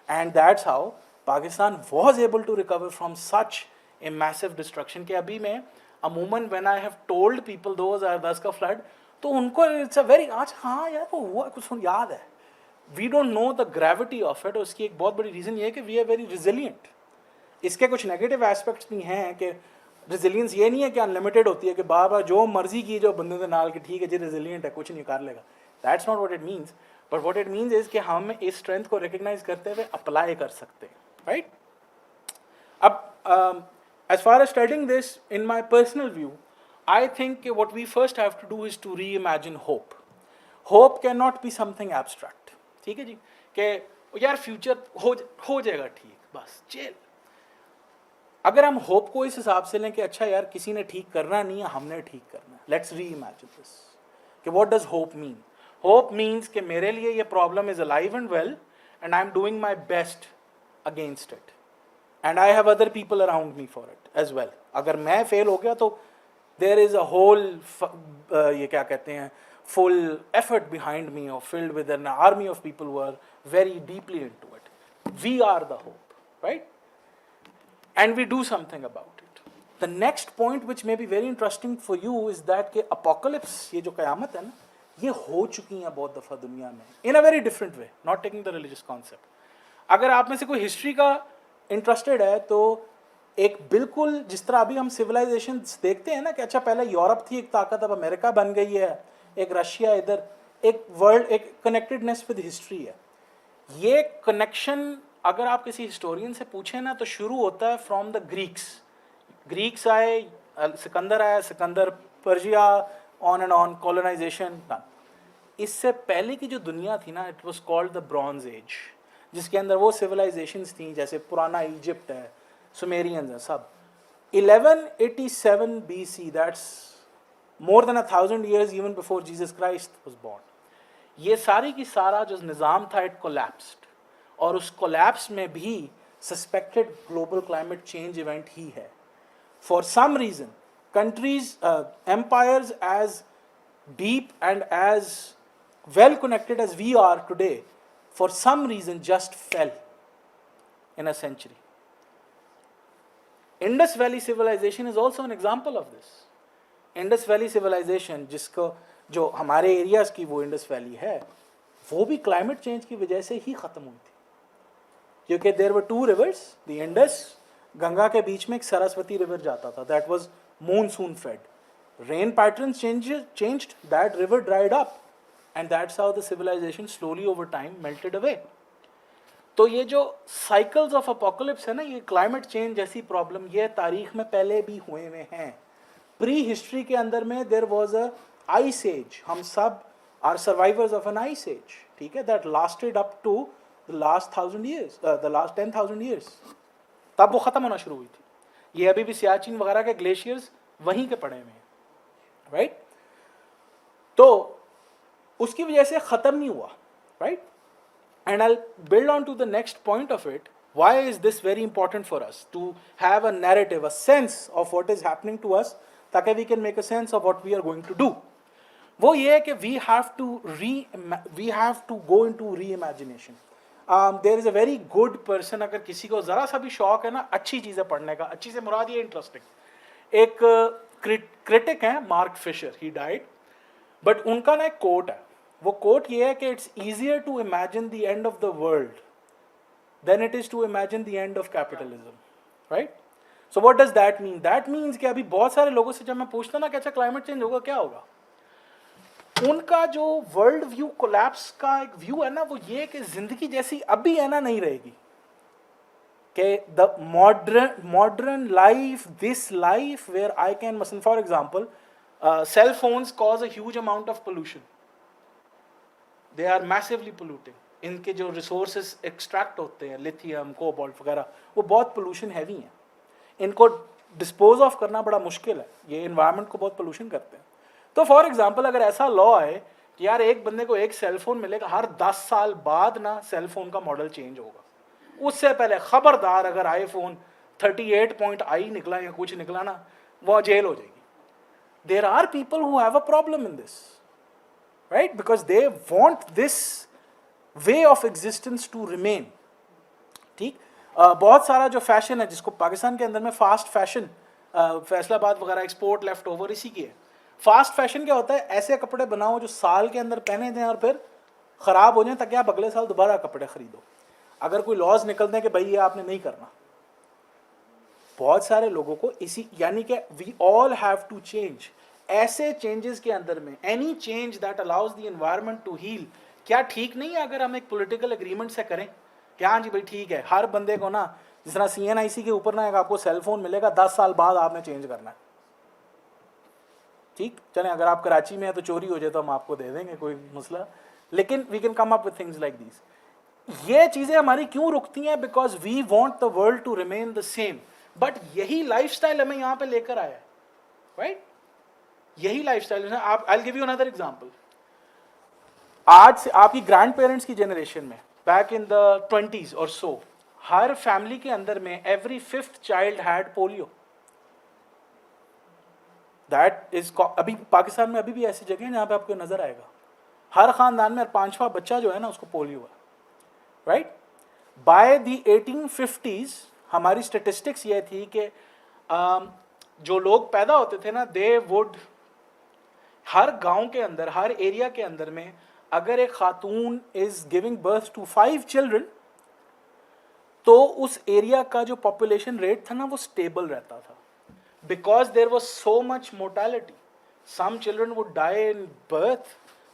And that's how Pakistan was able to recover from such a massive destruction. के अभी मैं अमूमन when I have told people 2010 का फ्लड, तो उनको इट्स अ वेरी, आज हाँ यार वो हुआ, कुछ याद है. We don't know the gravity of it. उसकी एक बहुत बड़ी रीज़न ये है कि वी आर वेरी रिजिलियंट. इसके कुछ नेगेटिव एस्पेक्ट्स भी हैं कि रेजिलियंस ये नहीं है कि अनलिमिटेड होती है कि बार बार जो मर्जी की जो बंदे के नाल कि ठीक है जी रेजिलियंट है, कुछ नहीं कर लेगा. That's not what it means. But what it means is कि हम इस स्ट्रेंथ को रिकग्नाइज करते हुए अप्लाई कर सकते हैं, राइट. अब as far as studying this, in my personal view, I think what we first have to do is to reimagine hope. Hope cannot be something abstract. ठीक है जी, कि यार फ्यूचर हो जाएगा ठीक, बस चिल. अगर हम होप को इस हिसाब से लें कि अच्छा यार किसी ने ठीक करना नहीं है, हमने ठीक करना है, लेट्स रीइमेजिन दिस. कि what does hope mean? Hope means कि मेरे लिए ये problem is alive and well and I am doing my best against it, and I have other people around me for it as well. अगर मैं fail हो गया तो there is a whole ये क्या कहते हैं full effort behind me or filled with an army of people who are very deeply into it. We are the hope, right? And we do something about it. The next point which may be very interesting for you is that कि apocalypse, ये जो क़यामत है ना, ये हो चुकी हैं बहुत दफ़ा दुनिया में in a very different way, not taking the religious concept. अगर आप में से कोई हिस्ट्री का इंटरेस्टेड है तो एक बिल्कुल जिस तरह अभी हम सिविलाइजेशन देखते हैं ना कि अच्छा पहले यूरोप थी एक ताकत, अब अमेरिका बन गई है, एक रशिया, इधर एक वर्ल्ड, एक कनेक्टेडनेस विद हिस्ट्री है. ये कनेक्शन अगर आप किसी हिस्टोरियन से पूछें ना तो शुरू होता है फ्रॉम द ग्रीक्स आए, सिकंदर आया, सिकंदर, Persia, on and on, colonization. इससे पहले की जो दुनिया थी ना, it was called the bronze age, जिसके अंदर वो सिविलाइजेशंस थी जैसे पुराना इजिप्ट है, सुमेरियंस हैं, सब. 1187 BC, that's more than 1000 years even before Jesus Christ was born. ये सारी की सारा जो निज़ाम था इट कोलैप्स्ड, और उस कोलैप्स में भी suspected global climate change event ही है. For some reason countries, empires as deep and as well connected as we are today, for some reason just fell in a century. Indus Valley civilization is also an example of this. Indus Valley civilization, जिसको जो हमारे areas की वो Indus valley है, वो भी climate change की वजह से ही ख़त्म हुई थी. क्योंकि there were two rivers, the Indus, Ganga के बीच में एक सरस्वती रिवर जाता था, that was monsoon fed. Rain patterns changed, that river dried up, and that's how the civilization slowly over time melted away. तो ये जो cycles of apocalypse है ना, ये climate change जैसी problem, ये तारीख में पहले भी हुए हुए हैं. प्री हिस्ट्री के अंदर में there was a ice age, हम सब are survivors of an ice age, ठीक है, that lasted up to the last 1000 years, the last 10,000 years. तब वो ख़त्म होना शुरू हुई थी. ये अभी भी सियाचिन वगैरह के ग्लेशियर्स वहीं के पड़े हुए हैं, राइट. तो उसकी वजह से ख़त्म नहीं हुआ, right. And I build on to the next point of it. Why is this very important for us to have a narrative, a sense of what is happening to us, ताकि we can make a sense of what we are going to do. वो ये है कि we have to go into reimagination. There is a very good person, अगर किसी को ज़रा सा भी शौक है ना अच्छी चीज़ें पढ़ने का, अच्छी से मुराद ये इंटरेस्टिंग, एक क्रिटिक हैं Mark Fisher, he died, but उनका ना एक कोट है, वो कोट ये है कि it's easier to imagine the end of the world than it is to imagine the end of capitalism, right? So what does that mean? That means कि अभी बहुत सारे लोगों से जब मैं पूछता ना कि अच्छा क्लाइमेट चेंज होगा, क्या होगा, उनका जो वर्ल्ड व्यू कोलैप्स का एक व्यू है ना, वो ये कि जिंदगी जैसी अभी है ना नहीं रहेगी, कि the modern life, this life where I can, मसलन for example cell phones cause a huge amount of pollution, they are massively polluting, इनके जो resources extract होते हैं लिथियम कोबाल्ट वगैरह वो बहुत pollution heavy हैं, इनको dispose of करना बड़ा मुश्किल है, ये environment को बहुत pollution करते हैं। तो for example अगर ऐसा law आए कि यार एक बंदे को एक सेल फोन मिलेगा, हर 10 साल बाद ना सेल फोन का मॉडल चेंज होगा, उससे पहले खबरदार अगर आईफोन 38.i निकला या कुछ निकला ना, वो जेल हो जाएगी। There are people who have a problem in this, right? Because they want this way of existence to remain. ठीक, बहुत सारा जो फैशन है जिसको पाकिस्तान के अंदर में फास्ट फैशन, फैसलाबाद वगैरह एक्सपोर्ट लेफ्ट ओवर इसी की है। फास्ट फैशन क्या होता है? ऐसे कपड़े बनाओ जो साल के अंदर पहने दें और फिर ख़राब हो जाएं, ताकि आप अगले साल दोबारा कपड़े खरीदो। अगर कोई लॉज निकलते हैं कि भाई ये आपने नहीं करना, बहुत सारे लोगों को इसी, यानी कि we all have to change. ऐसे चेंजेस के अंदर में any change that allows the environment to heal, क्या ठीक नहीं है अगर हम एक पॉलिटिकल एग्रीमेंट से करें कि हाँ जी भाई ठीक है, हर बंदे को ना, जिस तरह CNIC के ऊपर ना एक आपको सेल फोन मिलेगा, 10 साल बाद आपने चेंज करना है, ठीक चलें, अगर आप कराची में है तो चोरी हो जाए तो हम आपको दे देंगे, कोई मसला, लेकिन we can come up with things like this. ये चीज़ें हमारी क्यों रुकती हैं? Because we want the world to remain the same, but यही लाइफस्टाइल हमें यहाँ पे लेकर आया है, राइट? यही लाइफस्टाइल है। आप, आई will give you another example. आज से आपकी ग्रैंड पेरेंट्स की जनरेशन में, बैक इन द 20s और सो, हर फैमिली के अंदर में every 5th child had polio. That is, अभी पाकिस्तान में अभी भी ऐसी जगह है जहाँ पे आपको नजर आएगा, हर खानदान में 5वां बच्चा जो है ना उसको पोलियो है, राइट? बाय द 1850s हमारी स्टेटिस्टिक्स ये थी कि जो लोग पैदा होते थे ना, दे वुड, हर गांव के अंदर, हर एरिया के अंदर में अगर एक खातून is giving birth to 5 children, तो उस एरिया का जो पॉपुलेशन रेट था ना वो स्टेबल रहता था, because there was so much mortality. Some children would die in birth,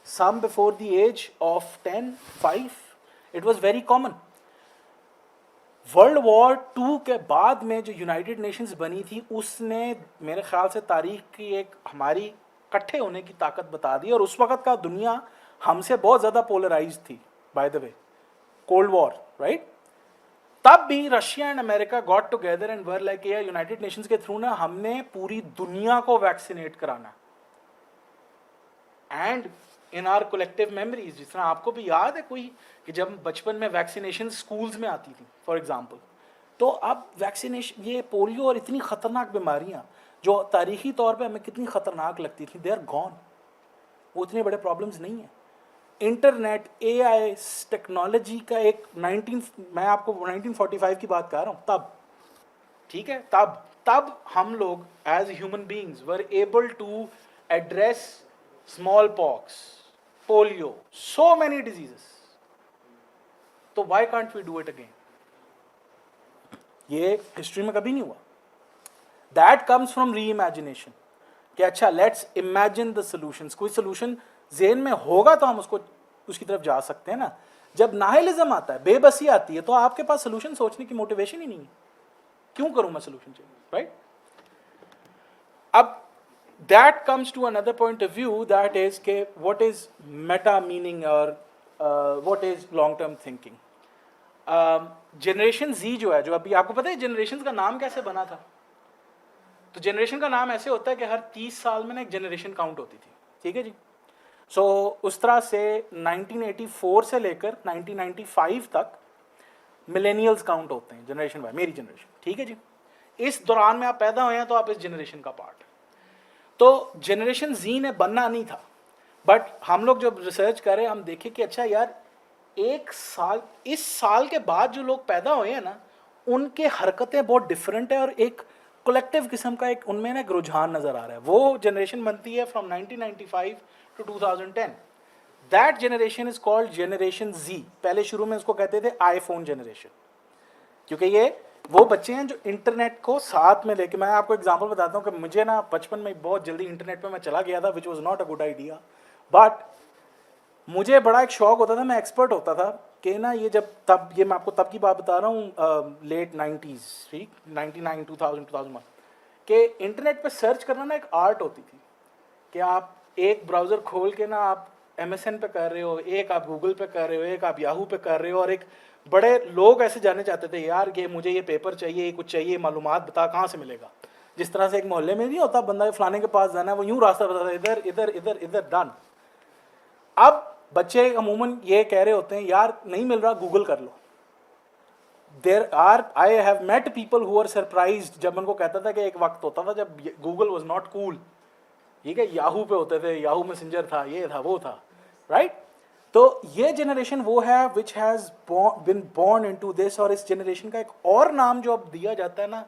some before the age of 10, 5, it was very common. World war 2 के बाद में जो यूनाइटेड नेशंस बनी थी, उसने मेरे ख्याल से तारीख की एक हमारी इकट्ठे होने की ताकत बता दी, और उस वक़्त का दुनिया हमसे बहुत ज़्यादा पोलराइज थी, bye the way, cold war, right? तब भी Russia and America got together and were like, ये यूनाइटेड नेशंस के थ्रू ना हमने पूरी दुनिया को वैक्सीनेट कराना, and in are collective memories, जिस तरह आपको भी याद है कोई कि जब बचपन में वैक्सीनेशन स्कूल्स में आती थी फॉर एग्जांपल, तो अब वैक्सीनेशन, ये पोलियो और इतनी ख़तरनाक बीमारियां जो तारीखी तौर पे हमें कितनी ख़तरनाक लगती थी, दे आर गॉन, वो इतने बड़े प्रॉब्लम्स नहीं हैं। इंटरनेट, AI, टेक्नोलॉजी का एक मैं आपको 1945 की बात कर रहा हूँ, तब, ठीक है, तब हम लोग as human beings were able to address smallpox, polio, so many diseases, तो why can't we do it again? ये हिस्ट्री में कभी नहीं हुआ। That comes from reimagination, कि अच्छा लेट्स इमेजिन द सॉल्यूशंस, कोई सॉल्यूशन जेन में होगा तो हम उसकी तरफ जा सकते हैं ना। जब नाहिलिज्म आता है, बेबसी आती है, तो आपके पास सॉल्यूशन सोचने की मोटिवेशन ही नहीं है, क्यों करूं मैं सॉल्यूशन चेंज, राइट? अब that comes to another point of view, that is के what is meta meaning or what is long term thinking. Generation Z जो है, जो अभी आपको पता है जनरेशन का नाम कैसे बना था? तो जनरेशन का नाम ऐसे होता है कि हर 30 साल में ना एक जनरेशन काउंट होती थी, ठीक है जी। सो उस तरह से 1984 से लेकर 1995 तक मिलेनियल्स काउंट होते हैं, जनरेशन वाई, मेरी जनरेशन, ठीक है जी। इस दौरान में आप पैदा हुए हैं तो आप इस जनरेशन का पार्ट। तो जनरेशन Z ने बनना नहीं था, बट हम लोग जब रिसर्च करें हम देखें कि अच्छा यार एक साल, इस साल के बाद जो लोग पैदा हुए हैं ना, उनके हरकतें बहुत डिफरेंट है और एक कलेक्टिव किस्म का एक उनमें ना एक रुझान नज़र आ रहा है। वो जनरेशन बनती है from 1995 to 2010। That generation is called generation Z. पहले शुरू में उसको कहते थे आईफोन जनरेशन, क्योंकि ये वो बच्चे हैं जो इंटरनेट को साथ में लेके, मैं आपको एग्जांपल बताता हूँ कि मुझे ना बचपन में बहुत जल्दी इंटरनेट पे मैं चला गया था, which was not a good idea, but मुझे बड़ा एक शौक होता था, मैं एक्सपर्ट होता था कि ना ये जब तब, ये मैं आपको तब की बात बता रहा हूँ, लेट 90s, ठीक 99 2000 2001, कि इंटरनेट पे सर्च करना ना एक आर्ट होती थी कि आप एक ब्राउज़र खोल के ना आप MSN पे कर रहे हो, एक आप गूगल पे कर रहे हो, एक आप याहू पे कर रहे हो, और एक बड़े लोग ऐसे जाने चाहते थे यार कि मुझे ये पेपर चाहिए, कुछ चाहिए, मालूमात बता कहाँ से मिलेगा। जिस तरह से एक मोहल्ले में नहीं होता बंदा फलाने के पास जाना है, वो यूँ रास्ता बताता है, इधर इधर इधर इधर, डन। अब बच्चे अमूमन ये कह रहे होते हैं यार नहीं मिल रहा, गूगल कर लो। There are, I have met people who are surprised जब उनको कहता था कि एक वक्त होता था जब गूगल वॉज नॉट कूल, ठीक है, याहू पे होते थे, याहू मैसेंजर था, ये था वो था, राइट। तो ये जनरेशन वो है which has been born into this, और इस जनरेशन का एक और नाम जो अब दिया जाता है ना,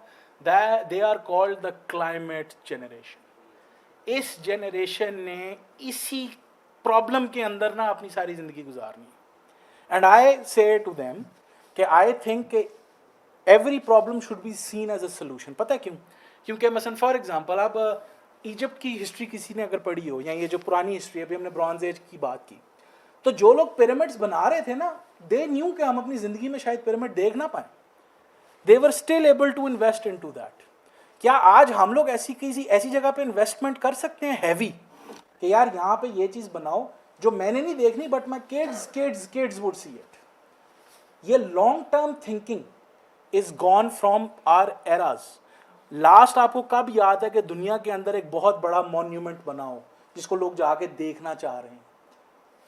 they are called the climate generation. इस जनरेशन ने इसी प्रॉब्लम के अंदर ना अपनी सारी ज़िंदगी गुजारनी है। एंड आई से टू देम कि I think every problem should be seen as a solution. पता है क्यों? क्योंकि मसलन फॉर एग्जांपल आप इजिप्ट की हिस्ट्री किसी ने अगर पढ़ी हो, या ये जो पुरानी हिस्ट्री है, अभी हमने ब्रॉन्ज एज की बात की, तो जो लोग पिरामिड्स बना रहे थे ना, दे न्यू कि हम अपनी ज़िंदगी में शायद पिरामिड देख ना पाए, they were still able to invest into that. क्या आज हम लोग किसी ऐसी जगह पे इन्वेस्टमेंट कर सकते हैं हैवी कि यार यहाँ पे ये चीज़ बनाओ जो मैंने नहीं देखनी, but my kids would see it. ये long term thinking is gone from our eras. Last आपको कब याद है कि दुनिया के अंदर एक बहुत बड़ा मॉन्यूमेंट बना हो जिसको लोग जाके देखना चाह रहे हैं?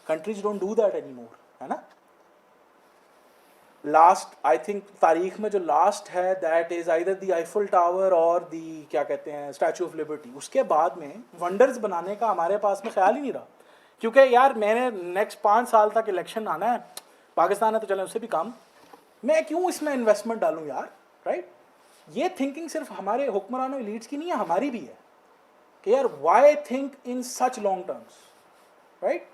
Countries don't do that anymore, है ना। लास्ट आई थिंक तारीख में जो लास्ट है that is either the Eiffel tower और दी क्या कहते हैं स्टैचू ऑफ लिबर्टी। उसके बाद में वंडर्स बनाने का हमारे पास में ख्याल ही नहीं रहा, क्योंकि यार मैंने नेक्स्ट 5 साल तक इलेक्शन आना है, पाकिस्तान है तो चले उससे भी कम, मैं क्यों इसमें इन्वेस्टमेंट डालूं यार, राइट। ये थिंकिंग सिर्फ हमारे हुक्मरानों एलीट्स की नहीं है, हमारी भी है कि यार why think in such long terms, right.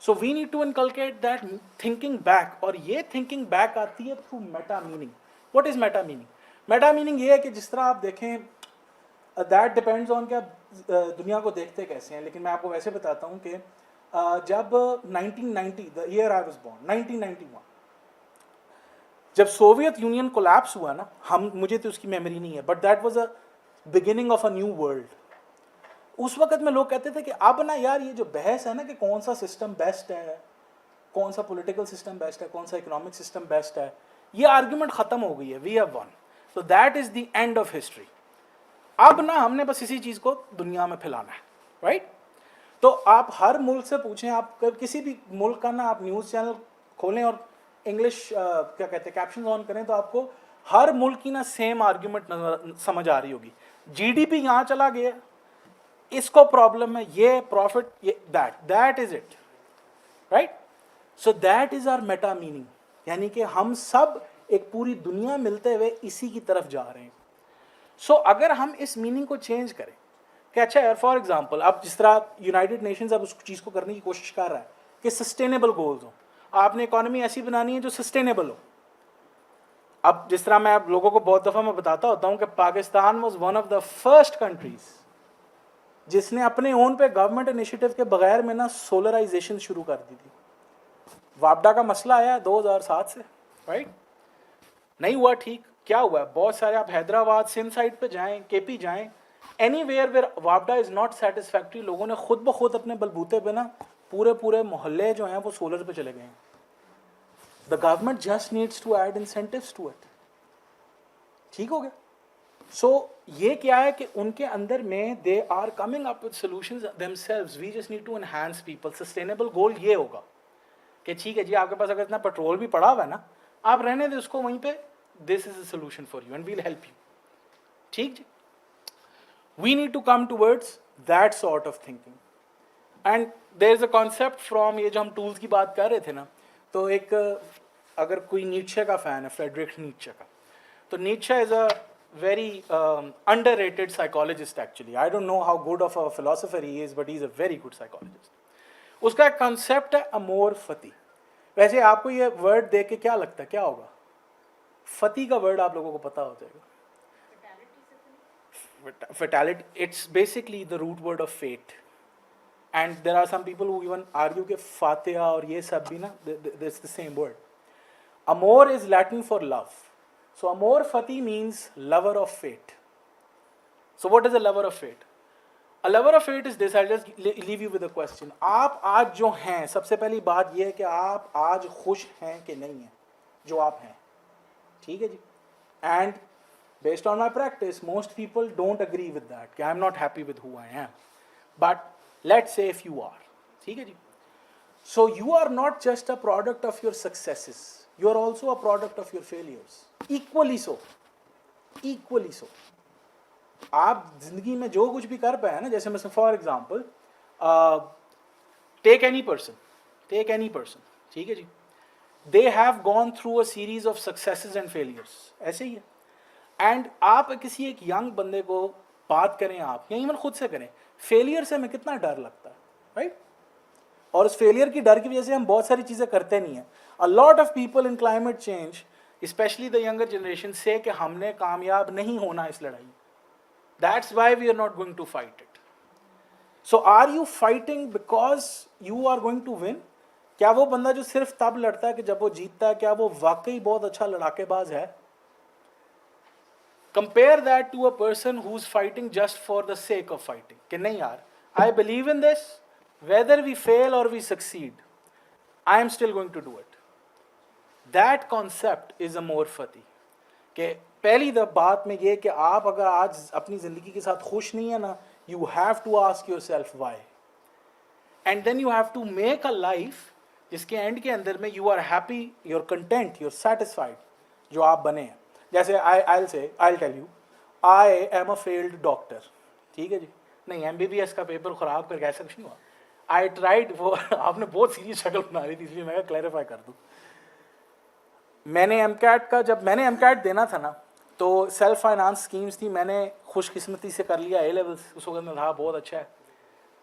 So we need to inculcate that thinking back, और ये थिंकिंग बैक आती है through meta meaning. What is meta meaning? Meta meaning ये है कि जिस तरह आप देखें, दैट डिपेंड्स ऑन कि आप दुनिया को देखते कैसे हैं, लेकिन मैं आपको वैसे बताता हूँ कि जब 1990 the year I was born 1991, जब सोवियत यूनियन कोलैप्स हुआ ना, मुझे तो उसकी मेमोरी नहीं है, but that was a beginning of a new world. उस वक्त में लोग कहते थे कि अब ना यार ये जो बहस है ना कि कौन सा सिस्टम बेस्ट है, कौन सा पॉलिटिकल सिस्टम बेस्ट है, कौन सा इकोनॉमिक सिस्टम बेस्ट है, ये आर्ग्यूमेंट खत्म हो गई है, we have won. So that is the end of history. अब ना हमने बस इसी चीज़ को दुनिया में फैलाना है, राइट। तो आप हर मुल्क से पूछें, आप किसी भी मुल्क का ना आप न्यूज़ चैनल खोलें और इंग्लिश क्या कहते हैं कैप्शन ऑन करें, तो आपको हर मुल्क की ना सेम आर्ग्यूमेंट समझ आ रही होगी। जीडीपी यहाँ चला गया, इसको प्रॉब्लम है, ये प्रॉफिट, ये that is it, right. So that is our meta meaning, यानी कि हम सब एक पूरी दुनिया मिलते हुए इसी की तरफ जा रहे हैं। सो अगर हम इस मीनिंग को चेंज करें कि अच्छा यार फॉर एग्जांपल, अब जिस तरह यूनाइटेड नेशंस अब उस चीज़ को करने की कोशिश कर रहा है कि सस्टेनेबल गोल्स हो, आपने इकोनॉमी ऐसी बनानी है जो सस्टेनेबल हो। अब जिस तरह मैं आप लोगों को बहुत दफ़ा मैं बताता होता हूँ कि Pakistan was one of the first countries जिसने अपने ओन पे गवर्नमेंट इनिशिएटिव के बगैर में ना सोलराइजेशन शुरू कर दी थी। वापडा का मसला आया 2007 से, राइट, नहीं हुआ ठीक। क्या हुआ? बहुत सारे आप हैदराबाद सिंध साइड पे जाएं, केपी जाएं, एनीवेयर वेयर वापडा इज नॉट सेटिस्फैक्ट्री, लोगों ने खुद ब खुद अपने बलबूते पे ना पूरे मोहल्ले जो हैं वो सोलर पे चले गए हैं। The government just needs to add incentives to it, ठीक हो गया। सो ये क्या है कि उनके अंदर में they are coming up with solutions themselves, we just need to enhance people. Sustainable goal ये होगा कि ठीक है जी, आपके पास अगर इतना पेट्रोल भी पड़ा हुआ है ना, आप रहने दें उसको वहीं पे, this is a solution for you and will help you, ठीक जी। We need to come towards that sort of thinking. And there is a concept from, ये जो हम टूल्स की बात कर रहे थे ना, तो एक अगर कोई नीचे का फ़ैन है, फ्रेडरिक नीचे का, तो नीचे is a very underrated psychologist actually. I don't know how good of a philosopher he is, but he's a very good psychologist. उसका एक concept है अमोर फती. वैसे आपको ये word देख के क्या लगता है, क्या होगा? फती का word आप लोगों को पता हो जाएगा. Fatality. It's basically the root word of fate. And there are some people who even argue कि फातिहा और ये सब भी ना, it's the same word. Amor is Latin for love. So amor fati means lover of fate. So what is a lover of fate? A lover of fate is this. I'll just leave you with a question. आप आज जो हैं, सबसे पहली बात ये है कि आप आज खुश हैं कि नहीं हैं, जो आप हैं, ठीक है जी? And based on my practice, most people don't agree with that. कि I'm not happy with who I am. But let's say if you are, ठीक है जी? So you are not just a product of your successes. You are also a product of your failures. Equally so. Equally so. आप जिंदगी में जो कुछ भी कर पाए ना, जैसे मैं for example take any person, ठीक है जी, they have gone through a series of successes and failures, ऐसे ही है. एंड आप किसी एक यंग बंदे को बात करें आप, या इवन खुद से करें, फेलियर से हमें कितना डर लगता है, राइट? और उस फेलियर की डर की वजह से हम बहुत सारी चीज़ें करते नहीं हैं. अ lot of people in climate change, specially the younger generation, से कि हमने कामयाब नहीं होना इस लड़ाई. That's why we are not going to fight it. So are you fighting because you are going to win? क्या वो बंदा जो सिर्फ तब लड़ता है कि जब वो जीतता है, क्या वो वाकई बहुत अच्छा लड़ाकेबाज है? Compare that to a person who's fighting just for the sake of fighting. कि नहीं यार, I believe in this, whether we fail or we succeed, I am still going to do it. That concept is a more fati. कि पहली बात में ये कि आप अगर आज अपनी ज़िंदगी के साथ खुश नहीं है ना, you have to ask yourself why, and then you have to make a life जिसके एंड के अंदर में you are happy, you are content, you are satisfied जो आप बने हैं. जैसे I tell you, I am a failed doctor, ठीक है जी? नहीं, MBBS का पेपर ख़राब करके ऐसा कुछ नहीं हुआ. आई ट्राइड, वो आपने बहुत सीरियस शक्ल बना रही थी, इसलिए मैं क्लैरिफाई कर दूँ. मैंने MCAT का, जब मैंने MCAT देना था ना, तो सेल्फ फाइनेंस स्कीम्स थी, मैंने खुशकिस्मती से कर लिया. A लेवल्स उस वक्त में था, बहुत अच्छा है.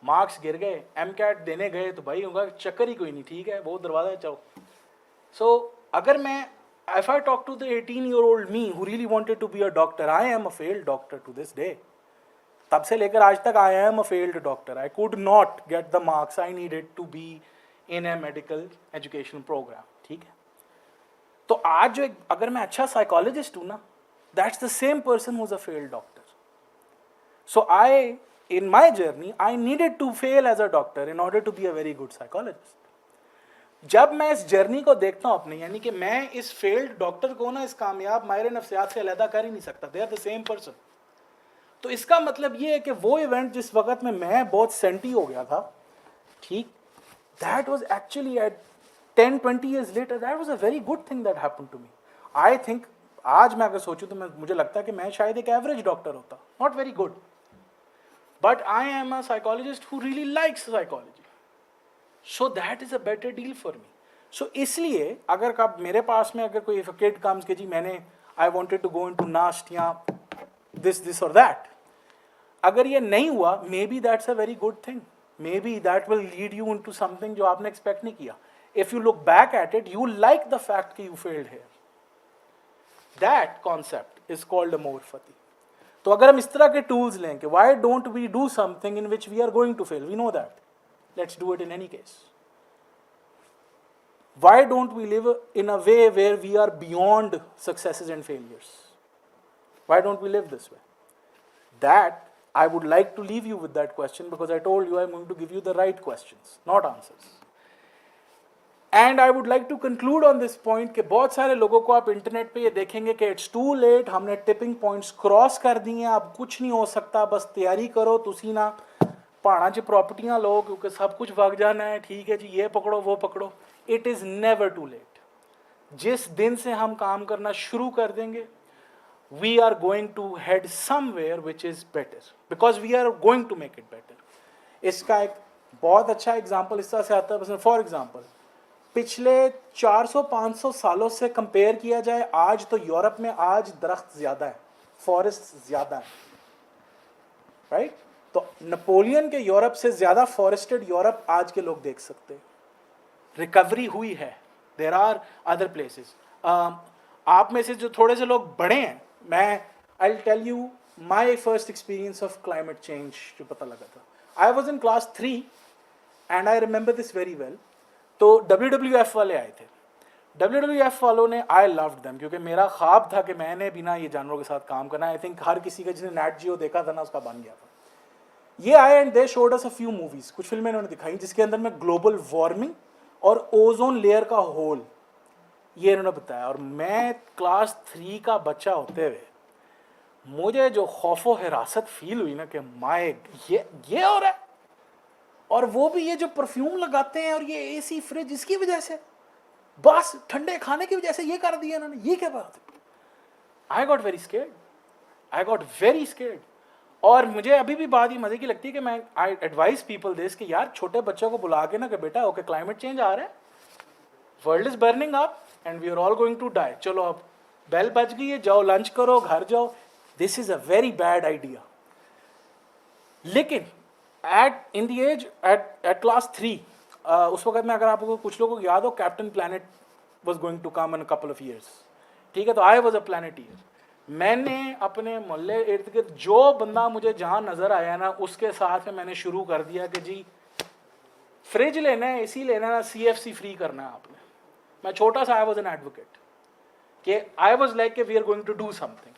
मार्क्स गिर गए, MCAT देने गए तो भाई होगा चक्कर ही कोई नहीं, ठीक है, बहुत दरवाजा चलो. सो अगर मैं, if I talk to the 18-year-old me who really wanted to be a doctor, I am a failed doctor to this day. तब से लेकर आज तक I am a failed doctor. I could not get the marks I needed to be in a medical education program, ठीक है? तो आज जो अगर मैं अच्छा साइकोलॉजिस्ट हूँ ना, that's the same person who is a failed doctor. So I, in my journey, I needed to fail as a doctor in order to be a very good psychologist. जब मैं इस जर्नी को देखता हूँ अपनी, यानी कि मैं इस फेल्ड डॉक्टर को ना इस कामयाब माहिर नफ्सियात से अलग कर ही नहीं सकता. They are the same person. तो इसका मतलब ये है कि वो इवेंट जिस वक्त में मैं बहुत सेंटी हो गया था, ठीक, that was actually eight 10-20 years later, that was a very good thing that happened to me. I think आज मैं अगर सोचूं तो मुझे लगता है कि मैं शायद एक एवरेज डॉक्टर होता, not very good, but I am a psychologist who really likes psychology, so that is a better deal for me. So इसलिए अगर कब मेरे पास में अगर कोई kid comes कि जी मैंने I wanted to go into NAST या this or that, अगर ये नहीं हुआ, maybe that's a very good thing, maybe that will lead you into something जो आपने expect नहीं किया. If you look back at it, you like the fact that you failed here. That concept is called amor fati. तो अगर हम इस तरह के tools लें कि why don't we do something in which we are going to fail? We know that. Let's do it in any case. Why don't we live in a way where we are beyond successes and failures? Why don't we live this way? That, I would like to leave you with that question, because I told you I'm going to give you the right questions, not answers. And I would like to conclude on this point कि बहुत सारे लोगों को आप internet पे ये देखेंगे कि इट्स टू लेट, हमने टिपिंग पॉइंट्स क्रॉस कर दी हैं, अब कुछ नहीं हो सकता, बस तैयारी करो, तुसी ना पहाड़ा च प्रॉपर्टियां लो क्योंकि सब कुछ वग जाना है, ठीक है जी, ये पकड़ो वो पकड़ो. It is never too late. जिस दिन से हम काम करना शुरू कर देंगे, we are going to head somewhere which is better, because we are going to make it better. इसका एक बहुत अच्छा एग्जाम्पल इस तरह से आता है. फॉर एग्जाम्पल, पिछले 400-500 सालों से कंपेयर किया जाए आज, तो यूरोप में आज दरख्त ज़्यादा है, फॉरेस्ट ज़्यादा है, राइट? तो नेपोलियन के यूरोप से ज़्यादा फॉरेस्टेड यूरोप आज के लोग देख सकते हैं। रिकवरी हुई है, देर आर अदर प्लेसेस। आप में से जो थोड़े से लोग बड़े हैं, मैं I tell you my first experience of climate change जो पता लगा था। I was in class 3 and I remember this very well. तो WWF वाले आए थे। WWF वालों ने, आई लव्ड देम, क्योंकि मेरा ख्वाब था कि मैंने बिना ये जानवरों के साथ काम करना। आई थिंक हर किसी का जिसने नेट जियो देखा था ना, उसका बन गया था। ये आए and they showed us a few movies, कुछ फिल्में इन्होंने दिखाई जिसके अंदर में ग्लोबल वार्मिंग और ओजोन लेयर का होल ये इन्होंने बताया। और मैं क्लास 3 का बच्चा होते हुए मुझे जो खौफो हिरासत फील हुई ना कि माय ये हो रहा है, और वो भी ये जो परफ्यूम लगाते हैं और ये एसी फ्रिज, इसकी वजह से, बस ठंडे खाने की वजह से ये कर दिया इन्होंने, ये क्या बात है? I got very scared. और मुझे अभी भी बात ये मजे की लगती है कि मैं आई एडवाइस पीपल दिस कि यार छोटे बच्चों को बुला के ना कि बेटा ओके क्लाइमेट चेंज आ रहा है, world is burning up and we are all going to die, चलो अब बेल बज गई है, जाओ लंच करो, घर जाओ। This is a very bad idea. लेकिन in the age at class 3 उस वक्त में, अगर आपको कुछ लोगों को याद हो, Captain Planet was going to come in a couple of years, ठीक है? तो आई वॉज अ प्लैनेटियर। मैंने अपने मोहल्ले इर्द गिर्द जो बंदा मुझे जहाँ नज़र आया ना, उसके साथ में मैंने शुरू कर दिया कि जी फ्रिज लेना है, एसी लेना है ना, CFC फ्री करना है आपने। मैं छोटा सा, आई वॉज एन एडवोकेट कि I was like we are going to do something.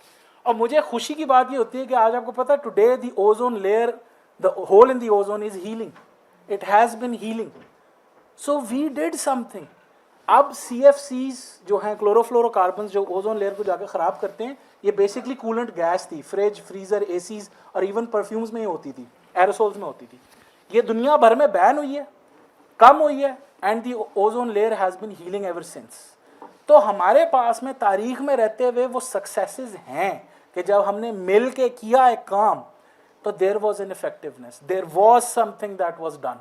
और मुझे खुशी की बात ये होती है कि आज आपको पता है, today the ozone layer, the hole in the ozone is healing, it has been healing, so we did something. अब CFCs जो हैं, क्लोरोफ्लोरोकार्बन्स, जो ओजोन लेयर को जाकर ख़राब करते हैं, ये बेसिकली कूलेंट गैस थी। फ्रिज, फ्रीज़र, एसीज और इवन परफ्यूम्स में ही होती थी, एरोसोल्स में होती थी। ये दुनिया भर में बैन हुई है, कम हुई है, and the ozone layer has been healing ever since. तो हमारे पास में तारीख में रहते हुए वो सक्सेसेस हैं कि जब हमने मिल के किया एक काम, तो there was an effectiveness, there was something that was done,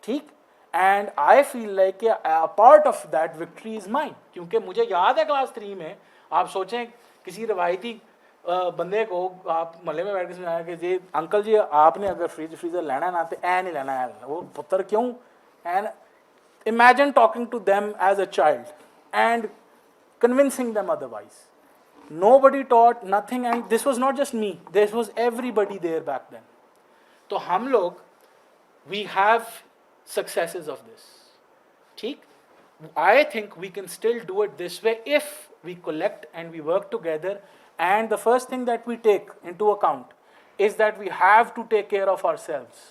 ठीक? And I feel like a part of that victory is mine, क्योंकि मुझे याद है क्लास 3 में, आप सोचें किसी रवायती बंदे को आप मोहल्ले में बैठ के समझाया कि जी अंकल जी आपने अगर फ्रीजर लेना ना, तो ऐ नहीं लेना है, वो पुत्र क्यों? And imagine talking to them as a child and convincing them otherwise. Nobody taught nothing, and this was not just me, this was everybody there back then. तो हम लोग, we have successes of this, ठीक? I think we can still do it this way if we collect and we work together, and the first thing that we take into account is that we have to take care of ourselves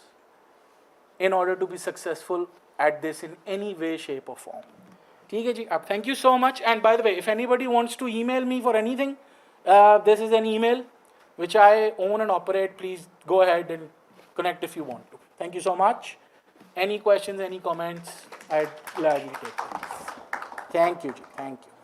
in order to be successful at this in any way, shape or form. ठीक है जी, अब thank you so much. And by the way, if anybody wants to email me for anything, this is an email which I own and operate. Please go ahead and connect if you want to. Thank you so much. Any questions, any comments, I'd gladly take them. Thank you ji, thank you.